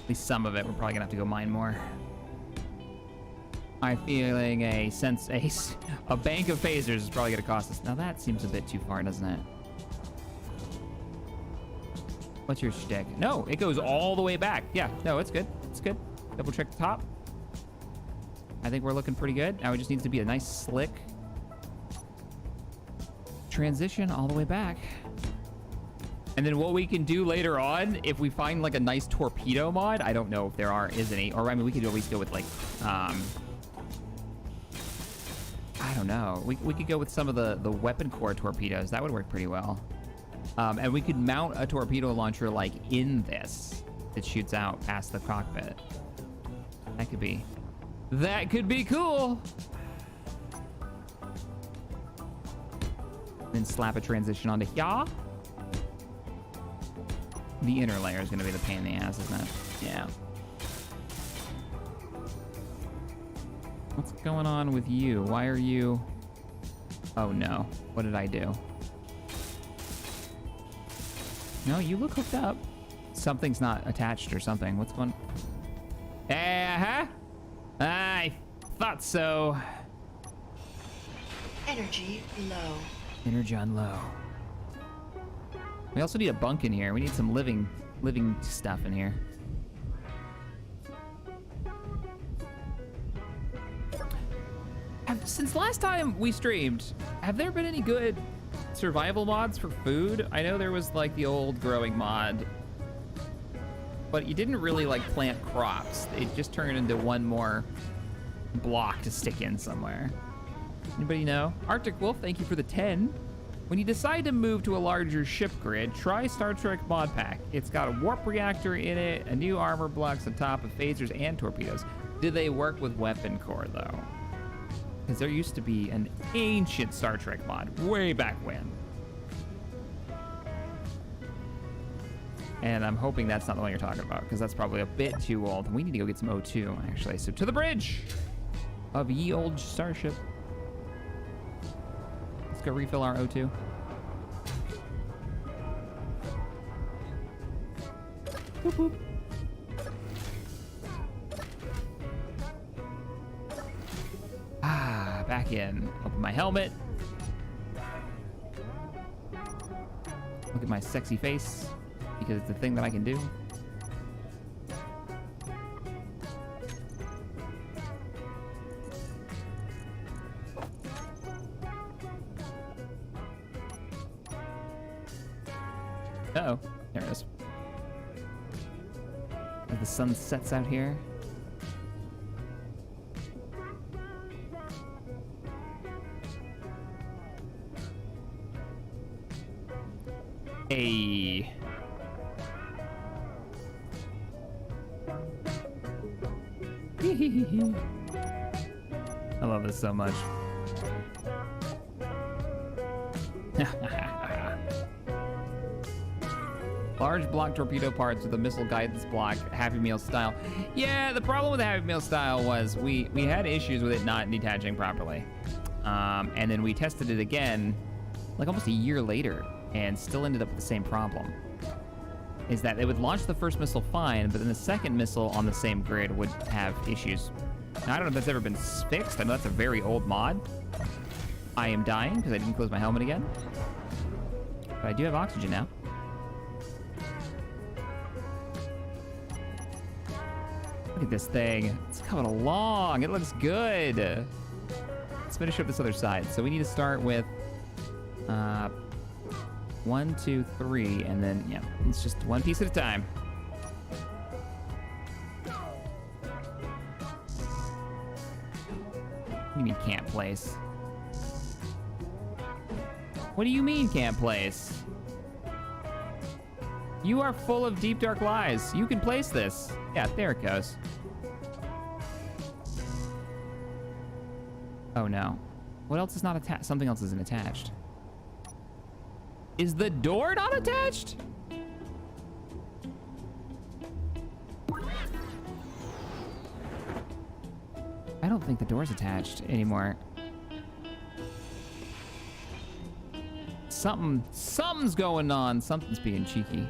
At least some of it. We're probably gonna have to go mine more. I'm feeling a bank of phasers is probably gonna cost us. Now that seems a bit too far, doesn't it? What's your shtick? No, it goes all the way back. Yeah, no, it's good. It's good. Double check the top. I think we're looking pretty good. Now it just needs to be a nice slick transition all the way back. And then what we can do later on, if we find like a nice torpedo mod, I don't know if there is any, or I mean, we could always go with like, I don't know. We could go with some of the weapon core torpedoes. That would work pretty well. And we could mount a torpedo launcher like in this that shoots out past the cockpit. That could be cool. Then slap a transition onto here. The inner layer is going to be the pain in the ass, isn't it? Yeah. What's going on with you? Why are you... Oh no. What did I do? No, you look hooked up. Something's not attached or something. What's going... Uh-huh. I thought so. Energy low. Energy on low. We also need a bunk in here. We need some living stuff in here. Since last time we streamed, have there been any good survival mods for food? I know there was like the old growing mod, but you didn't really like plant crops. It just turned into one more block to stick in somewhere. Anybody know? Arctic Wolf, thank you for the 10. When you decide to move to a larger ship grid, try Star Trek Mod Pack. It's got a warp reactor in it, a new armor blocks on top of phasers and torpedoes. Do they work with weapon core though? Because there used to be an ancient Star Trek mod way back when. And I'm hoping that's not the one you're talking about, because that's probably a bit too old. And we need to go get some O2, actually. So to the bridge of ye old starship. Let's go refill our O2. Boop, boop. Ah, back in. Open my helmet. Look at my sexy face, because it's the thing that I can do. Uh-oh, there it is. As the sun sets out here. Hey. I love this so much. Large block torpedo parts with a missile guidance block, Happy Meal style. Yeah, the problem with the Happy Meal style was we had issues with it not detaching properly. And then we tested it again, like almost a year later, and still ended up with the same problem. Is that it would launch the first missile fine, but then the second missile on the same grid would have issues. Now, I don't know if that's ever been fixed. I know that's a very old mod. I am dying because I didn't close my helmet again. But I do have oxygen now. Look at this thing. It's coming along. It looks good. Let's finish up this other side. So we need to start with 1, 2, 3, and then, yeah, it's just one piece at a time. What do you mean can't place? What do you mean can't place? You are full of deep, dark lies. You can place this. Yeah, there it goes. Oh no. What else is not attached? Something else isn't attached. Is the door not attached? I don't think the door's attached anymore. Something's going on. Something's being cheeky.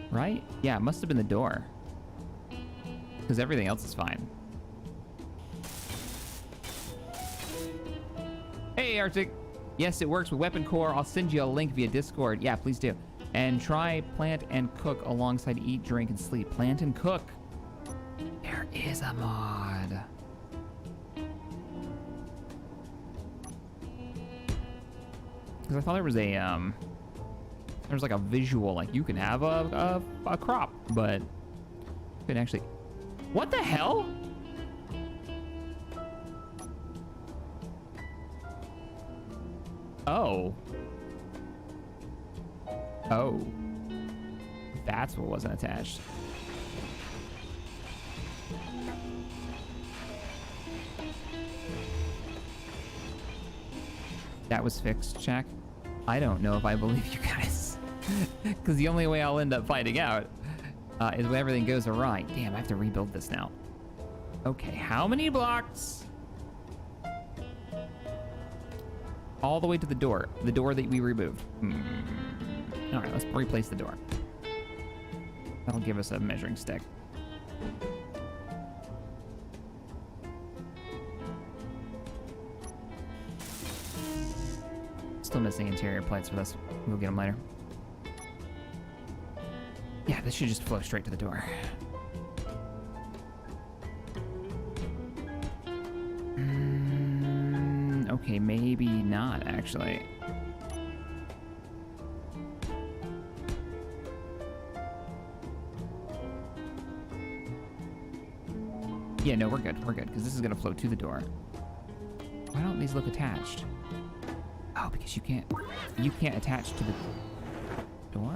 Right? Yeah, it must have been the door. Because everything else is fine. Hey, Arctic. Yes, it works with Weapon Core. I'll send you a link via Discord. Yeah, please do. And try plant and cook alongside eat, drink, and sleep. Plant and cook. There is a mod. Because I thought there was a there's like a visual, like you can have a crop, but you can actually. What the hell? Oh. Oh. That's what wasn't attached. That was fixed, Jack. I don't know if I believe you guys. Because the only way I'll end up finding out is when everything goes awry. Damn, I have to rebuild this now. Okay, how many blocks? All the way to the door that we removed. All right, let's replace the door. That'll give us a measuring stick. Still missing interior plates for this. We'll get them later. Yeah, this should just flow straight to the door. Okay, maybe not, actually. Yeah, no, we're good, because this is gonna flow to the door. Why don't these look attached? Oh, because you can't attach to the door?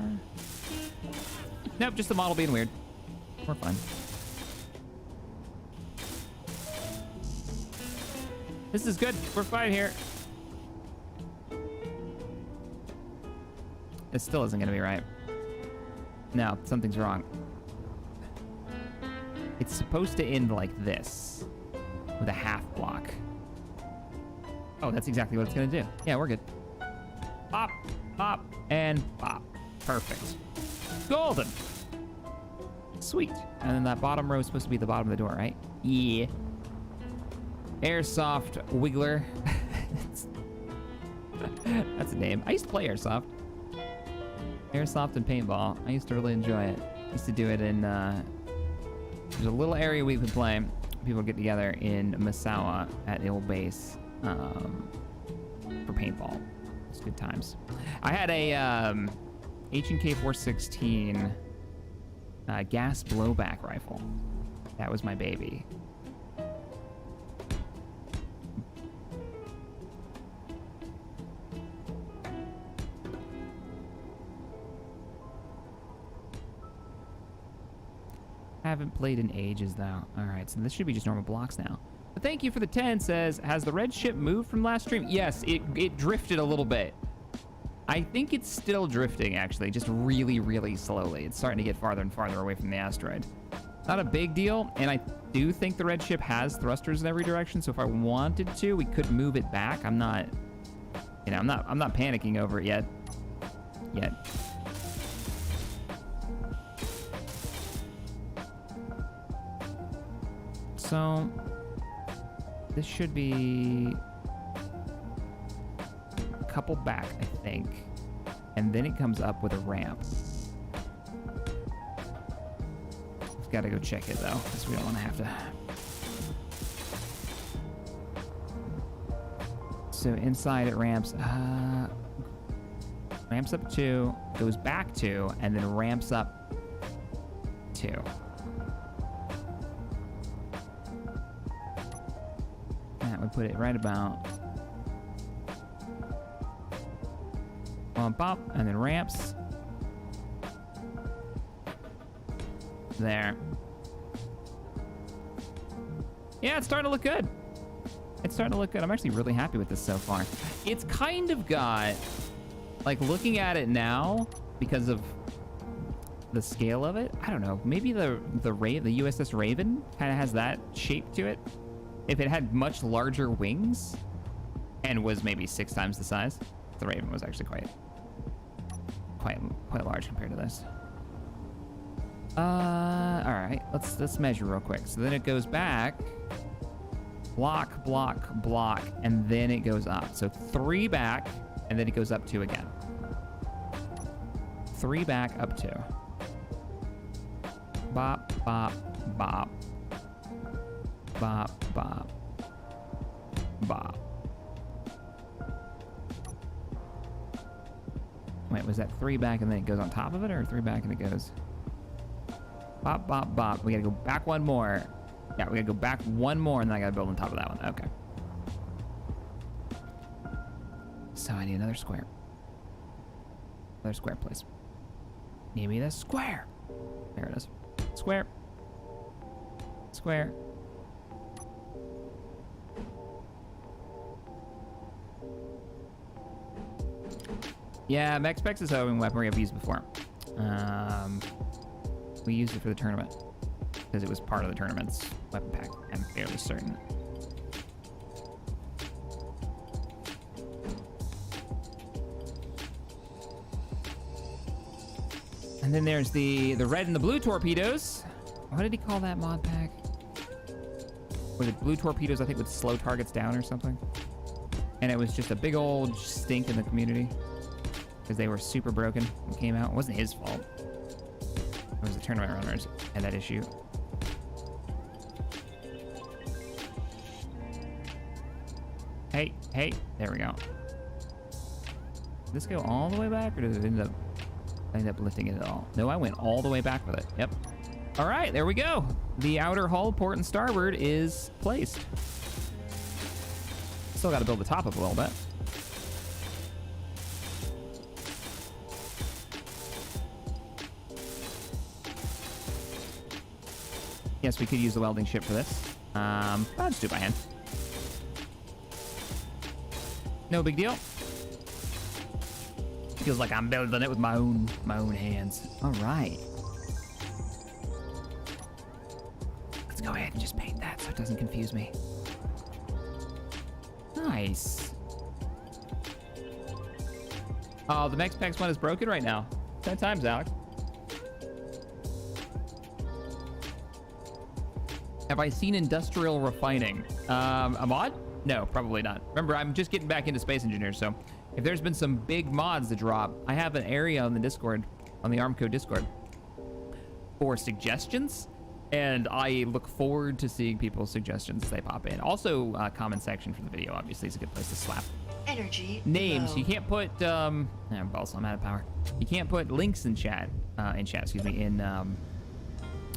Nope, just the model being weird. We're fine. This is good. We're fine here. It still isn't gonna be right. No, something's wrong. It's supposed to end like this, with a half block. Oh, that's exactly what it's gonna do. Yeah, we're good. Pop, pop, and pop. Perfect. Golden. Sweet. And then that bottom row is supposed to be the bottom of the door, right? Yeah. Airsoft Wiggler. That's a name. I used to play Airsoft. Airsoft and paintball. I used to really enjoy it. I used to do it in, there's a little area we could play. People get together in Masawa at the old base for paintball. It's good times. I had a H&K 416 gas blowback rifle. That was my baby. Haven't played in ages though. All right, so this should be just normal blocks now. But thank you for the 10. Says, has the red ship moved from last stream? Yes, it drifted a little bit. I think it's still drifting actually, just really, really slowly. It's starting to get farther and farther away from the asteroid. Not a big deal, and I do think the red ship has thrusters in every direction. So if I wanted to, we could move it back. I'm not, you know, I'm not panicking over it yet. So this should be a couple back, I think. And then it comes up with a ramp. We've got to go check it though, because we don't want to have to. So inside it ramps up 2, goes back 2, and then ramps up 2. That would put it right about bump up, and then ramps. There. Yeah, it's starting to look good. It's starting to look good. I'm actually really happy with this so far. It's kind of got, like, looking at it now, because of the scale of it, I don't know, maybe the USS Raven kind of has that shape to it. If it had much larger wings and was maybe 6 times the size, the Raven was actually quite large compared to this. All right, let's measure real quick. So then it goes back, block, block, block, and then it goes up. So 3 back, and then it goes up 2 again. 3 back, up 2. Bop, bop, bop. Bop, bop, bop. Wait, was that 3 back and then it goes on top of it, or 3 back and it goes bop, bop, bop? We gotta go back 1 more. Yeah, we gotta go back 1 more, and then I gotta build on top of that one. Okay. So I need another square. Another square, please. Give me the square. There it is. Square. Square. Yeah, Mexpex is a weapon we've used before. We used it for the tournament because it was part of the tournament's weapon pack, I'm fairly certain. And then there's the red and the blue torpedoes. What did he call that mod pack? Were the blue torpedoes, I think, would slow targets down or something? And it was just a big old stink in the community because they were super broken when it came out. It wasn't his fault. It was the tournament runners had that issue. Hey, hey, there we go. Did this go all the way back, or did it end up lifting it at all? No, I went all the way back with it. Yep. All right, there we go. The outer hull, port, and starboard is placed. Still got to build the top up a little bit. Yes, we could use the welding ship for this. I'll just do it by hand. No big deal. Feels like I'm building it with my own hands. All right. Let's go ahead and just paint that so it doesn't confuse me. Nice. Oh, the MechSpecs one is broken right now. 10 times, Alex. Have I seen industrial refining? A mod? No, probably not. Remember, I'm just getting back into Space Engineers, so if there's been some big mods to drop, I have an area on the Discord, on the Armco Discord, for suggestions, and I look forward to seeing people's suggestions as they pop in. Also, comment section for the video, obviously, is a good place to slap. Energy Names. low. You can't put, also, I'm out of power. You can't put links in chat,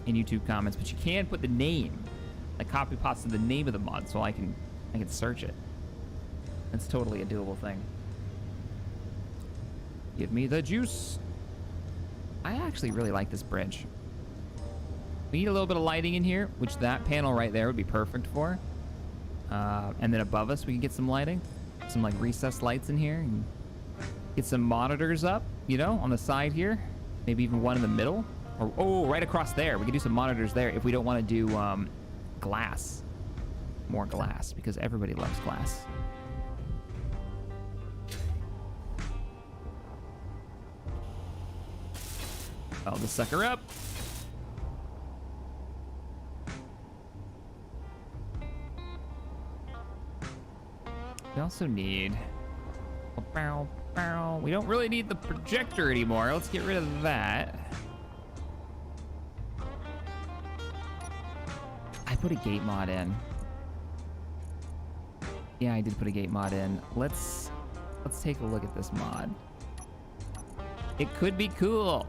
in YouTube comments, but you can put the name, like copy paste the name of the mod, so I can search it. That's totally a doable thing. Give me the juice. I actually really like this bridge. We need a little bit of lighting in here, which that panel right there would be perfect for. And then above us, we can get some lighting, some like recessed lights in here, and get some monitors up, you know, on the side here. Maybe even one in the middle. Or, oh, right across there. We can do some monitors there if we don't want to do glass. More glass, because everybody loves glass. I'll just suck her up. We also need... We don't really need the projector anymore. Let's get rid of that. I put a gate mod in. Yeah, I did put a gate mod in. Let's take a look at this mod. It could be cool.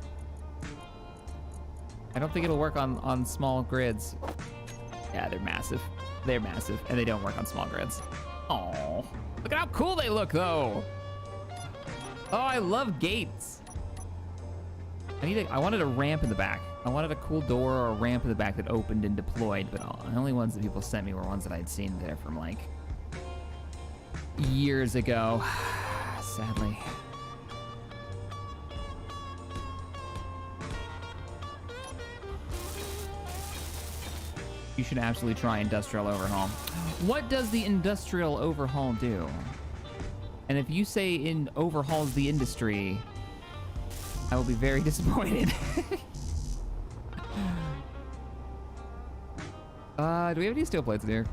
I don't think it'll work on small grids. Yeah, they're massive. They're massive, and they don't work on small grids. Oh, look at how cool they look, though. Oh, I love gates. I wanted a ramp in the back. I wanted a cool door or a ramp in the back that opened and deployed, but the only ones that people sent me were ones that I'd seen there from like years ago, sadly. You should absolutely try industrial overhaul. What does the industrial overhaul do? And if you say in overhauls the industry, I will be very disappointed. Do we have any steel plates in here?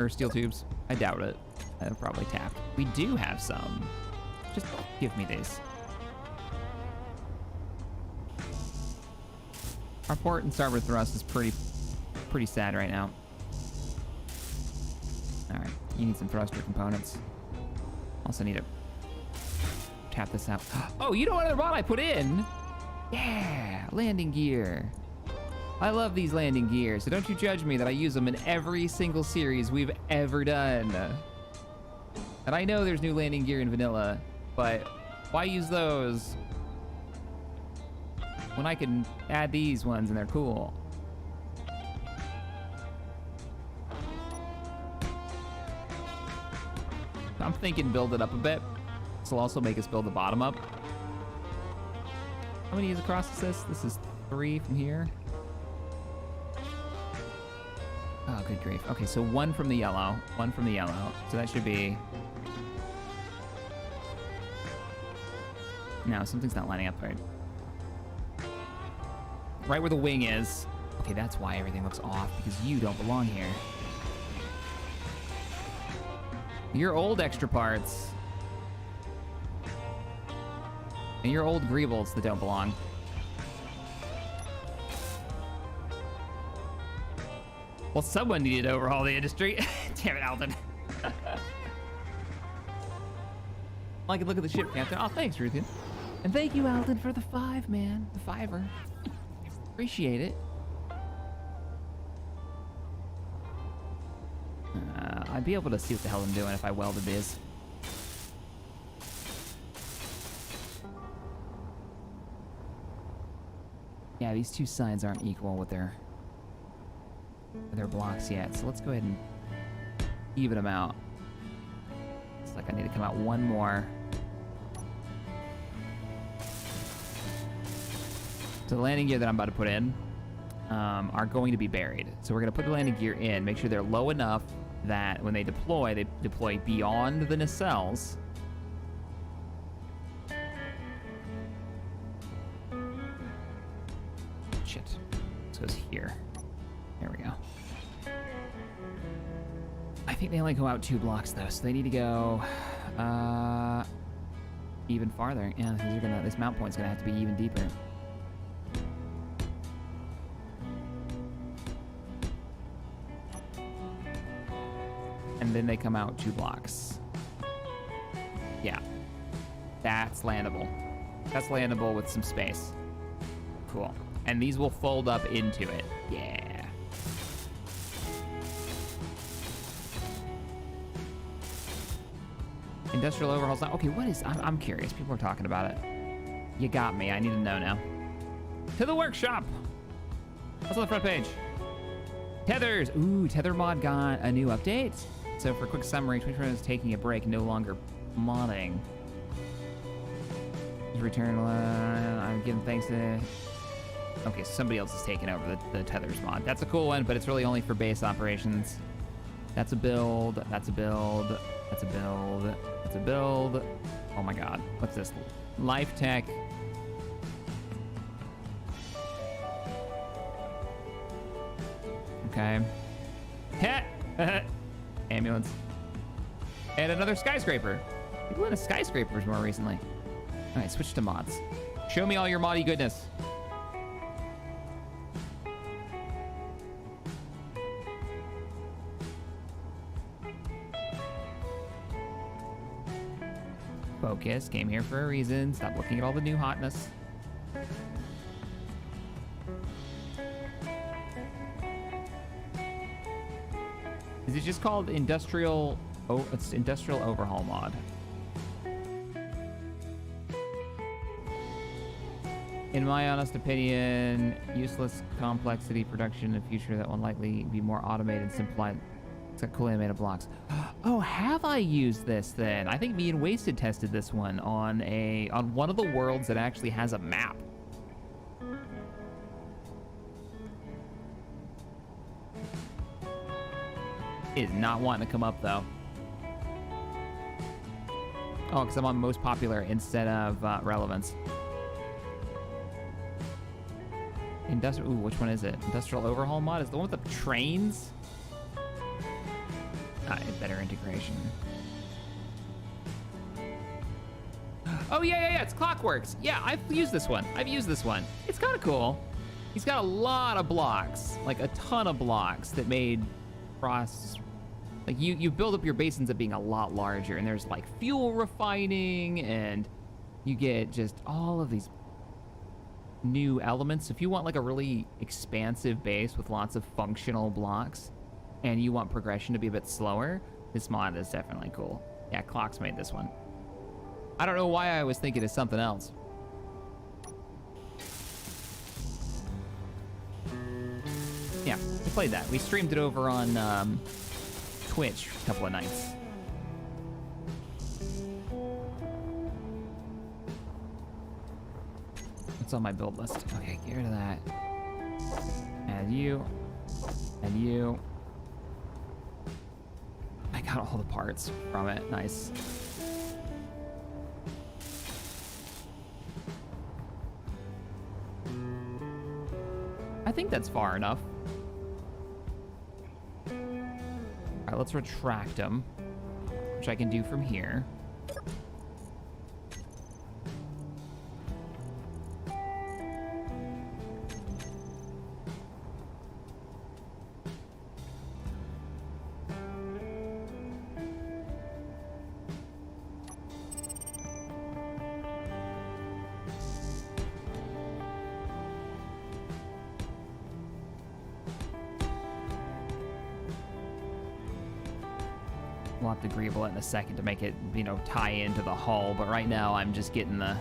Or steel tubes? I doubt it. They're probably tapped. We do have some. Just give me these. Our port and starboard thrust is pretty sad right now. All right, you need some thruster components. Also need to tap this out. Oh, you know what other mod I put in? Yeah, landing gear. I love these landing gears, so don't you judge me that I use them in every single series we've ever done. And I know there's new landing gear in vanilla, but why use those when I can add these ones and they're cool? I'm thinking build it up a bit. This will also make us build the bottom up. How many is across this? This is 3 from here. Oh, good grief. Okay, so 1 from the yellow, 1 from the yellow. So that should be... No, something's not lining up right. Right where the wing is. Okay, that's why everything looks off, because you don't belong here. Your old extra parts. And your old greebles that don't belong. Well, someone needed to overhaul the industry. Damn it, Alden. I can look at the ship, Captain. Oh, thanks, Ruthian. And thank you, Alden, for the 5, man. The 5er. Appreciate it. I'd be able to see what the hell I'm doing if I welded these. Yeah, these two sides aren't equal with their their blocks yet, so let's go ahead and even them out. It's like I need to come out one more. So the landing gear that I'm about to put in are going to be buried. So we're going to put the landing gear in, make sure they're low enough that when they deploy beyond the nacelles. Shit. This goes here. There we go. I think they only go out 2 blocks though, so they need to go even farther. Yeah, this mount point's gonna have to be even deeper. And then they come out 2 blocks. Yeah. That's landable. That's landable with some space. Cool. And these will fold up into it. Yeah. Industrial overhauls. Okay, what is... I'm curious. People are talking about it. You got me. I need to know now. To the workshop. What's on the front page? Tethers. Ooh, Tether mod got a new update. So for a quick summary, Twitch is taking a break, no longer modding. Return. I'm giving thanks to... Okay, so somebody else is taking over the Tethers mod. That's a cool one, but it's really only for base operations. That's a build. That's a build. That's a build. That's a build. Oh my god. What's this? Life Tech. Okay. Ambulance. And another skyscraper. People into skyscrapers more recently. All right, switch to mods. Show me all your moddy goodness. Focus. Came here for a reason. Stop looking at all the new hotness. Is it just called industrial? Oh, it's industrial overhaul mod. In my honest opinion, useless complexity production in the future that will likely be more automated and simplified. It's got cool animated blocks. Oh, have I used this then? I think me and Wasted tested this one on one of the worlds that actually has a map. Is not wanting to come up though. Oh, because I'm on most popular instead of relevance. Industrial. Ooh, which one is it? Industrial overhaul mod is the one with the trains. Better integration. Oh yeah. It's Clockworks. Yeah, I've used this one. It's kind of cool. He's got a lot of blocks, like a ton of blocks that made process. Like you build up your basins of being a lot larger, and there's like fuel refining, and you get just all of these new elements. If you want like a really expansive base with lots of functional blocks, and you want progression to be a bit slower, this mod is definitely cool. Yeah, Clocks made this one. I don't know why I was thinking of something else. Yeah, we played that. We streamed it over on Twitch a couple of nights. What's on my build list? Okay, get rid of that. Add you. Add you. I got all the parts from it. Nice. I think that's far enough. All right, let's retract them, which I can do from here. We'll have to greeble it in a second to make it, you know, tie into the hull, but right now I'm just getting the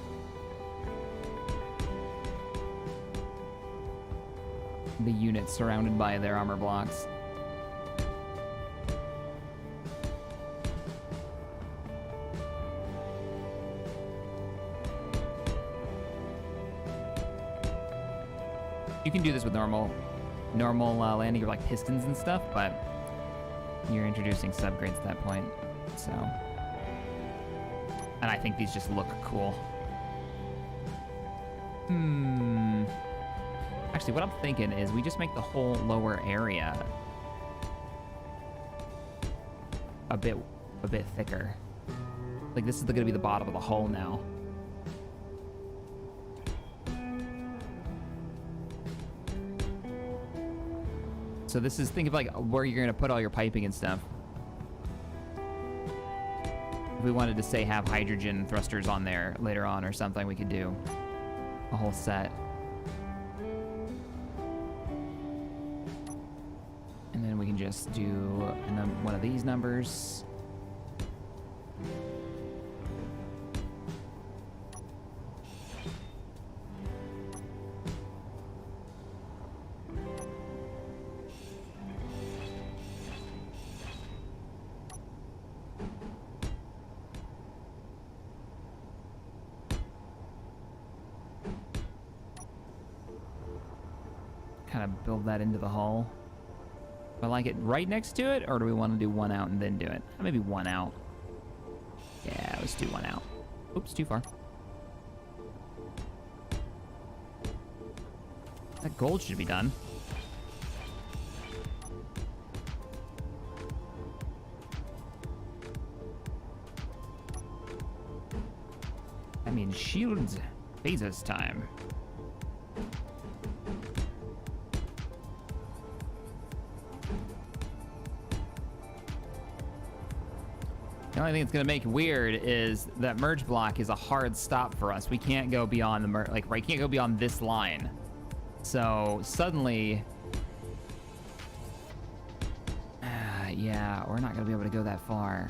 the units surrounded by their armor blocks. You can do this with normal landing of like pistons and stuff, but you're introducing subgrades at that point, so. And I think these just look cool. Actually, what I'm thinking is we just make the whole lower area a bit thicker. Like this is gonna be the bottom of the hull now. So this is, think of like where you're gonna put all your piping and stuff. If we wanted to say have hydrogen thrusters on there later on or something, we could do a whole set. And then we can just do one of these numbers. Kind of build that into the hull. Do I like it right next to it, or do we want to do one out and then do it? Maybe one out. Yeah, let's do one out. Oops, too far. That gold should be done. I mean, shields, phases time. The only thing it's gonna make weird is that merge block is a hard stop for us. We can't go beyond the we can't go beyond this line. So suddenly, yeah, we're not gonna be able to go that far.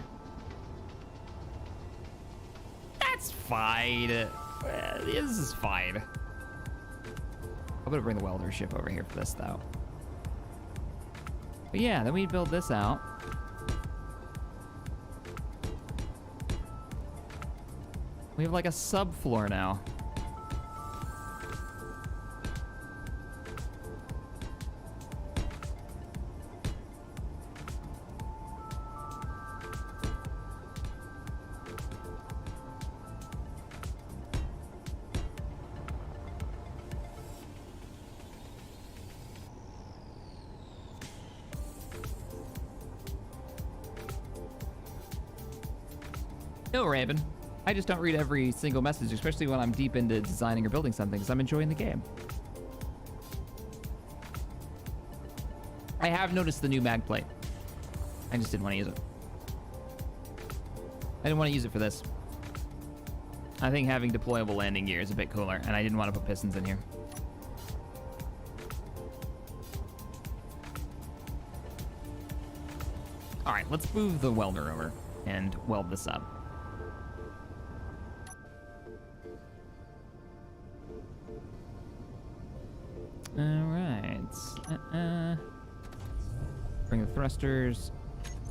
That's fine. This is fine. I'm gonna bring the welder ship over here for this though. But yeah, then we build this out. We have like a subfloor now. No, Raven. I just don't read every single message, especially when I'm deep into designing or building something, because I'm enjoying the game. I have noticed the new mag plate. I just didn't want to use it. I didn't want to use it for this. I think having deployable landing gear is a bit cooler, and I didn't want to put pistons in here. All right, let's move the welder over and weld this up. All right. Bring the thrusters.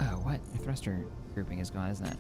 Oh, what? The thruster grouping is gone, isn't it?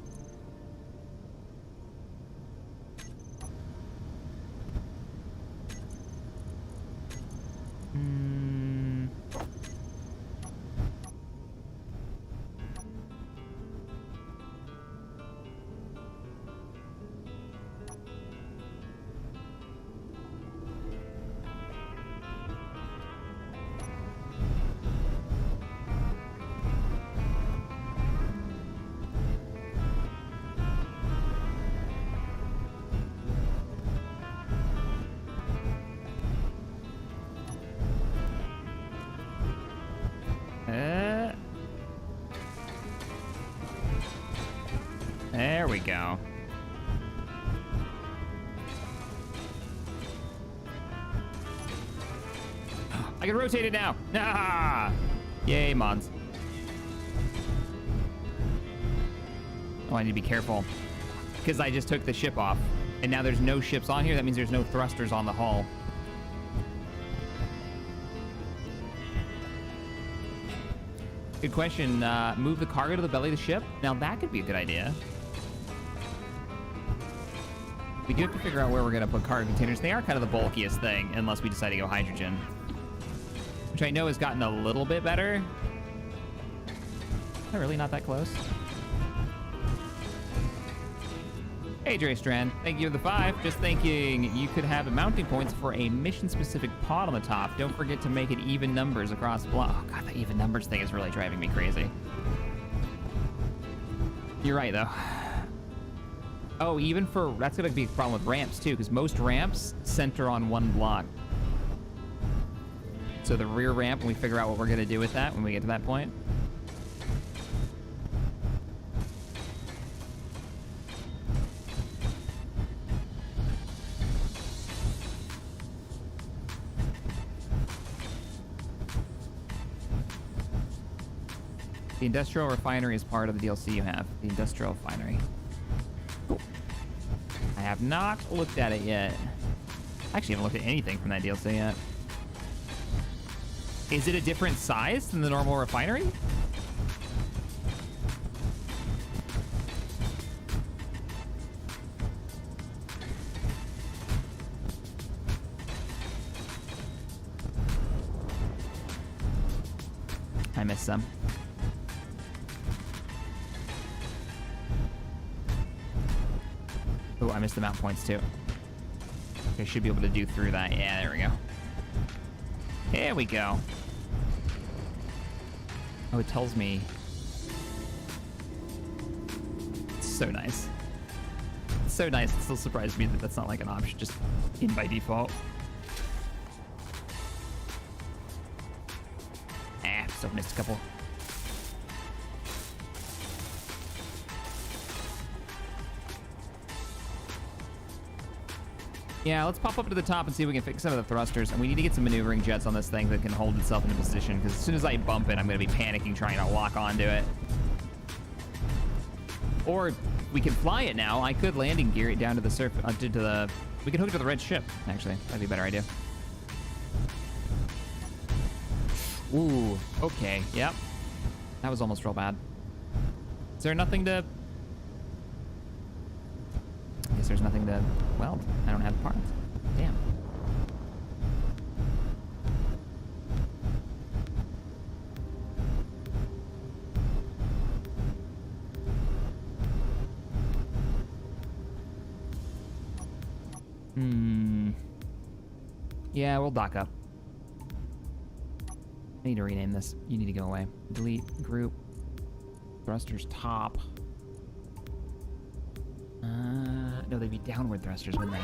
There we go. I can rotate it now. Ah! Yay, mods. Oh, I need to be careful because I just took the ship off and now there's no ships on here. That means there's no thrusters on the hull. Good question. Move the cargo to the belly of the ship. Now that could be a good idea. We do have to figure out where we're going to put cargo containers. They are kind of the bulkiest thing, unless we decide to go hydrogen. Which I know has gotten a little bit better. Is that really not that close? Hey, Dre Strand. Thank you for the 5. Just thinking you could have mounting points for a mission-specific pod on the top. Don't forget to make it even numbers across the block. Oh, God, the even numbers thing is really driving me crazy. You're right, though. Oh, even for... That's going to be a problem with ramps, too, because most ramps center on one block. So the rear ramp, when we figure out what we're going to do with that when we get to that point. The industrial refinery is part of the DLC you have. The industrial refinery. Cool. I have not looked at it yet. I actually haven't looked at anything from that DLC yet. Is it a different size than the normal refinery? I missed some. Oh, I missed the mount points too. I should be able to do through that. Yeah, there we go. Here we go. Oh, it tells me. It's so nice. It's so nice. It still surprised me that that's not like an option, just in by default. Still missed a couple. Yeah, let's pop up to the top and see if we can fix some of the thrusters. And we need to get some maneuvering jets on this thing that can hold itself into position, because as soon as I bump it, I'm going to be panicking trying to lock onto it. Or we can fly it now. I could landing gear it down to the surface, we can hook it to the red ship, actually. That'd be a better idea. Ooh, okay, yep. That was almost real bad. Is there nothing to... I guess there's nothing to weld. I don't have the parts. Damn. Yeah, we'll dock up. I need to rename this. You need to go away. Delete group. Thrusters top. No, they'd be downward thrusters, wouldn't they?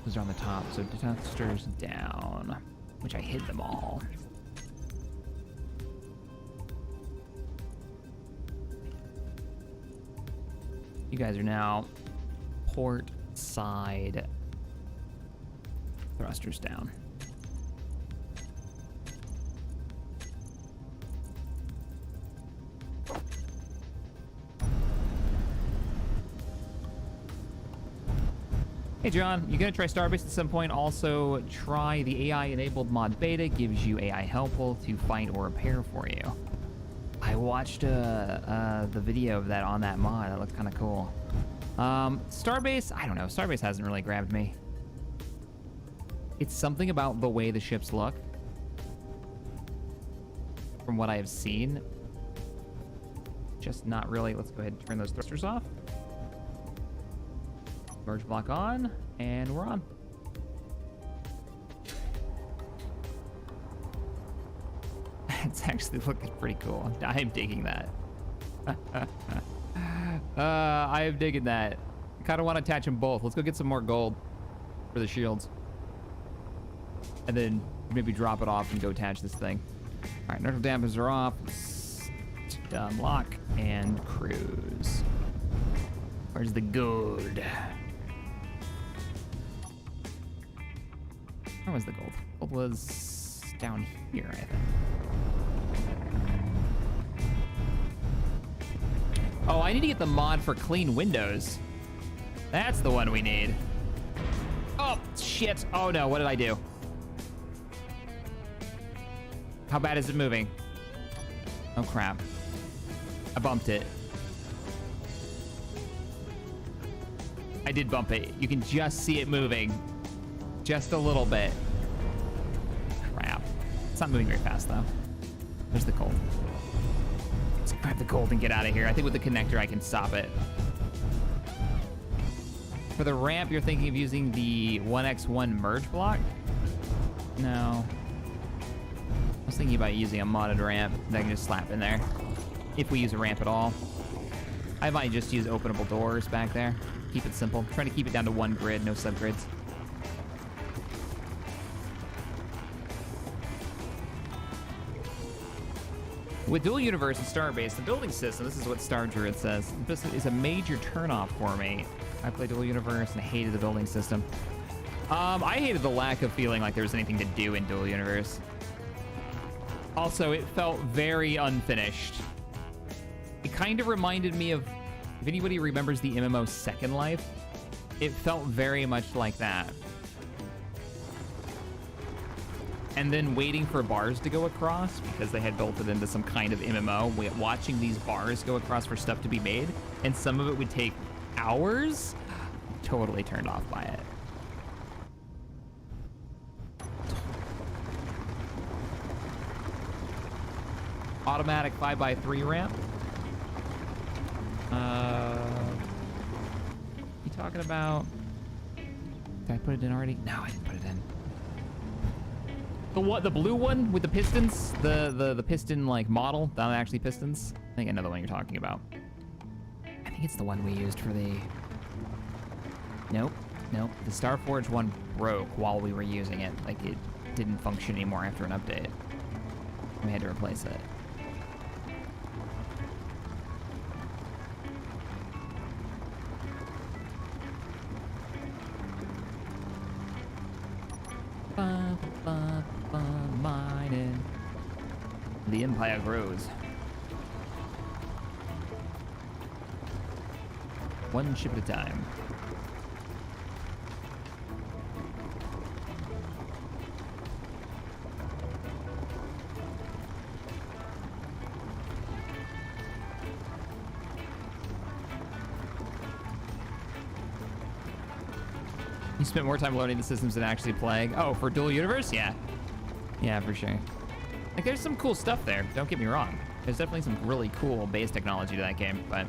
Those are on the top. So thrusters down, which I hid them all. You guys are now port side thrusters down. Hey John, you gonna try Starbase at some point? Also, try the AI-enabled mod beta. Gives you AI helpful to fight or repair for you. I watched the video of that on that mod. That looked kind of cool. Starbase, I don't know. Starbase hasn't really grabbed me. It's something about the way the ships look. From what I have seen. Just not really. Let's go ahead and turn those thrusters off. Merge block on, and we're on. It's actually looking pretty cool. I'm digging that. I am digging that. I kind of want to attach them both. Let's go get some more gold for the shields. And then maybe drop it off and go attach this thing. All right, neutral dampers are off. Let's unlock and cruise. Where's the gold? Where was the gold? Gold was down here, I think. Oh, I need to get the mod for clean windows. That's the one we need. Oh, shit. Oh, no. What did I do? How bad is it moving? Oh, crap. I bumped it. I did bump it. You can just see it moving. Just a little bit. Crap. It's not moving very fast, though. There's the gold. Let's grab the gold and get out of here. I think with the connector, I can stop it. For the ramp, you're thinking of using the 1x1 merge block? No. I was thinking about using a modded ramp that I can just slap in there. If we use a ramp at all. I might just use openable doors back there. Keep it simple. Trying to keep it down to one grid, no subgrids. With Dual Universe and Starbase, the building system, this is what Star Druid says, this is a major turnoff for me. I played Dual Universe and hated the building system. I hated the lack of feeling like there was anything to do in Dual Universe. Also, it felt very unfinished. It kind of reminded me of, if anybody remembers the MMO Second Life, it felt very much like that. And then waiting for bars to go across because they had built it into some kind of MMO. Watching these bars go across for stuff to be made, and some of it would take hours. Totally turned off by it. Automatic 5x3 ramp. You talking about? Did I put it in already? No, I didn't put it in. The what? The blue one with the pistons? The piston like model? Not actually pistons? I think I know the one you're talking about. I think it's the one we used for the. Nope. The Starforge one broke while we were using it. Like it didn't function anymore after an update. We had to replace it. Mining. The empire grows. One ship at a time. You spent more time loading the systems than actually playing. Oh, for Dual Universe? Yeah. Yeah, for sure. Like, there's some cool stuff there. Don't get me wrong. There's definitely some really cool base technology to that game, but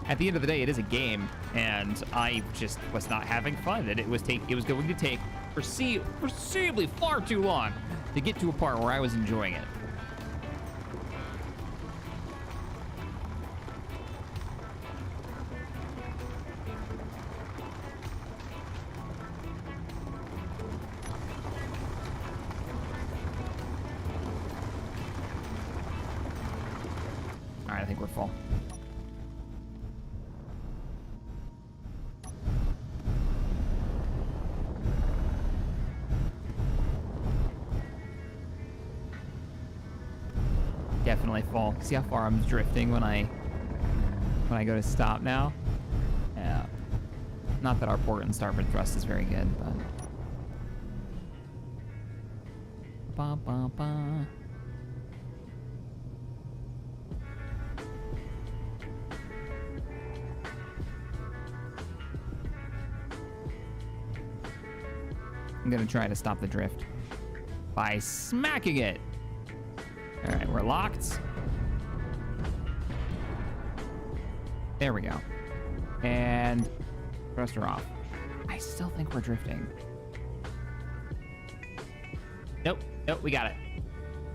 at the end of the day, it is a game, and I just was not having fun. And it was going to take foreseeably far too long to get to a part where I was enjoying it. I think we're full. Definitely full. See how far I'm drifting when I go to stop now? Yeah. Not that our port and starboard thrust is very good, but. Ba ba ba. I'm gonna try to stop the drift by smacking it. All right, we're locked. There we go. And thruster off. I still think we're drifting. Nope, we got it.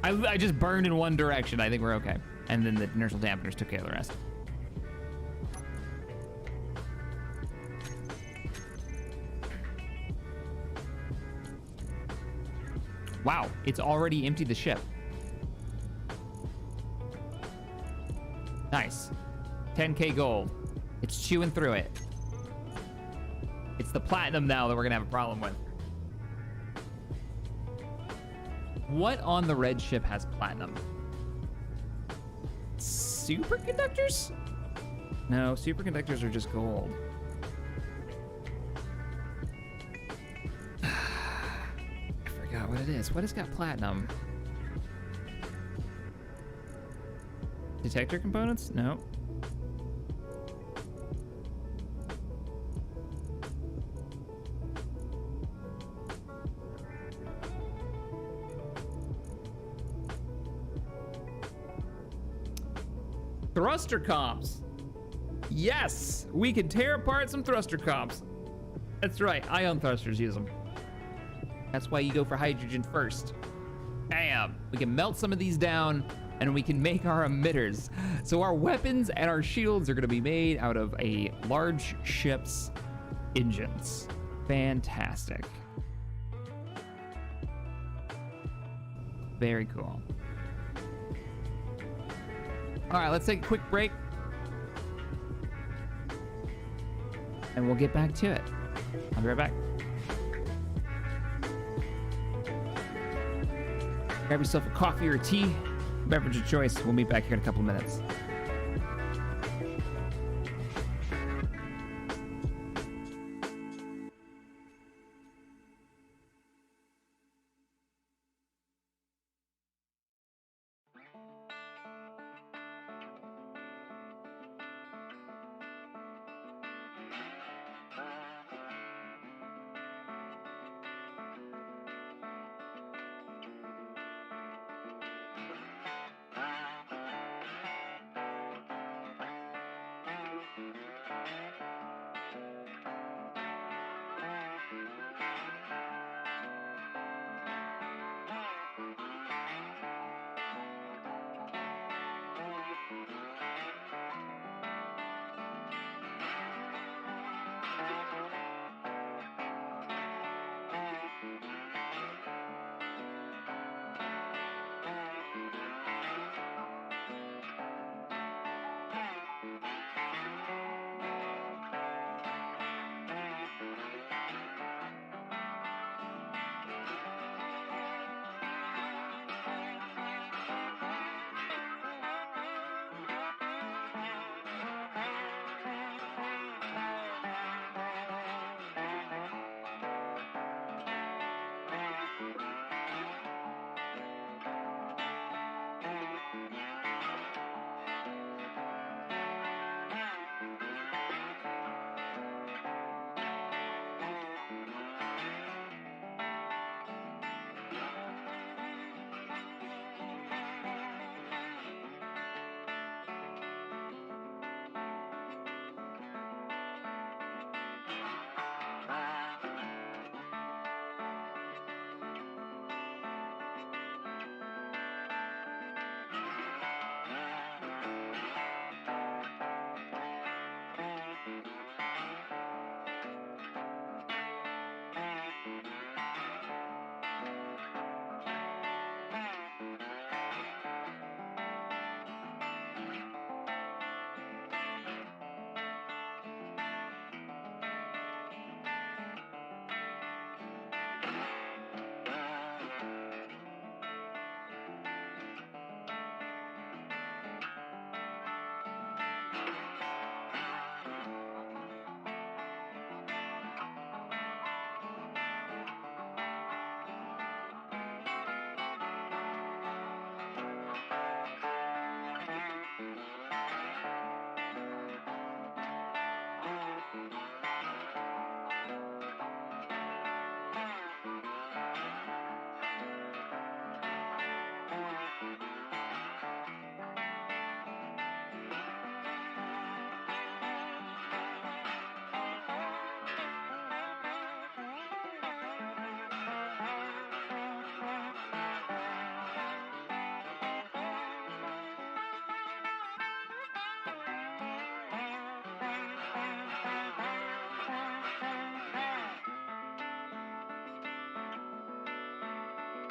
I just burned in one direction. I think we're okay. And then the inertial dampeners took care of the rest. Wow, it's already emptied the ship. Nice. 10K gold. It's chewing through it. It's the platinum now that we're gonna have a problem with. What on the red ship has platinum? Superconductors? No, superconductors are just gold. What it is. What has got platinum? Detector components? No. Thruster comps. Yes, we can tear apart some thruster comps. That's right, ion thrusters use them. That's why you go for hydrogen first. Bam! We can melt some of these down and we can make our emitters. So our weapons and our shields are gonna be made out of a large ship's engines. Fantastic. Very cool. All right, let's take a quick break. And we'll get back to it. I'll be right back. Grab yourself a coffee or a tea, beverage of choice. We'll meet back here in a couple of minutes.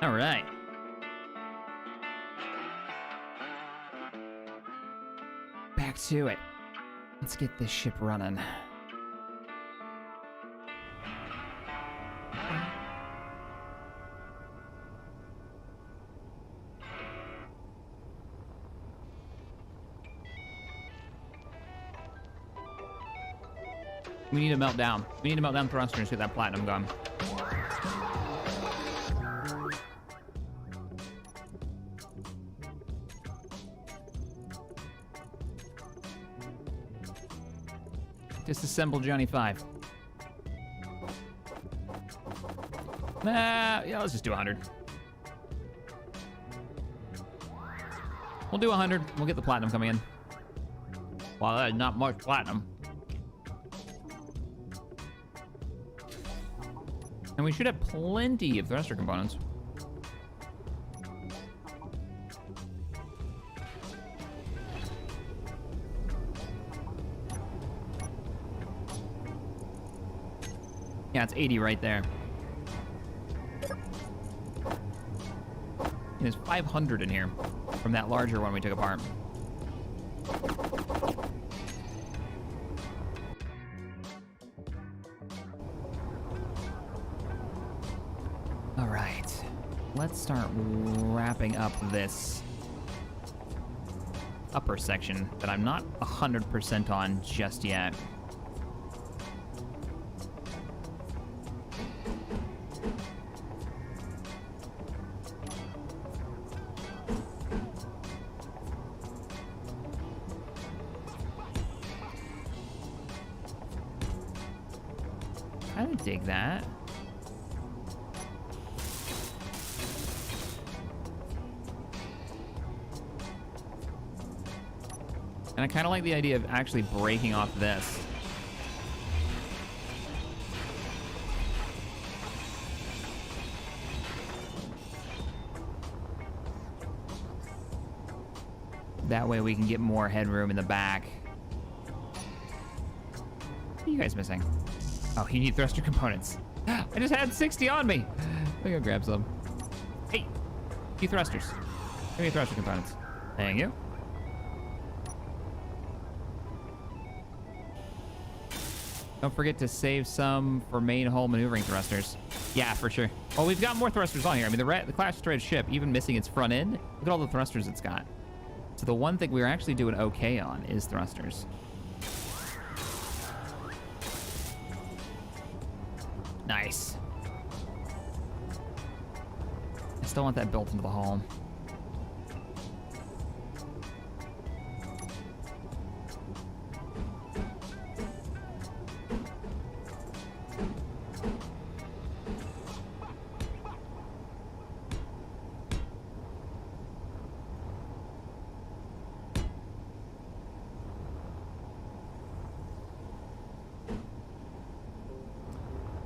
All right. Back to it. Let's get this ship running. We need to melt down. We need to melt down thrusters to get that platinum gun. Disassemble Johnny 5. Nah, yeah, let's just do 100. We'll do 100. We'll get the platinum coming in. Wow, that's not much platinum. And we should have plenty of thruster components. Yeah, it's 80 right there. And there's 500 in here from that larger one we took apart. All right, let's start wrapping up this upper section that I'm not 100% on just yet. I would dig that. And I kind of like the idea of actually breaking off this. That way we can get more headroom in the back. What are you guys missing? Oh, you need thruster components. I just had 60 on me. Let me go grab some. Hey, you thrusters. Give me thruster components. Thank you. Don't forget to save some for main hull maneuvering thrusters. Yeah, for sure. Well, we've got more thrusters on here. I mean, the Clash Destroyer ship, even missing its front end, look at all the thrusters it's got. So the one thing we're actually doing okay on is thrusters. Nice. I still want that built into the hull.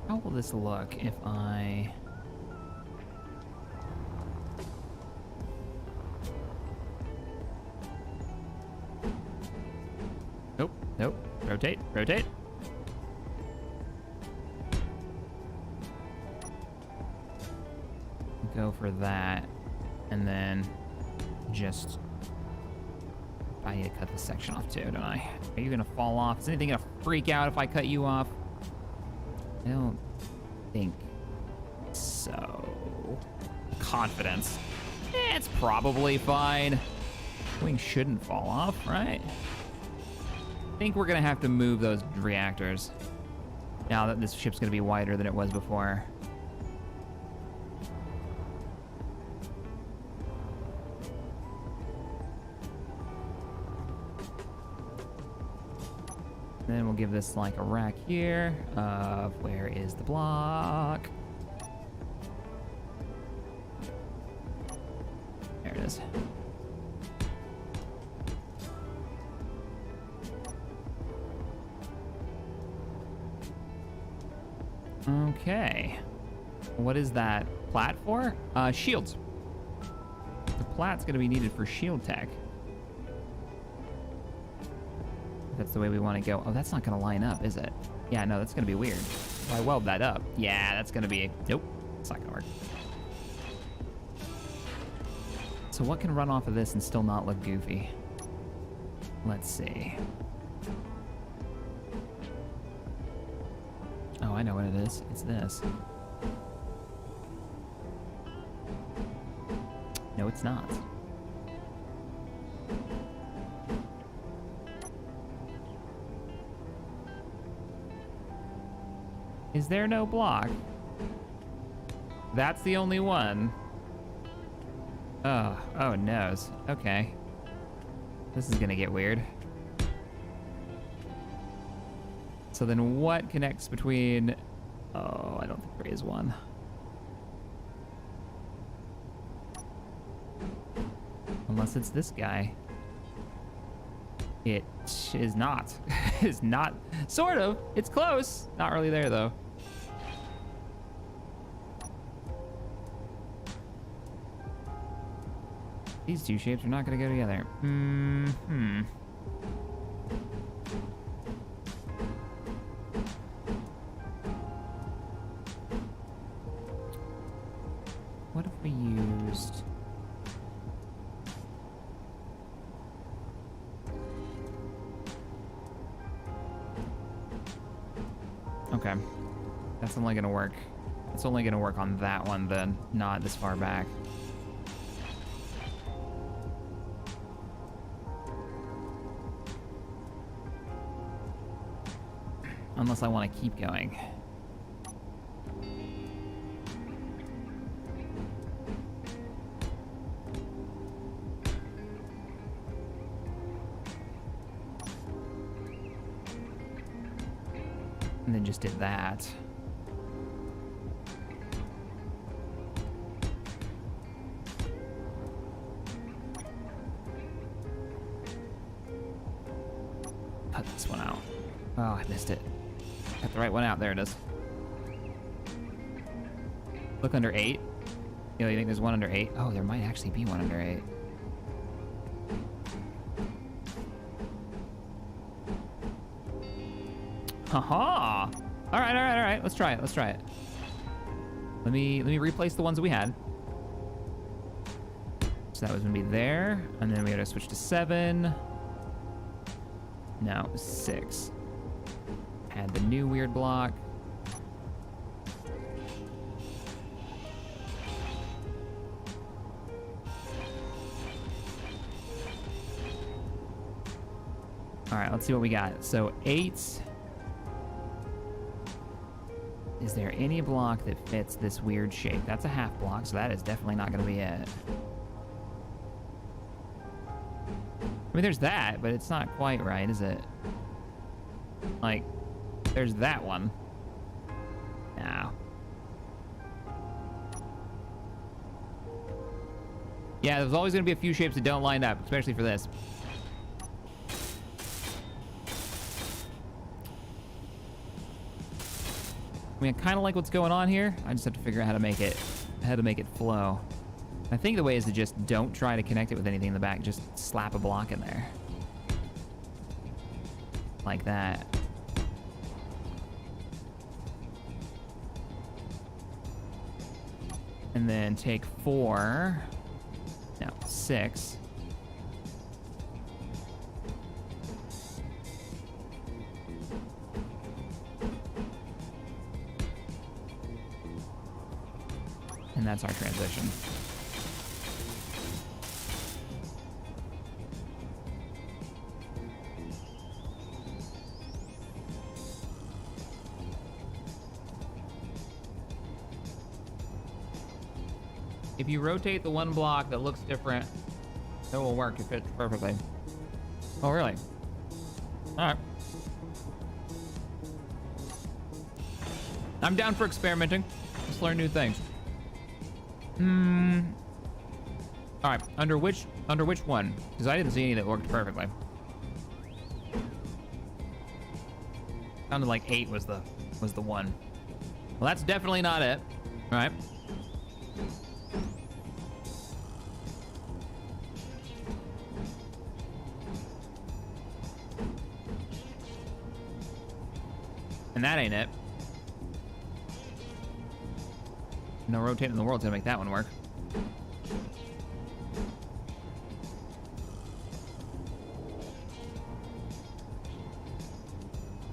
How will this look if I... Nope, nope. Rotate, rotate. Go for that. And then just... I need to cut this section off too, don't I? Are you gonna fall off? Is anything gonna freak out if I cut you off? I don't think so. Confidence. It's probably fine. Wing shouldn't fall off, right? I think we're gonna have to move those reactors now that this ship's gonna be wider than it was before. Then we'll give this like a rack here of where is the block? There it is. Okay. What is that plat for? Shields. The plat's gonna be needed for shield tech. That's the way we want to go. Oh, that's not going to line up, is it? Yeah, no, that's going to be weird. If I weld that up. Yeah, that's going to be... Nope, it's not going to work. So what can run off of this and still not look goofy? Let's see. Oh, I know what it is. It's this. No, it's not. Is there no block? That's the only one. Oh noes. Okay. This is gonna get weird. So then what connects between... Oh, I don't think there is one. Unless it's this guy. It is not. It's not. Sort of. It's close. Not really there, though. These two shapes are not going to go together. What if we used... Okay. That's only going to work. It's only going to work on that one then, not this far back. Unless I want to keep going. And then just did that. Cut this one out. Oh, I missed it. Got the right one out. There it is. Look under 8. You think there's one under 8? Oh, there might actually be one under 8. Haha! All right. Let's try it. Let me replace the ones that we had. So that was gonna be there, and then we gotta switch to 7. No, 6. Add the new weird block. All right, let's see what we got. So 8. Is there any block that fits this weird shape? That's a half block, so that is definitely not gonna be it. I mean, there's that, but it's not quite right, is it? Like, there's that one. No. Yeah, there's always gonna be a few shapes that don't line up, especially for this. I mean, I kind of like what's going on here. I just have to figure out how to make it flow. I think the way is to just don't try to connect it with anything in the back. Just slap a block in there. Like that. And then take 4. No, 6. And that's our transition. If you rotate the one block that looks different, it will work. It fits perfectly. Oh, really? All right. I'm down for experimenting. Let's learn new things. All right, under which one? Because I didn't see any that worked perfectly. Sounded like 8 was the one. Well, that's definitely not it. All right. And that ain't it. No rotating in the world's gonna make that one work.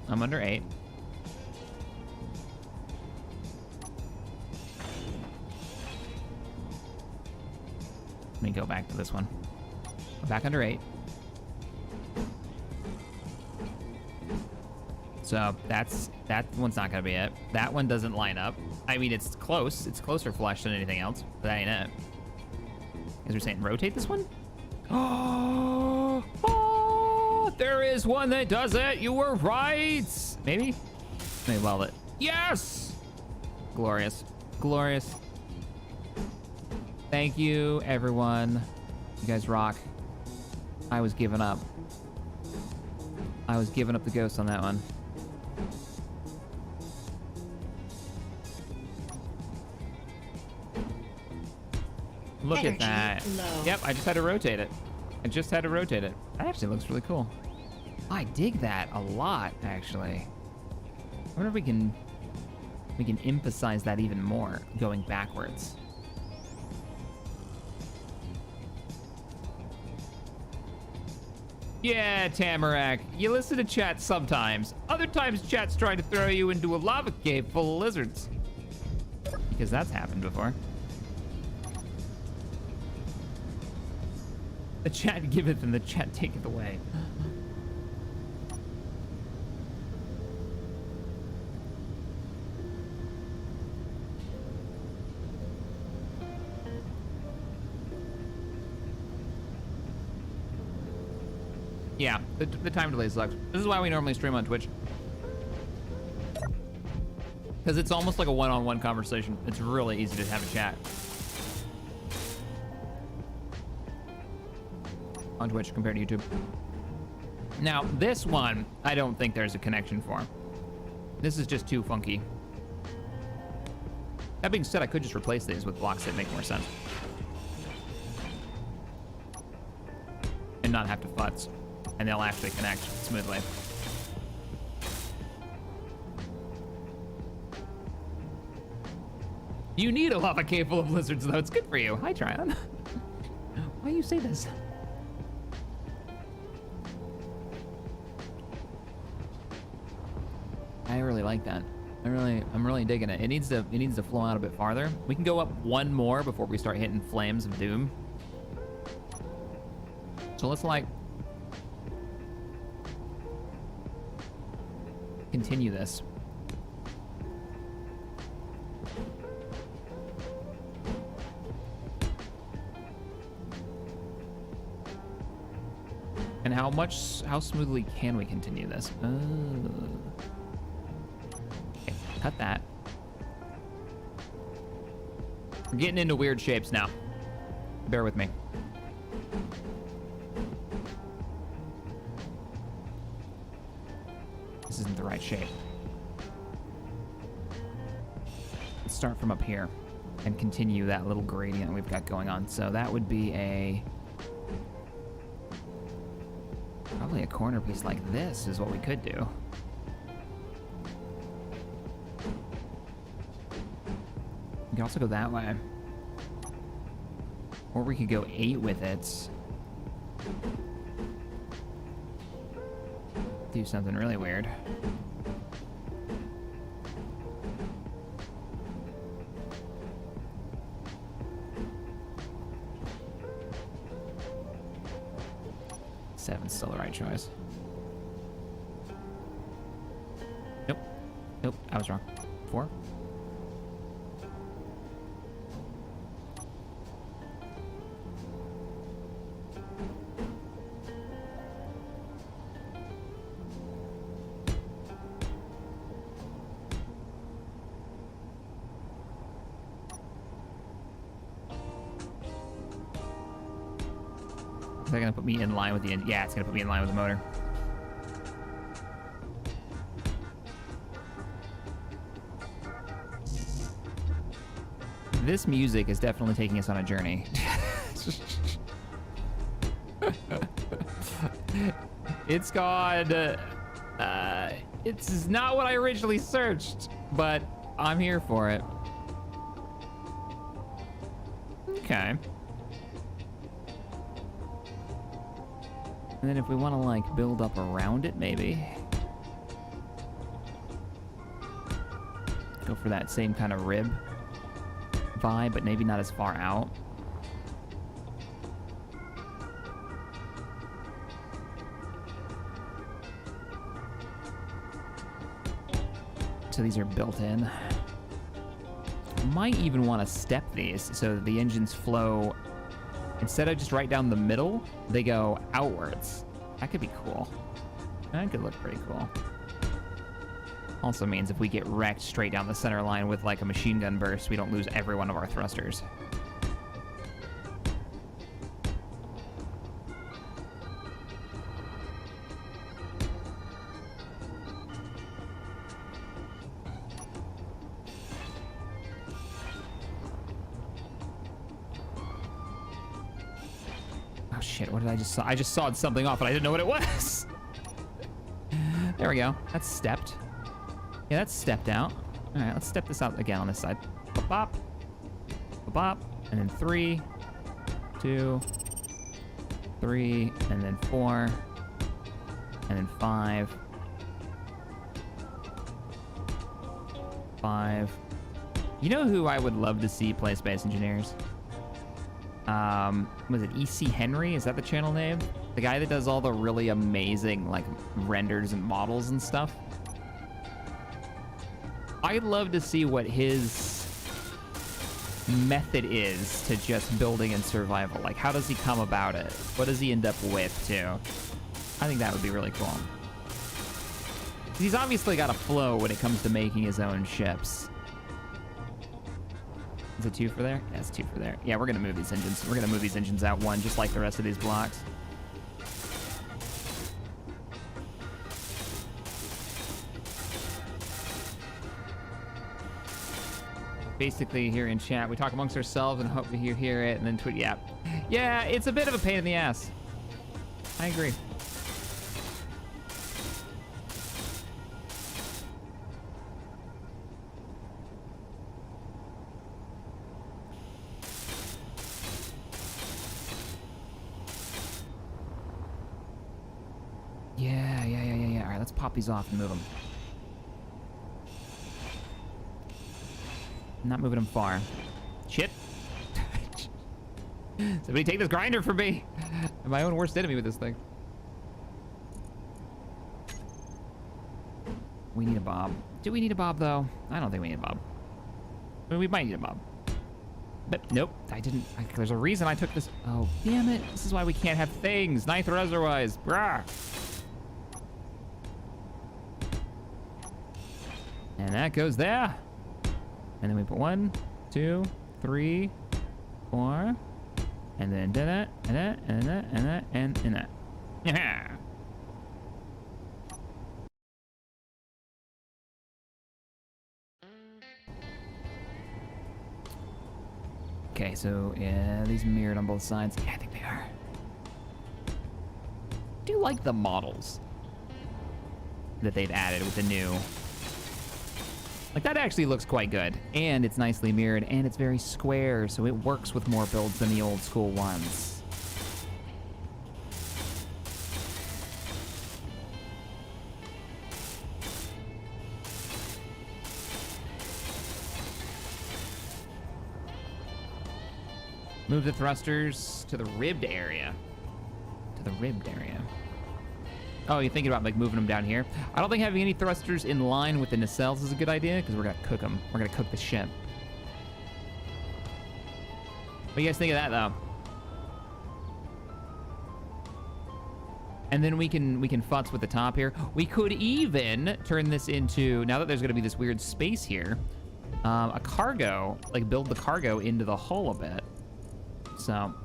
I'm under 8. Let me go back to this one. Back under 8. So that one's not gonna be it. That one doesn't line up. I mean, it's close. It's closer flush than anything else, but that ain't it. Is we're saying rotate this one? Oh, But there is one that does it. You were right. Maybe? They love it. Yes! Glorious. Glorious. Thank you, everyone. You guys rock. I was giving up. I was giving up the ghost on that one. Look Energy at that. low. Yep, I just had to rotate it. That actually looks really cool. I dig that a lot, actually. I wonder if we can emphasize that even more, going backwards. Yeah, Tamarack, you listen to chat sometimes. Other times chat's trying to throw you into a lava cave full of lizards. Because that's happened before. The chat giveth and the chat taketh away. Yeah, the time delay sucks. This is why we normally stream on Twitch. Because it's almost like a one-on-one conversation. It's really easy to have a chat. On Twitch compared to YouTube. Now, this one, I don't think there's a connection for. This is just too funky. That being said, I could just replace these with blocks that make more sense. And not have to futz. And they'll actually connect smoothly. You need a lava cave full of lizards, though. It's good for you. Hi, Tryon. Why you say this? I really like that. I'm really digging it. It needs to flow out a bit farther. We can go up one more before we start hitting flames of doom. So let's like continue this. And how smoothly can we continue this? Okay, cut that. We're getting into weird shapes now. Bear with me. This isn't the right shape. Let's start from up here and continue that little gradient we've got going on. So that would be probably a corner piece like this is what we could do. We could also go that way. Or we could go 8 with it. Do something really weird. Seven's still the right choice. Nope. Nope, I was wrong. 4. Is that gonna put me in line with the end? Yeah, it's gonna put me in line with the motor. This music is definitely taking us on a journey. It's gone. It's not what I originally searched, but I'm here for it. Okay. And then if we want to like build up around it, maybe go for that same kind of rib vibe, but maybe not as far out. So these are built in. Might even want to step these so that the engines flow. Instead of just right down the middle, they go outwards. That could be cool. That could look pretty cool. Also means if we get wrecked straight down the center line with like a machine gun burst, we don't lose every one of our thrusters. Oh shit, what did I just saw? I just sawed something off, but I didn't know what it was. There we go. That's stepped. Yeah, that's stepped out. All right, let's step this out again on this side. Bop, bop, and then 3, 2, 3, and then 4, and then 5, 5. You know who I would love to see play Space Engineers? Was it EC Henry? Is that the channel name? The guy that does all the really amazing like renders and models and stuff. I'd love to see what his method is to just building and survival. Like, how does he come about it? What does he end up with, too? I think that would be really cool. He's obviously got a flow when it comes to making his own ships. Is it 2 for there? Yeah, it's 2 for there. Yeah, we're gonna move these engines. We're gonna move these engines out 1, just like the rest of these blocks. Basically, here in chat, we talk amongst ourselves and hope that you hear it, and then tweet. Yeah, yeah, it's a bit of a pain in the ass. I agree. Yeah. All right, let's pop these off and move them. I'm not moving them far. Shit. Somebody take this grinder from me. I'm my own worst enemy with this thing. We need a bob. Do we need a bob, though? I don't think we need a bob. I mean, we might need a bob. But nope, I didn't. There's a reason I took this. Oh, damn it. This is why we can't have things. Ninth reservoirs. Brah. And that goes there. And then we put 1, 2, 3, 4, and then that, and that, and that, and that, and that. Yeah. Okay, so yeah, these mirrored on both sides. Yeah, I think they are. I do like the models that they've added with the new. Like, that actually looks quite good, and it's nicely mirrored, and it's very square, so it works with more builds than the old school ones. Move the thrusters to the ribbed area. Oh, you're thinking about like moving them down here? I don't think having any thrusters in line with the nacelles is a good idea because we're gonna cook them. We're gonna cook the ship. What do you guys think of that, though? And then we can futz with the top here. We could even turn this into, now that there's gonna be this weird space here, a cargo, like build the cargo into the hull a bit. So.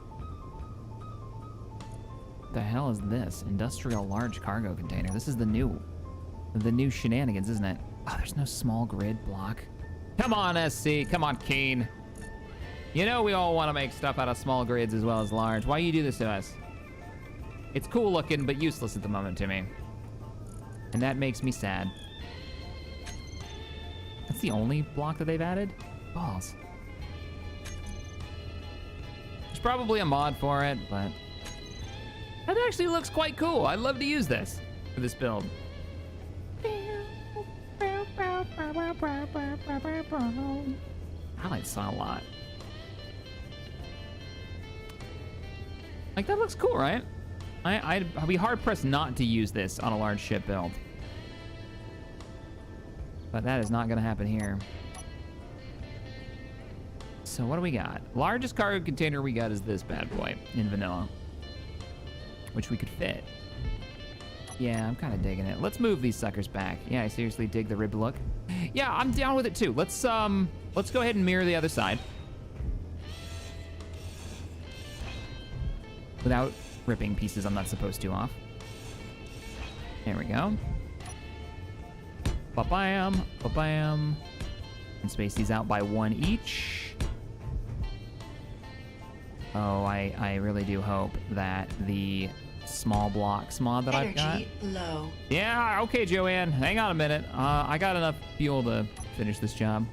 The hell is this? Industrial large cargo container. This is the new shenanigans, isn't it? Oh, there's no small grid block. Come on, SC. Come on, Keen. You know we all want to make stuff out of small grids as well as large. Why you do this to us? It's cool looking, but useless at the moment to me. And that makes me sad. That's the only block that they've added? Balls. There's probably a mod for it, but that actually looks quite cool. I'd love to use this for this build. I like this song a lot. Like, that looks cool, right? I'd be hard-pressed not to use this on a large ship build. But that is not gonna happen here. So what do we got? Largest cargo container we got is this bad boy in vanilla, which we could fit. Yeah, I'm kind of digging it. Let's move these suckers back. Yeah, I seriously dig the ribbed look. Yeah, I'm down with it too. Let's go ahead and mirror the other side. Without ripping pieces I'm not supposed to off. There we go. Ba-bam, ba-bam. And space these out by 1 each. Oh, I really do hope that the small blocks mod that I've got. Energy low. Yeah, okay, Joanne. Hang on a minute. I got enough fuel to finish this job.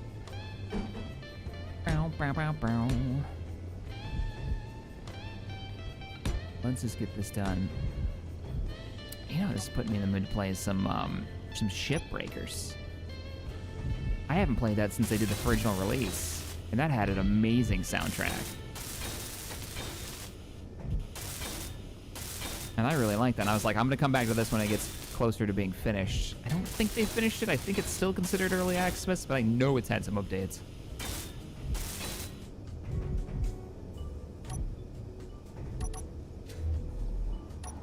Bow, bow, bow, bow. Let's just get this done. You know, this is putting me in the mood to play some Shipbreakers. I haven't played that since they did the original release, and that had an amazing soundtrack. And I really like that. I was like, I'm gonna come back to this when it gets closer to being finished. I don't think they finished it. I think it's still considered early access, but I know it's had some updates.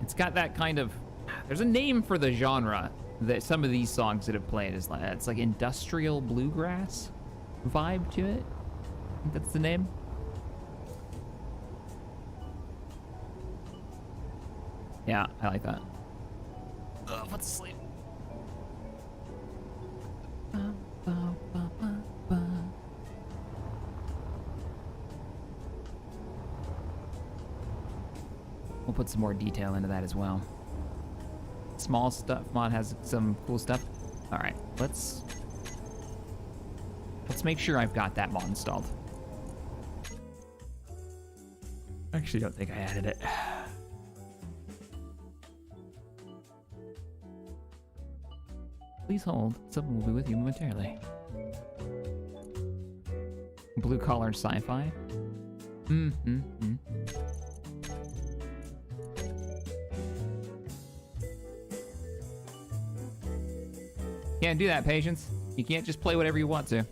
It's got that kind of, there's a name for the genre that some of these songs that have played is like, it's like industrial bluegrass vibe to it. I think that's the name. Yeah, I like that. What's asleep? We'll put some more detail into that as well. Small stuff mod has some cool stuff. All right, let's make sure I've got that mod installed. I actually don't think I added it. Please hold. Someone will be with you momentarily. Blue collar sci-fi. Can't do that, Patience. You can't just play whatever you want to.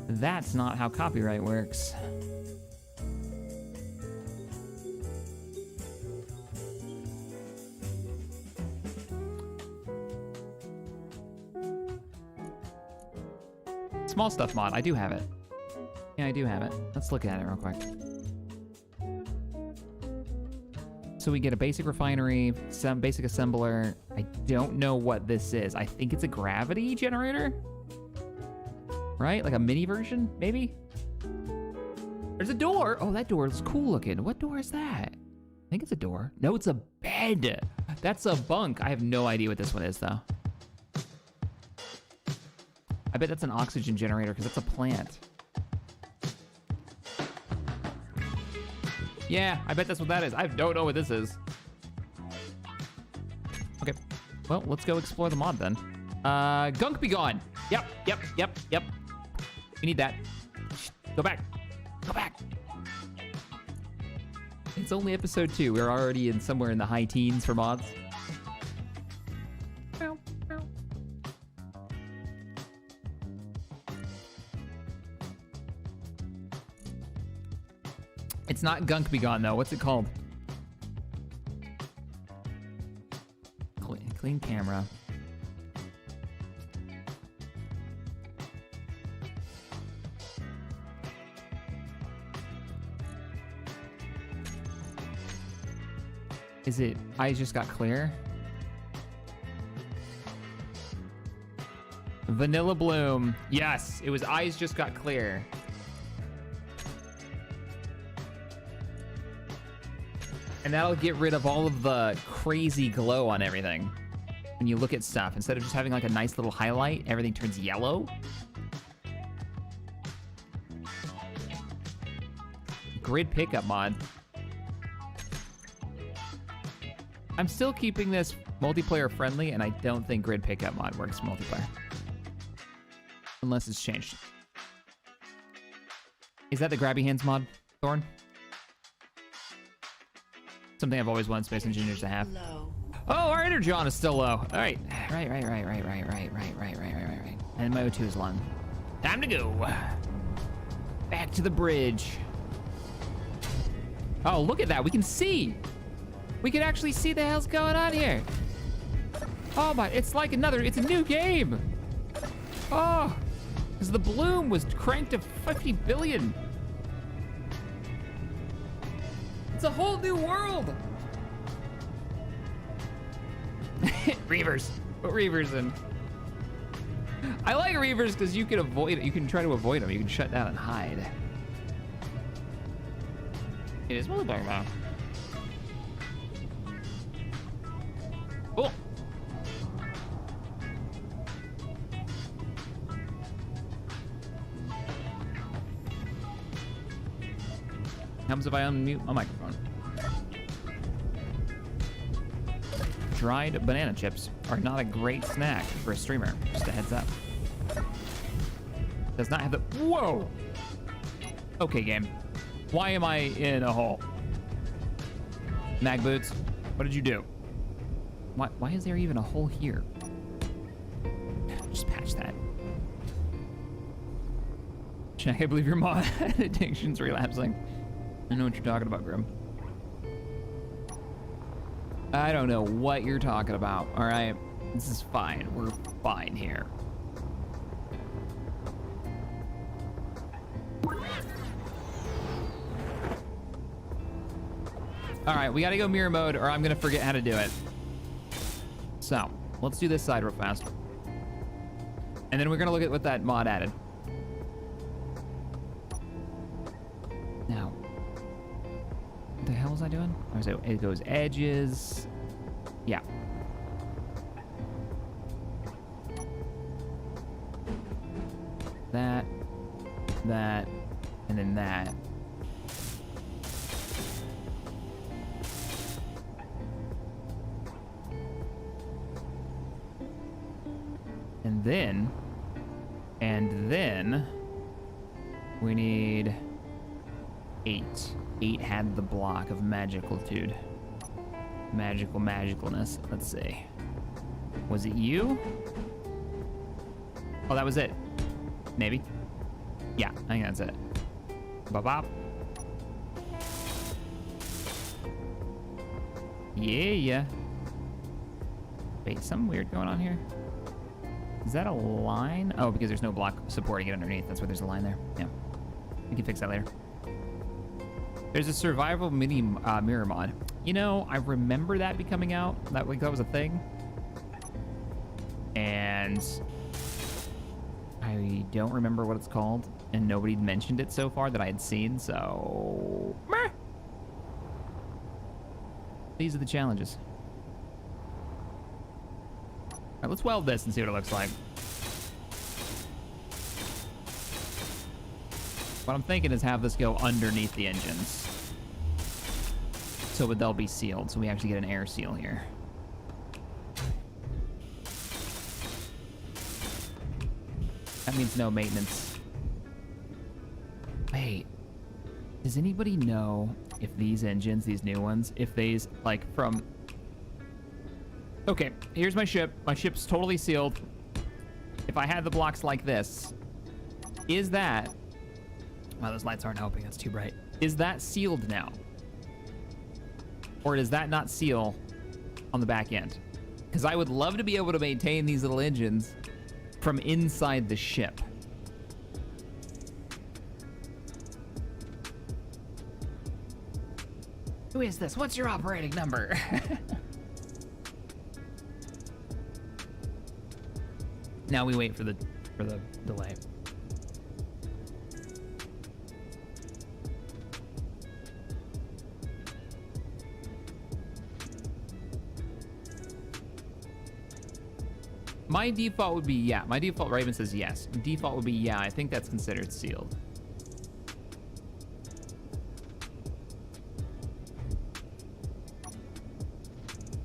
That's not how copyright works. Small stuff mod, I do have it. Yeah, I do have it. Let's look at it real quick. So we get a basic refinery, some basic assembler. I don't know what this is. I think it's a gravity generator, right? Like a mini version, maybe? There's a door. Oh, that door is cool looking. What door is that? I think it's a door. No, it's a bed. That's a bunk. I have no idea what this one is though. I bet that's an oxygen generator because that's a plant. Yeah, I bet that's what that is. I don't know what this is. Okay, well, let's go explore the mod then. Gunk be gone. Yep. We need that. Go back. It's only episode 2. We're already in somewhere in the high teens for mods. It's not Gunk Be Gone though. What's it called? Clean camera. Is it Eyes Just Got Clear? Vanilla Bloom. Yes, it was Eyes Just Got Clear. And that'll get rid of all of the crazy glow on everything. When you look at stuff, instead of just having like a nice little highlight, everything turns yellow. Grid pickup mod. I'm still keeping this multiplayer friendly, and I don't think grid pickup mod works multiplayer. Unless it's changed. Is that the grabby hands mod, Thorn? Something I've always wanted Space Engineers to have. Low. Oh, our energon is still low. All right. Right. And my O2 is low. Time to go. Back to the bridge. Oh, look at that. We can see. We can actually see the hell's going on here. Oh my, it's like it's a new game. Oh, because the bloom was cranked to 50 billion. It's a whole new world. Reavers, put Reavers in. I like Reavers because you can avoid it. You can try to avoid them. You can shut down and hide. It is really dark now. Cool. Comes if I unmute my microphone. Dried banana chips are not a great snack for a streamer. Just a heads up. Does not have the... Whoa! Okay, game. Why am I in a hole? Mag boots, what did you do? Why is there even a hole here? Just patch that. I can't believe your mod addiction's relapsing. I know what you're talking about, Grim. I don't know what you're talking about, all right? This is fine. We're fine here. All right, we gotta go mirror mode or I'm gonna forget how to do it. So, let's do this side real fast. And then we're gonna look at what that mod added. Now, what the hell was I doing? Oh, so it goes edges. Yeah. That, and then that. And then we need 8. 8 had the block of magicalitude. Magicalness. Let's see. Was it you? Oh, that was it. Maybe. Yeah, I think that's it. Bop. Yeah. Wait, something weird going on here. Is that a line? Oh, because there's no block supporting it underneath. That's why there's a line there. Yeah. We can fix that later. There's a survival mini mirror mod. You know, I remember that be coming out. That was a thing. And I don't remember what it's called. And nobody mentioned it so far that I had seen, so... Meh. These are the challenges. All right, let's weld this and see what it looks like. What I'm thinking is have this go underneath the engines. So they'll be sealed, so we actually get an air seal here. That means no maintenance. Wait, does anybody know if these engines, these new ones, if these, like from... Okay, here's my ship. My ship's totally sealed. If I had the blocks like this, is that... Wow, those lights aren't helping. That's too bright. Is that sealed now? Or does that not seal on the back end? Because I would love to be able to maintain these little engines from inside the ship. Who is this? What's your operating number? Now we wait for the delay. My default would be yeah. My default Raven says yes. Default would be yeah. I think that's considered sealed.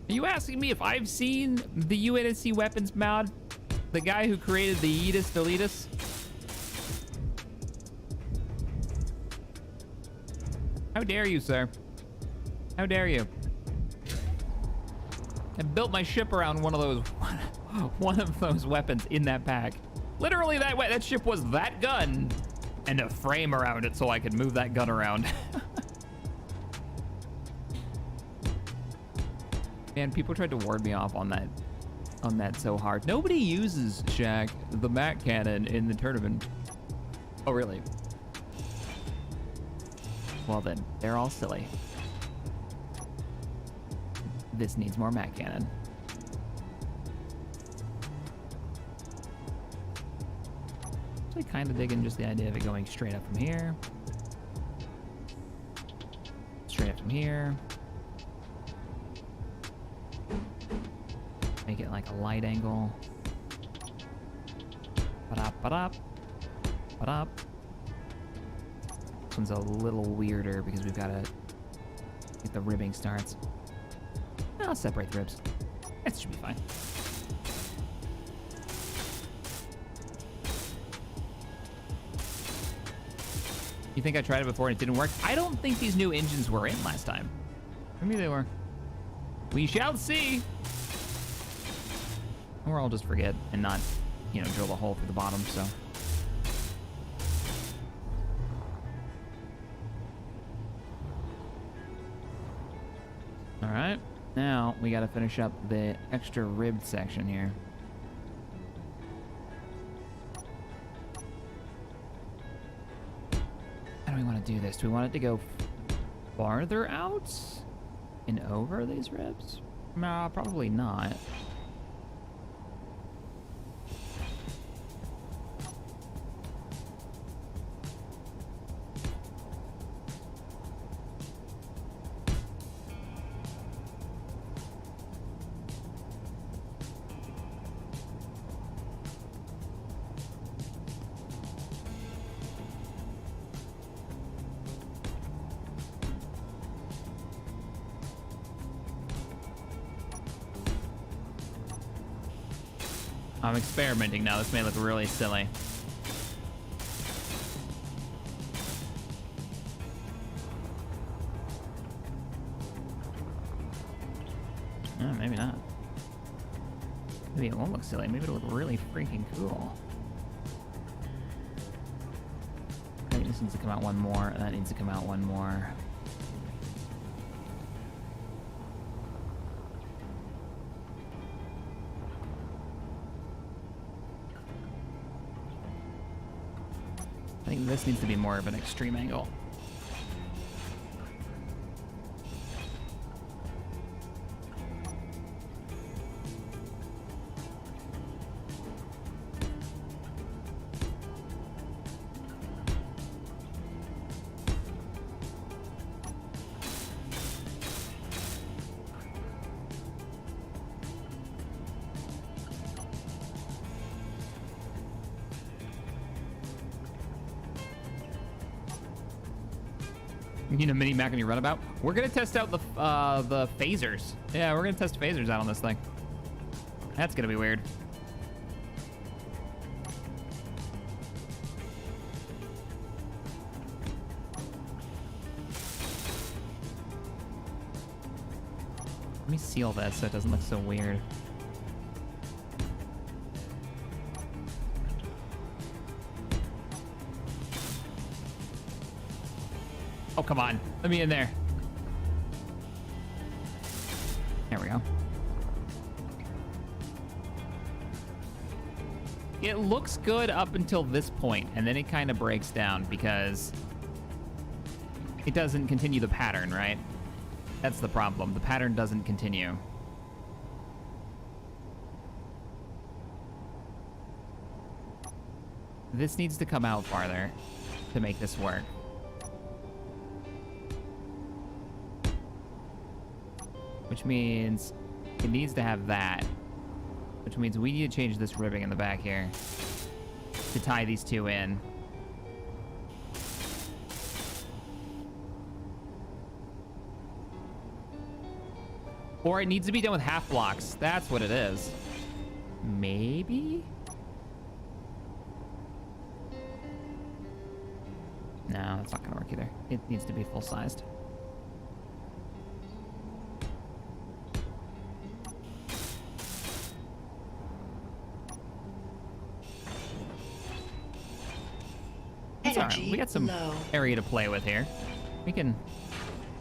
Are you asking me if I've seen the UNSC weapons mod? The guy who created the Yeetus Deletus? How dare you, sir? How dare you? I built my ship around one of those weapons in that pack. Literally, that ship was that gun and a frame around it so I could move that gun around. Man, people tried to ward me off on that so hard. Nobody uses, Shaq, the Mac cannon in the tournament. Oh, really? Well then, they're all silly. This needs more Mac cannon. Actually kind of digging just the idea of it going straight up from here. Straight up from here. Make it like a light angle. Ba-da, ba-da, ba-da. This one's a little weirder because we've got to get the ribbing starts. I'll separate the ribs. That should be fine. You think I tried it before and it didn't work? I don't think these new engines were in last time. Maybe they were. We shall see. Or I'll just forget and not, you know, drill a hole through the bottom, so. All right, now we gotta finish up the extra ribbed section here. How do we want to do this? Do we want it to go farther out and over these ribs? No, probably not. I'm experimenting now. This may look really silly. Maybe not. Maybe it won't look silly. Maybe it'll look really freaking cool. I think this needs to come out one more, and that needs to come out one more. I think this needs to be more of an extreme angle. You need a mini Mac on your runabout? We're gonna test out the phasers. Yeah, we're gonna test phasers out on this thing. That's gonna be weird. Let me seal this so it doesn't look so weird. Oh, come on. Let me in there. There we go. It looks good up until this point, and then it kind of breaks down because it doesn't continue the pattern, right? That's the problem. The pattern doesn't continue. This needs to come out farther to make this work. Which means it needs to have that. Which means we need to change this ribbing in the back here to tie these two in. Or it needs to be done with half blocks. That's what it is. Maybe? No, that's not gonna work either. It needs to be full-sized. It's all right. We got some area to play with here. We can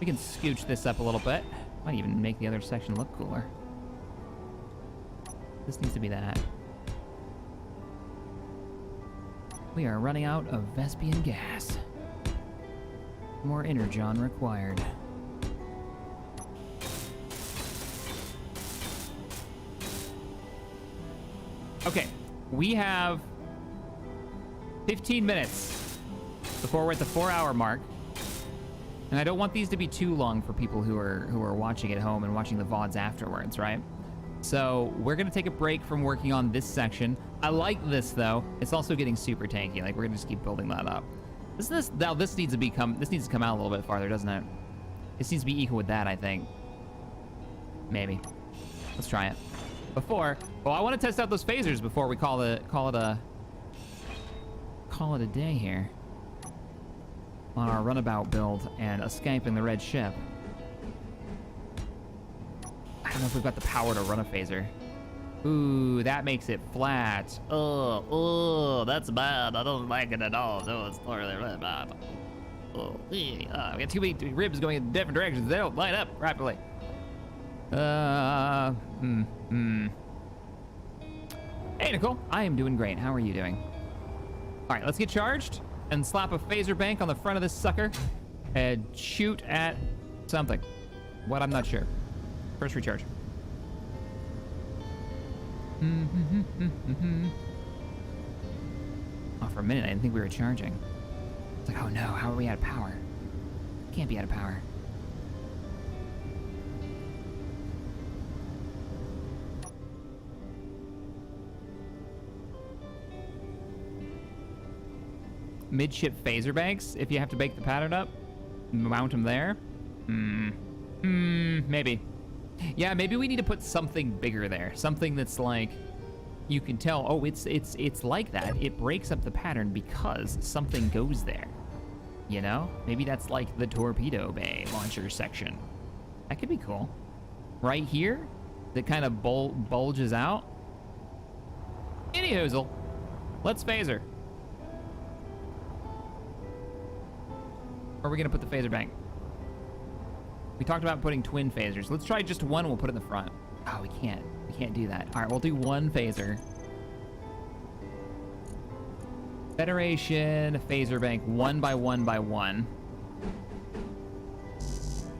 scooch this up a little bit. Might even make the other section look cooler. This needs to be that. We are running out of Vespian gas. More energon required. Okay, we have 15 minutes before we're at the 4-hour mark. And I don't want these to be too long for people who are watching at home and watching the VODs afterwards, right? So we're gonna take a break from working on this section. I like this though. It's also getting super tanky. Like we're gonna just keep building that up. This needs to come out a little bit farther, doesn't it? This needs to be equal with that, I think. Maybe. Let's try it. I want to test out those phasers before we call it a day here on our runabout build and escaping the red ship. I don't know if we've got the power to run a phaser. Ooh, that makes it flat. Oh, that's bad. I don't like it at all. No, it's really, really bad. Oh, we got too many ribs going in different directions. They don't line up rapidly. Hey, Nicole. I am doing great. How are you doing? All right, let's get charged and slap a phaser bank on the front of this sucker and shoot at something. What? I'm not sure. First recharge. Oh, for a minute, I didn't think we were charging. It's like, oh no, how are we out of power? Can't be out of power. Midship phaser banks, if you have to bake the pattern up, mount them there. Maybe. Yeah, maybe we need to put something bigger there. Something that's like, you can tell, oh, it's like that. It breaks up the pattern because something goes there. You know? Maybe that's like the torpedo bay launcher section. That could be cool. Right here, that kind of bulges out. Anyhoozle, let's phaser. Or are we gonna put the phaser bank? We talked about putting twin phasers. Let's try just one, we'll put it in the front. Oh, we can't do that. All right, we'll do one phaser. Federation phaser bank, 1 by 1 by 1.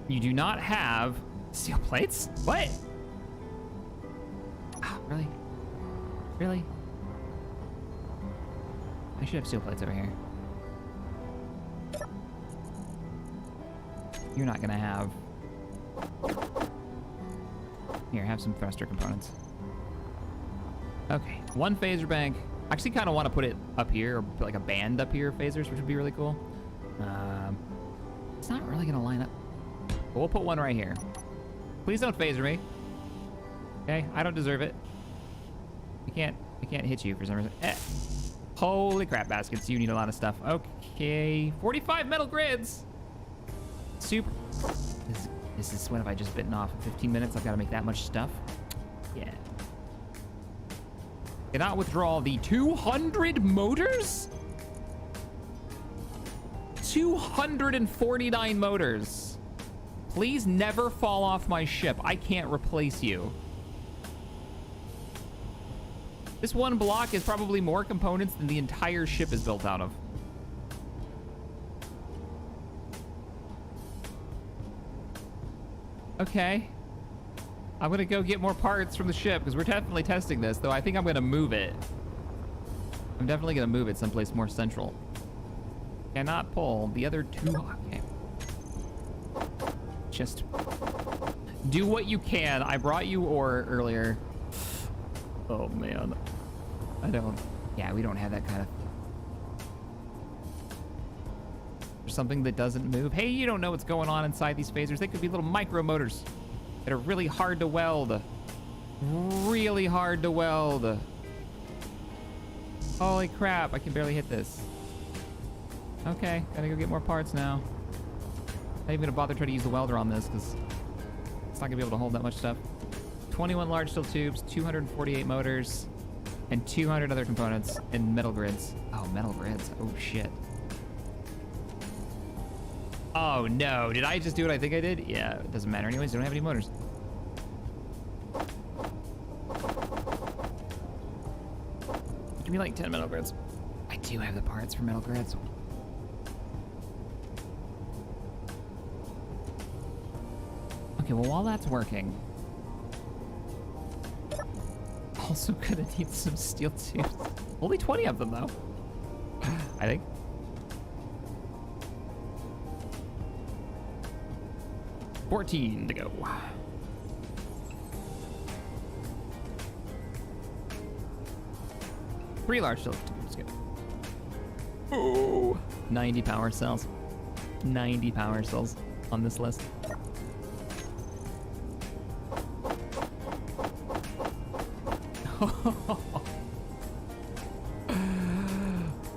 You do not have steel plates? What? Oh, really? Really? I should have steel plates over here. You're not gonna have... Here, have some thruster components. Okay, one phaser bank. I actually kind of want to put it up here, or put like a band up here of phasers, which would be really cool. It's not really gonna line up. But we'll put one right here. Please don't phaser me. Okay, I don't deserve it. I can't hit you for some reason. Holy crap, baskets, you need a lot of stuff. Okay, 45 metal grids. Super. This is what have I just bitten off in 15 minutes? I've got to make that much stuff. Yeah. Cannot withdraw the 200 motors? 249 motors. Please never fall off my ship. I can't replace you. This one block is probably more components than the entire ship is built out of. Okay. I'm gonna go get more parts from the ship because we're definitely testing this, though I think I'm gonna move it. I'm definitely gonna move it someplace more central. Cannot pull the other two. Okay. Just do what you can. I brought you ore earlier. Oh man. I don't. Yeah, we don't have that kind of. Something that doesn't move. Hey, you don't know what's going on inside these phasers. They could be little micro motors that are really hard to weld. Really hard to weld. Holy crap, I can barely hit this. Okay, gotta go get more parts now. Not even gonna bother trying to use the welder on this because it's not gonna be able to hold that much stuff. 21 large steel tubes, 248 motors, and 200 other components and metal grids. Oh, metal grids. Oh shit. Oh no, did I just do what I think I did? Yeah, it doesn't matter anyways, I don't have any motors. Give me like 10 metal grids. I do have the parts for metal grids. Okay, well while that's working, also gonna need some steel tubes. Only 20 of them though, I think. $14 to go. Three large steel tubes. Good. Oh, 90 power cells. 90 power cells on this list.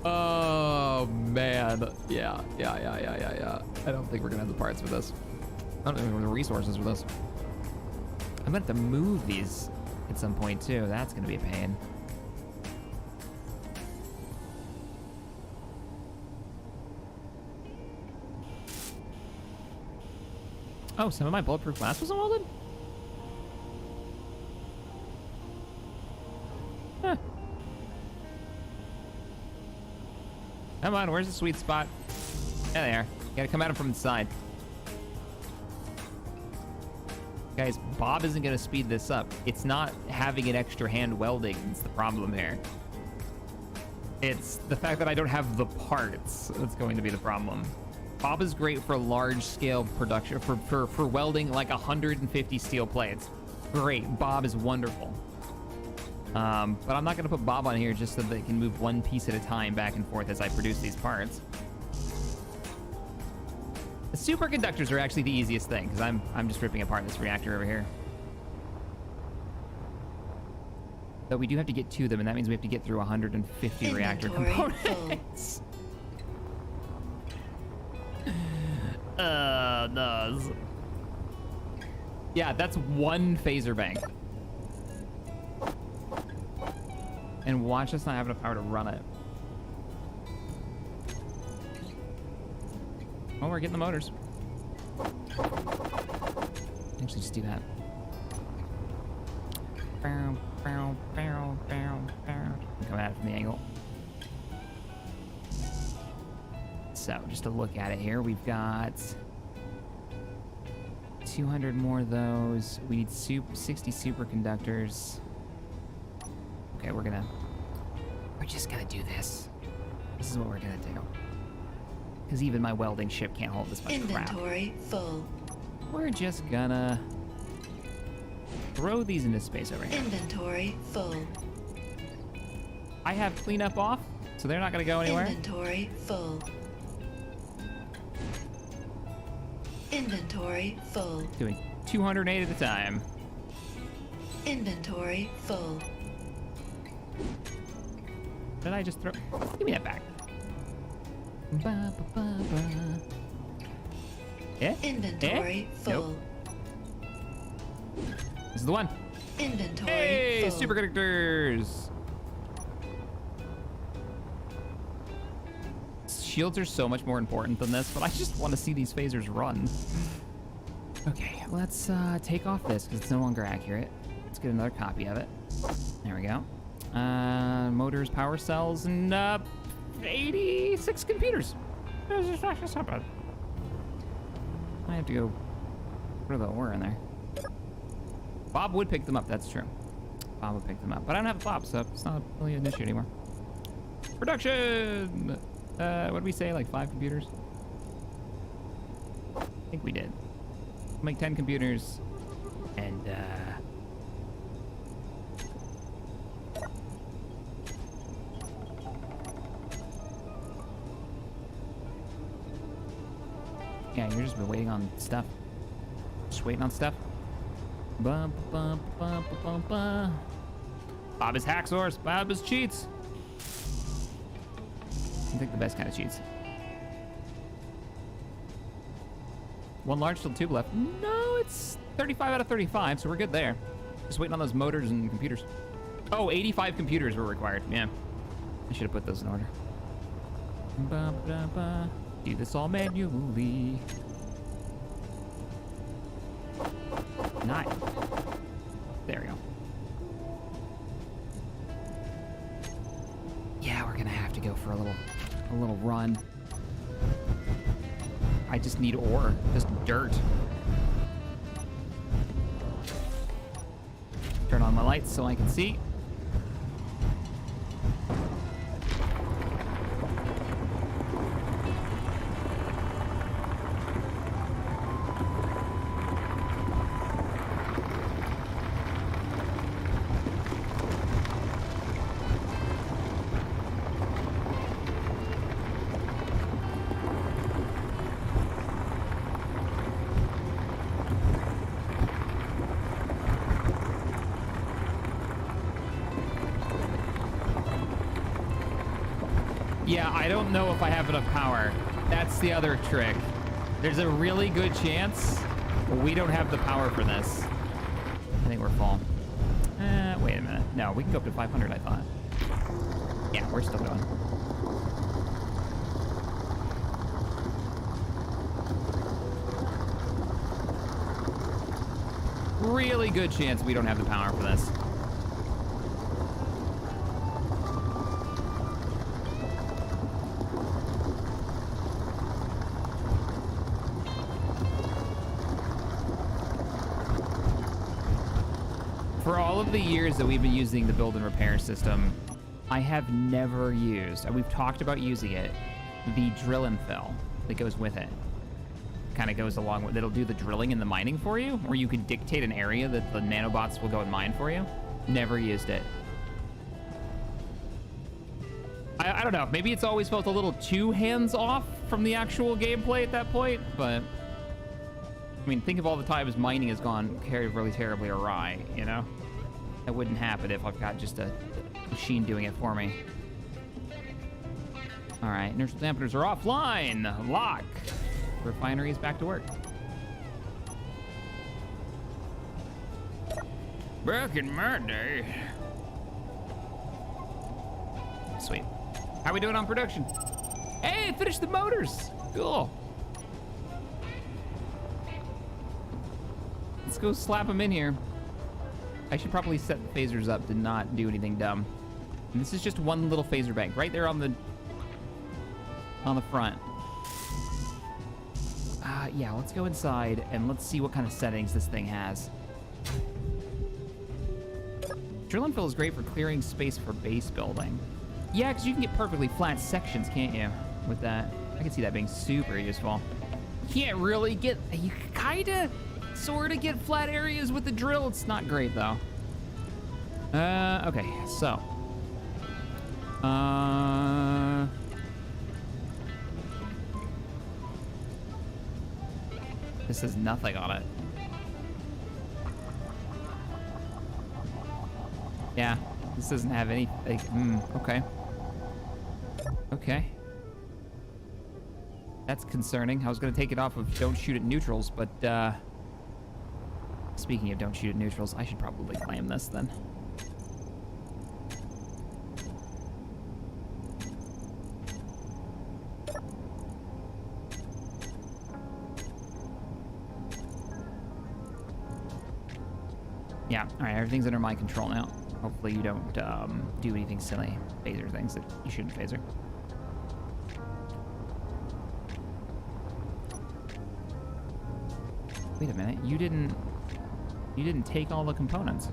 Oh man, yeah. I don't think we're gonna have the parts for this. I don't have the resources for this. I'm gonna have to move these at some point too. That's gonna be a pain. Oh, some of my bulletproof glass wasn't welded? Huh. Come on, where's the sweet spot? There they are. You gotta come at them from the side. Guys, Bob isn't gonna speed this up. It's not having an extra hand welding that's the problem here. It's the fact that I don't have the parts that's going to be the problem. Bob is great for large scale production, for welding like 150 steel plates. Great, Bob is wonderful. But I'm not gonna put Bob on here just so they can move one piece at a time back and forth as I produce these parts. The superconductors are actually the easiest thing, because I'm just ripping apart this reactor over here. But we do have to get to them, and that means we have to get through 150 reactor components. No. Yeah, that's one phaser bank. And watch us not have enough power to run it. Oh, we're getting the motors. Actually, just do that. Come at it from the angle. So, just to look at it here, we've got 200 more of those. We need 60 superconductors. Okay, we're just gonna do this. This is what we're gonna do. Because even my welding ship can't hold this much Inventory crap. full. We're just gonna throw these into space over here. Inventory full. I have cleanup off, so they're not gonna go anywhere. Inventory full. Inventory full. Doing 208 at a time. Inventory full. Did I just throw? Give me that back. Ba, ba, ba, ba. Yeah? Inventory full. Nope. This is the one. Inventory Hey, full. superconductors. Shields are so much more important than this, but I just want to see these phasers run. Okay, let's take off this because it's no longer accurate. Let's get another copy of it. There we go. Motors, power cells, and 86 computers. That's not bad. I have to go. What are the ore in there? Bob would pick them up. That's true. Bob would pick them up, but I don't have a Bob, so it's not really an issue anymore. Production. What did we say? Like 5 computers? I think we did. We'll make 10 computers, and yeah, you're just waiting on stuff. Just waiting on stuff. Bum, bum, bum, bum, bum, bum. Bob is hacksaws. Bob is cheats. I think the best kind of cheats. One large steel tube left. No, it's 35 out of 35, so we're good there. Just waiting on those motors and computers. Oh, 85 computers were required. Yeah, I should have put those in order. Ba, ba, ba. Do this all manually. Nice. There we go. Yeah, we're gonna have to go for a little run. I just need ore, just dirt. Turn on my lights so I can see. Yeah, I don't know if I have enough power. That's the other trick. There's a really good chance we don't have the power for this. I think we're full. Wait a minute. No, we can go up to 500, I thought. Yeah, we're still going. Really good chance we don't have the power for this. For all of the years that we've been using the build and repair system, I have never used, and we've talked about using it, the drill and fill that goes with it. Kind of goes along with, it'll do the drilling and the mining for you, or you can dictate an area that the nanobots will go and mine for you. Never used it. I don't know, maybe it's always felt a little too hands-off from the actual gameplay at that point, but I mean, think of all the times mining has gone really terribly awry, you know? That wouldn't happen if I've got just a machine doing it for me. All right, inertial dampeners are offline. Lock. Refinery is back to work. Back in my day. Sweet. How we doing on production? Hey, finished the motors. Cool. Let's go slap them in here. I should probably set the phasers up to not do anything dumb. And this is just one little phaser bank right there on the front. Yeah, let's go inside and let's see what kind of settings this thing has. Drill and fill is great for clearing space for base building. Yeah, because you can get perfectly flat sections, can't you, with that? I can see that being super useful. You can't really get, you kinda sort of get flat areas with the drill. It's not great though. Okay, so this has nothing on it. Yeah, this doesn't have any, like, okay. Okay. That's concerning. I was gonna take it off of don't shoot at neutrals, but speaking of don't shoot at neutrals, I should probably claim this then. Yeah, all right, everything's under my control now. Hopefully you don't do anything silly, phaser things that you shouldn't phaser. Wait a minute, you didn't take all the components.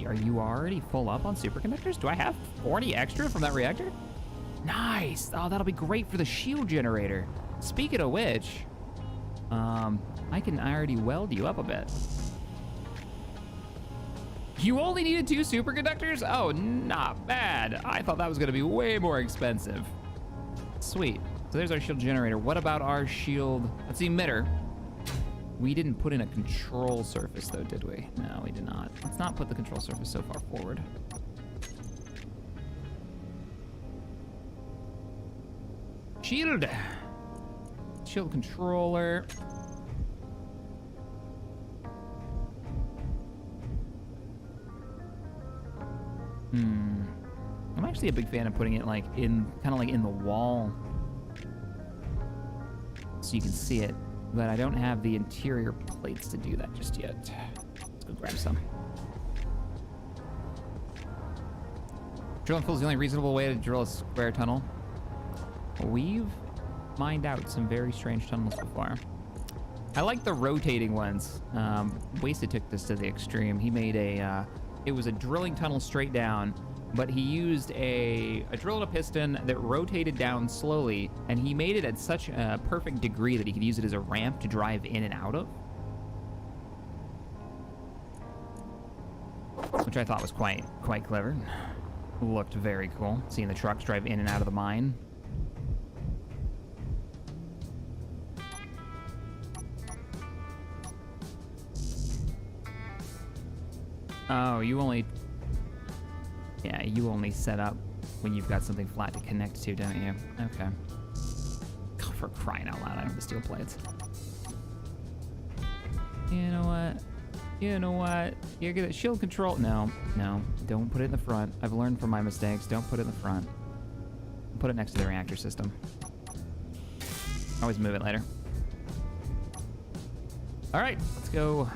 Are you already full up on superconductors? Do I have 40 extra from that reactor? Nice, oh, that'll be great for the shield generator. Speaking of which, I can already weld you up a bit. You only needed 2 superconductors? Oh, not bad. I thought that was gonna be way more expensive. Sweet, so there's our shield generator. What about our shield, let's see, emitter. We didn't put in a control surface though, did we? No, we did not. Let's not put the control surface so far forward. Shield. Shield controller. I'm actually a big fan of putting it like in, kind of like in the wall. so you can see it, but I don't have the interior plates to do that just yet. Let's go grab some. Drilling full is the only reasonable way to drill a square tunnel. We've mined out some very strange tunnels before. I like the rotating ones. Wasted took this to the extreme. He made it was a drilling tunnel straight down, but he used a drill and a piston that rotated down slowly, and he made it at such a perfect degree that he could use it as a ramp to drive in and out of. Which I thought was quite clever. Looked very cool, seeing the trucks drive in and out of the mine. Oh, you only set up when you've got something flat to connect to, don't you? Okay. God, for crying out loud, I don't have the steel plates. You know what? You're gonna shield control. No, don't put it in the front. I've learned from my mistakes. Don't put it in the front. Put it next to the reactor system. Always move it later. All right, let's go.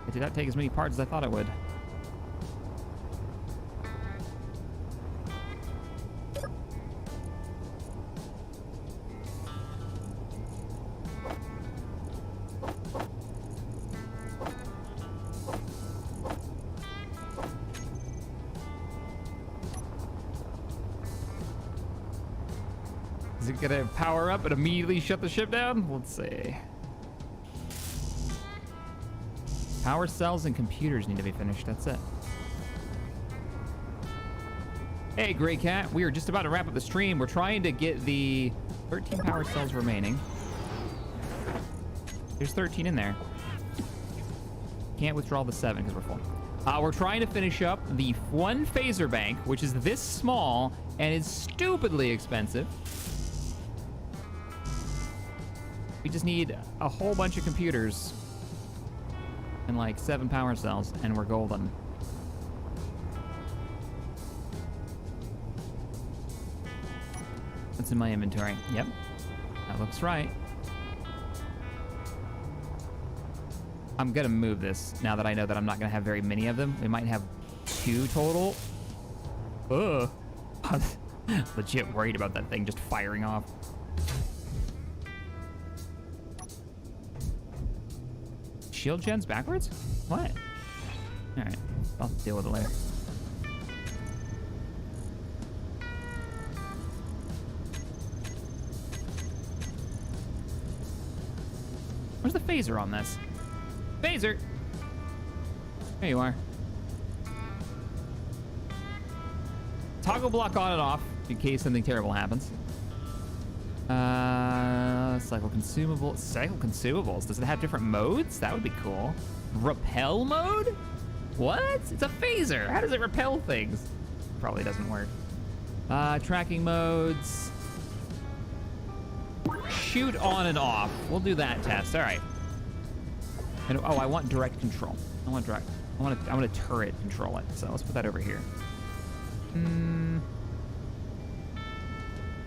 It did not take as many parts as I thought it would. Is it gonna power up and immediately shut the ship down? Let's see. Power cells and computers need to be finished. That's it. Hey, Gray Cat. We are just about to wrap up the stream. We're trying to get the 13 power cells remaining. There's 13 in there. Can't withdraw the 7 because we're full. We're trying to finish up the one phaser bank, which is this small and is stupidly expensive. We just need a whole bunch of computers and like 7 power cells, and we're golden. What's in my inventory? Yep, that looks right. I'm gonna move this now that I know that I'm not gonna have very many of them. We might have 2 total. Ugh. Legit worried about that thing just firing off. Shield gens backwards? What? Alright, I'll deal with it later. Where's the phaser on this? Phaser! There you are. Toggle block on and off in case something terrible happens. Cycle consumables. Does it have different modes? That would be cool. Repel mode? What? It's a phaser. How does it repel things? Probably doesn't work. Tracking modes. Shoot on and off. We'll do that test. All right. And, oh, I want direct control. I want to turret control it. So let's put that over here.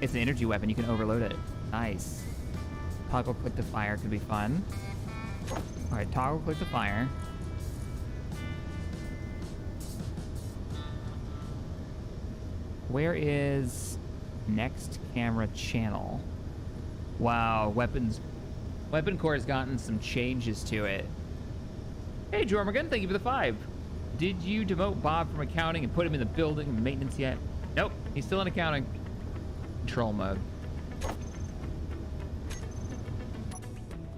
It's an energy weapon. You can overload it. Nice. Toggle click to fire could be fun. All right, toggle click to fire. Where is next camera channel? Wow, weapon core has gotten some changes to it. Hey, Jormagan, thank you for the 5. Did you demote Bob from accounting and put him in the building and maintenance yet? Nope, he's still in accounting. Control mode.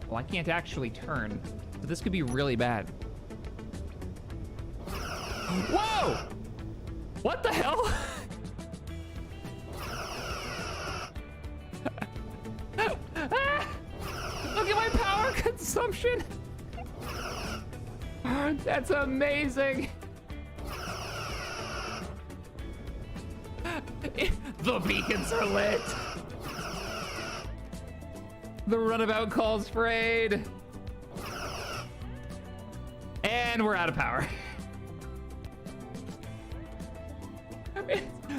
Well, I can't actually turn, so this could be really bad. Whoa! What the hell? Look at my power consumption. That's amazing. The beacons are lit. The runabout calls for aid. And we're out of power.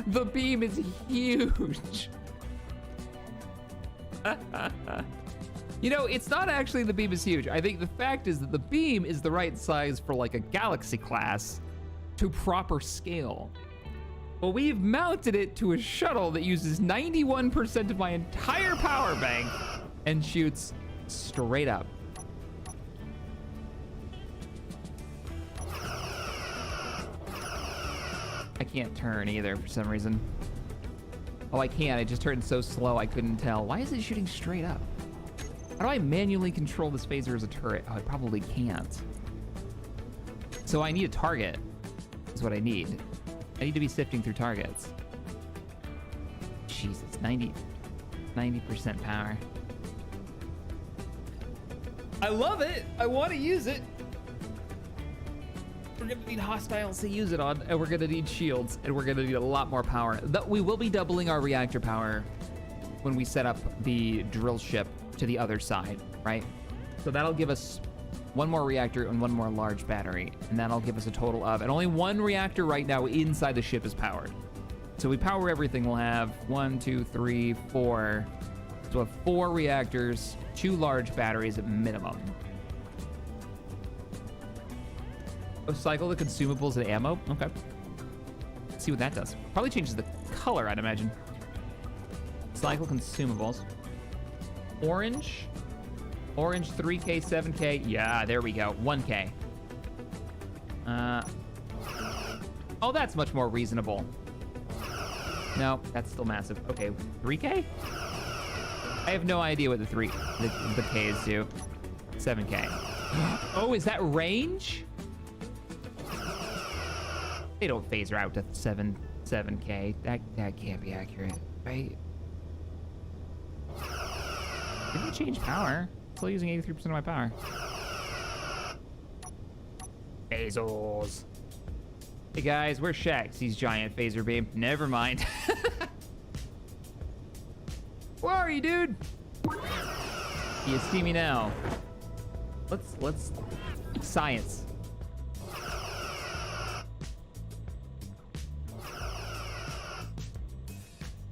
The beam is huge. You know, it's not actually the beam is huge. I think the fact is that the beam is the right size for like a galaxy class to proper scale. But we've mounted it to a shuttle that uses 91% of my entire power bank and shoots straight up. I can't turn either for some reason. Oh, I can. I just turned so slow I couldn't tell. Why is it shooting straight up? How do I manually control this phaser as a turret? Oh, I probably can't. So I need a target, is what I need. I need to be sifting through targets. Jesus, 90% power. I love it. I want to use it. We're gonna need hostiles to use it on, and we're gonna need shields, and we're gonna need a lot more power. We will be doubling our reactor power when we set up the drill ship to the other side, right? So that'll give us one more reactor and one more large battery, and that'll give us a total of, and only one reactor right now inside the ship is powered. So we power everything, we'll have 1, 2, 3, 4. So we'll have 4 reactors, 2 large batteries at minimum. Oh, cycle the consumables and ammo? Okay. Let's see what that does. Probably changes the color, I'd imagine. Cycle consumables. Orange 3K, 7K. Yeah, there we go. 1K. Oh, that's much more reasonable. No, that's still massive. Okay, 3K? I have no idea what the Ks do. 7K. Oh, is that range? They don't phaser out to 7K. That can't be accurate, right? Didn't change power. Still using 83% of my power. Phasers. Hey guys, where's Shaq? Sees giant phaser beam. Never mind. Where are you, dude? You see me now. Let's science.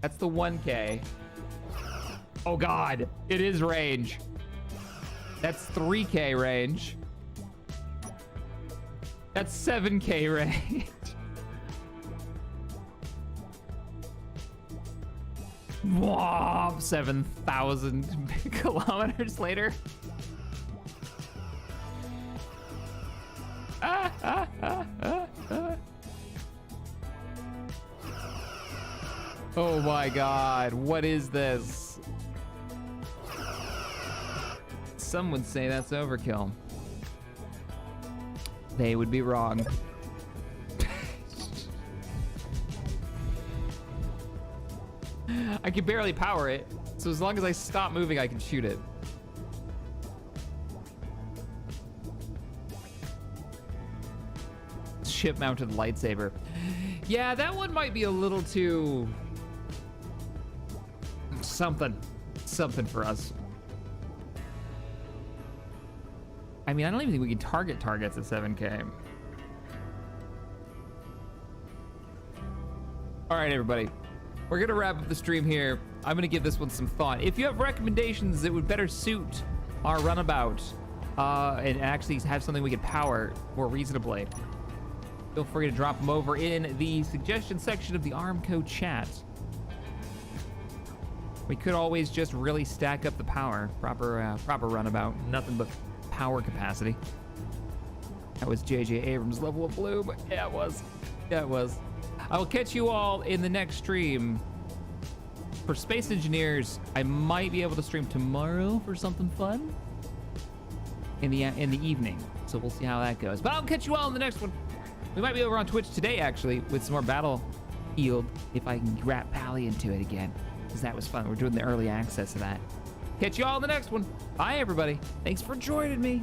That's the 1K. Oh God, it is range. That's 3K range. That's 7K range. Wow, 7,000 kilometers later. Oh my God, what is this? Some would say that's overkill. They would be wrong. I can barely power it, so as long as I stop moving, I can shoot it. Ship-mounted lightsaber. Yeah, that one might be a little too... something for us. I mean, I don't even think we can target targets at 7K. All right, everybody. We're gonna wrap up the stream here. I'm gonna give this one some thought. If you have recommendations that would better suit our runabout and actually have something we could power more reasonably, feel free to drop them over in the suggestion section of the Armco chat. We could always just really stack up the power. Proper runabout. Nothing but power capacity. That was J.J. Abrams' level of blue, but yeah, it was. Yeah, it was. I will catch you all in the next stream. For Space Engineers, I might be able to stream tomorrow for something fun in the evening. So we'll see how that goes. But I'll catch you all in the next one. We might be over on Twitch today, actually, with some more Battlefield, if I can wrap Pally into it again, because that was fun. We're doing the early access of that. Catch you all in the next one. Bye, everybody. Thanks for joining me.